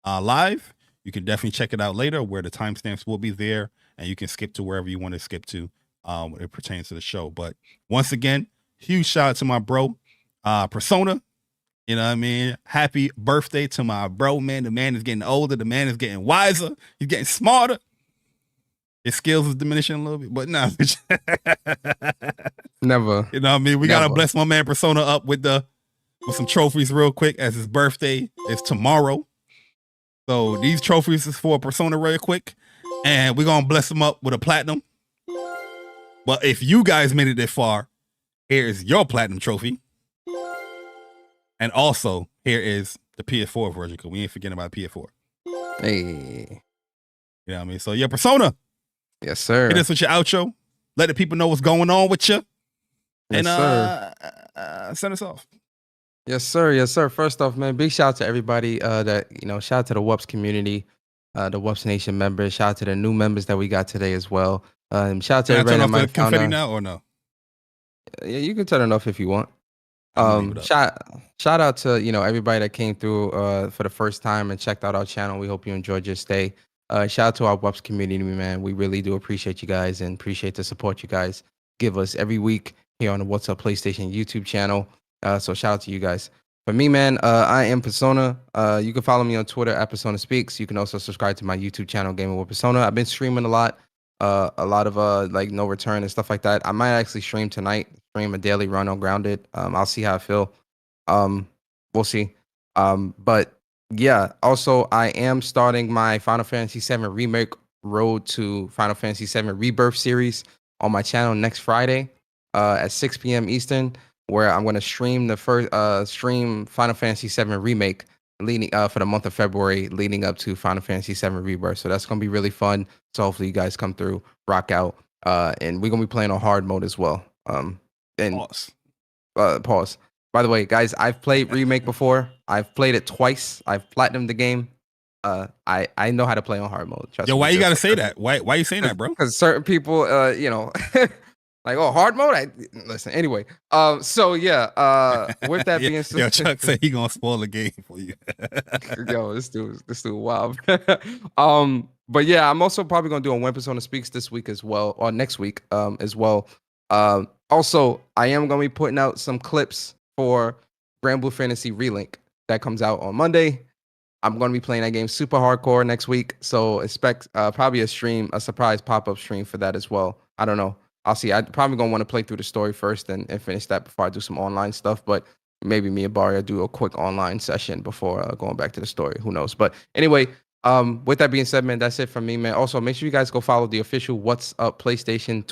E: live, you can definitely check it out later where the timestamps will be there, and you can skip to wherever you want to skip to when it pertains to the show. But once again, huge shout out to my bro Persona. You know what I mean? Happy birthday to my bro, man. The man is getting older. The man is getting wiser. He's getting smarter. His skills is diminishing a little bit, but no.
F: Never.
E: You know what I mean? We got to bless my man Persona up with some trophies real quick, as his birthday is tomorrow. So these trophies is for Persona real quick, and we're going to bless him up with a platinum. But if you guys made it that far, here is your platinum trophy. And also, here is the PS4 version, because we ain't forgetting about PS4.
F: Hey.
E: You know what I mean? So, yeah, Persona.
F: Yes, sir.
E: Hit us with your outro. Let the people know what's going on with you.
F: Yes,
E: and send us off.
F: Yes, sir. Yes, sir. First off, man, big shout out to everybody that, shout out to the WUPS community, the WUPS Nation members. Shout out to the new members that we got today as well. Shout out to everybody that might
E: confetti now or no?
F: Yeah, you can turn it off if you want. Shout out to everybody that came through for the first time and checked out our channel. We hope you enjoyed your stay. Shout out to our WUPS community, man. We really do appreciate you guys and appreciate the support you guys give us every week here on the What's Up PlayStation YouTube channel. So shout out to you guys. For me, man, I am Persona. You can follow me on Twitter at Persona Speaks. You can also subscribe to my YouTube channel, Gaming with Persona. I've been streaming a lot of like no return and stuff like that. I might actually stream tonight, stream a daily run on Grounded. I'll see how I feel. We'll see. But yeah, also I am starting my Final Fantasy VII Remake Road to Final Fantasy VII Rebirth series on my channel next Friday at 6 p.m. Eastern, where I'm going to stream the first stream Final Fantasy VII Remake leading for the month of February, leading up to Final Fantasy VII Rebirth. So that's going to be really fun. So hopefully you guys come through, rock out, and we're going to be playing on hard mode as well. And pause. By the way, guys, I've played Remake before. I've played it twice. I've platinumed the game. I know how to play on hard mode.
E: Yo, why you gotta say that? Why you saying that, bro?
F: Because certain people, like, oh, hard mode. Listen. Anyway, so yeah. With that being said,
E: yo, Chuck said he gonna spoil the game for you.
F: Yo, this dude, wild. But yeah, I'm also probably gonna do a When Persona Speaks this week as well, or next week, as well. Also, I am gonna be putting out some clips for Grand Blue Fantasy Relink that comes out on Monday. I'm going to be playing that game super hardcore next week, so expect probably a surprise pop-up stream for that as well. I don't know. I'll see. I'm probably going to want to play through the story first and finish that before I do some online stuff, but maybe me and Bari will do a quick online session before going back to the story. Who knows? But anyway, with that being said, man, that's it from me, man. Also, make sure you guys go follow the official What's Up PlayStation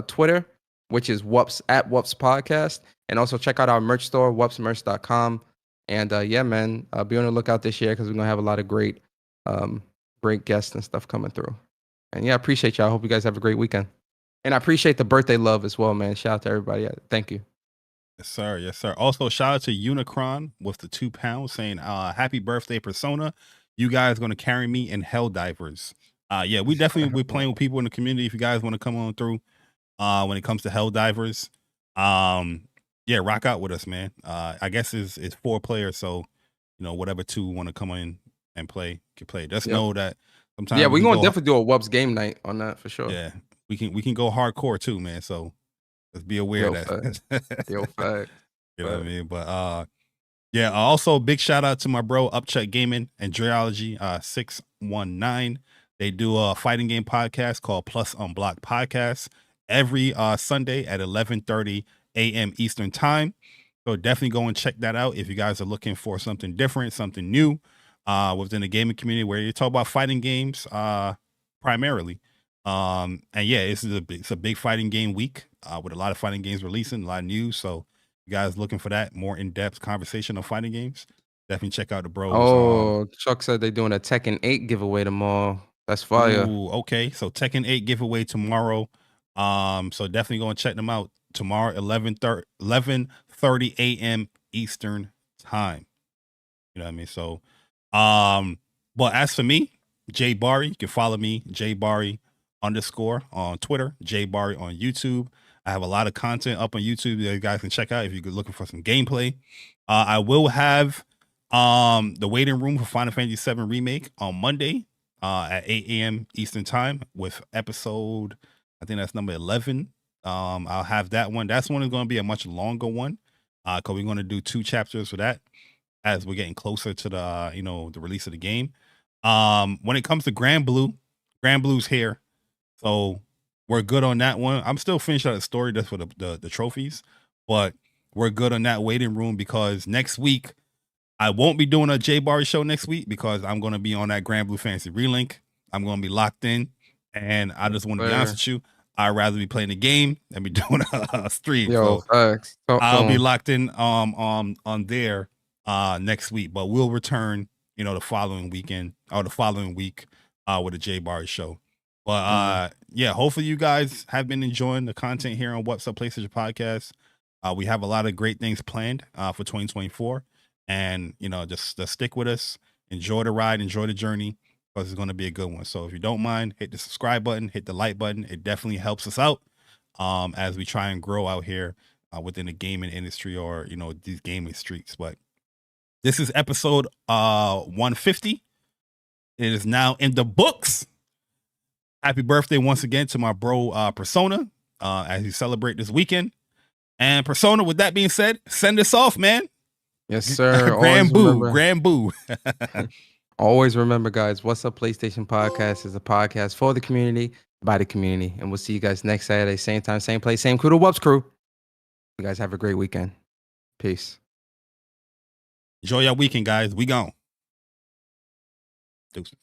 F: Twitter, which is WUPS at WUPS Podcast. And also check out our merch store, wupsmerch.com. And yeah, man, be on the lookout this year because we're going to have a lot of great guests and stuff coming through. And yeah, I appreciate y'all. I hope you guys have a great weekend. And I appreciate the birthday love as well, man. Shout out to everybody. Thank you.
E: Yes, sir. Yes, sir. Also, shout out to Unicron with the £2 saying, happy birthday, Persona. You guys going to carry me in Helldivers. Yeah, we definitely we're playing with people in the community. If you guys want to come on through when it comes to Helldivers. Yeah, rock out with us, man. I guess it's 4 players, so whatever 2 want to come in and play can play. Just know that sometimes.
F: Yeah, we're gonna definitely do a WUPS game night on that for sure.
E: Yeah, we can go hardcore too, man. So let's be aware of that.
F: Yo, fact.
E: You know what I mean? But yeah. Also, big shout out to my bro Upchuck Gaming and Dreology 619. They do a fighting game podcast called Plus Unblocked Podcast every Sunday at 11:30 a.m. Eastern time. So definitely go and check that out if you guys are looking for something different, something new within the gaming community where you talk about fighting games primarily. And yeah, it's a big fighting game week with a lot of fighting games releasing, a lot of news. So you guys looking for that more in-depth conversation on fighting games, definitely check out the bros.
F: Oh, Chuck said they're doing a Tekken 8 giveaway tomorrow. That's fire.
E: Ooh, okay, so Tekken 8 giveaway tomorrow. So definitely go and check them out tomorrow, 11:30 a.m. Eastern time. You know what I mean? So, but as for me, Jay Bari, you can follow me, Jay Bari _ on Twitter, Jay Bari on YouTube. I have a lot of content up on YouTube that you guys can check out if you're looking for some gameplay. I will have the waiting room for Final Fantasy VII Remake on Monday at 8 a.m. Eastern Time with episode, I think that's number 11. I'll have that one. That's one is going to be a much longer one because we're going to do 2 chapters for that as we're getting closer to the the release of the game. When it comes to Grand Blue's here, so we're good on that one. I'm still finishing out the story just for the trophies, but we're good on that waiting room because next week I won't be doing a J Bar show next week because I'm going to be on that Grand Blue Fantasy Relink. I'm going to be locked in, and I just want to be honest with you. I'd rather be playing the game than be doing a stream.
F: Yo,
E: so I'll be locked in on there next week, but we'll return the following weekend or the following week with a J Bar show. But yeah, hopefully you guys have been enjoying the content here on What's Up PlayStation Podcast. We have a lot of great things planned for 2024, and just stick with us, enjoy the ride, enjoy the journey, because it's going to be a good one. So if you don't mind, hit the subscribe button, hit the like button. It definitely helps us out as we try and grow out here within the gaming industry or these gaming streets. But this is episode 150. It is now in the books. Happy birthday once again to my bro Persona as you celebrate this weekend. And Persona, with that being said, send us off, man.
F: Yes, sir.
E: Grand boo.
F: Always remember, guys, What's Up PlayStation Podcast is a podcast for the community, by the community. And we'll see you guys next Saturday, same time, same place, same crew, the WUPS crew. You guys have a great weekend. Peace.
E: Enjoy your weekend, guys. We gone. Deuces.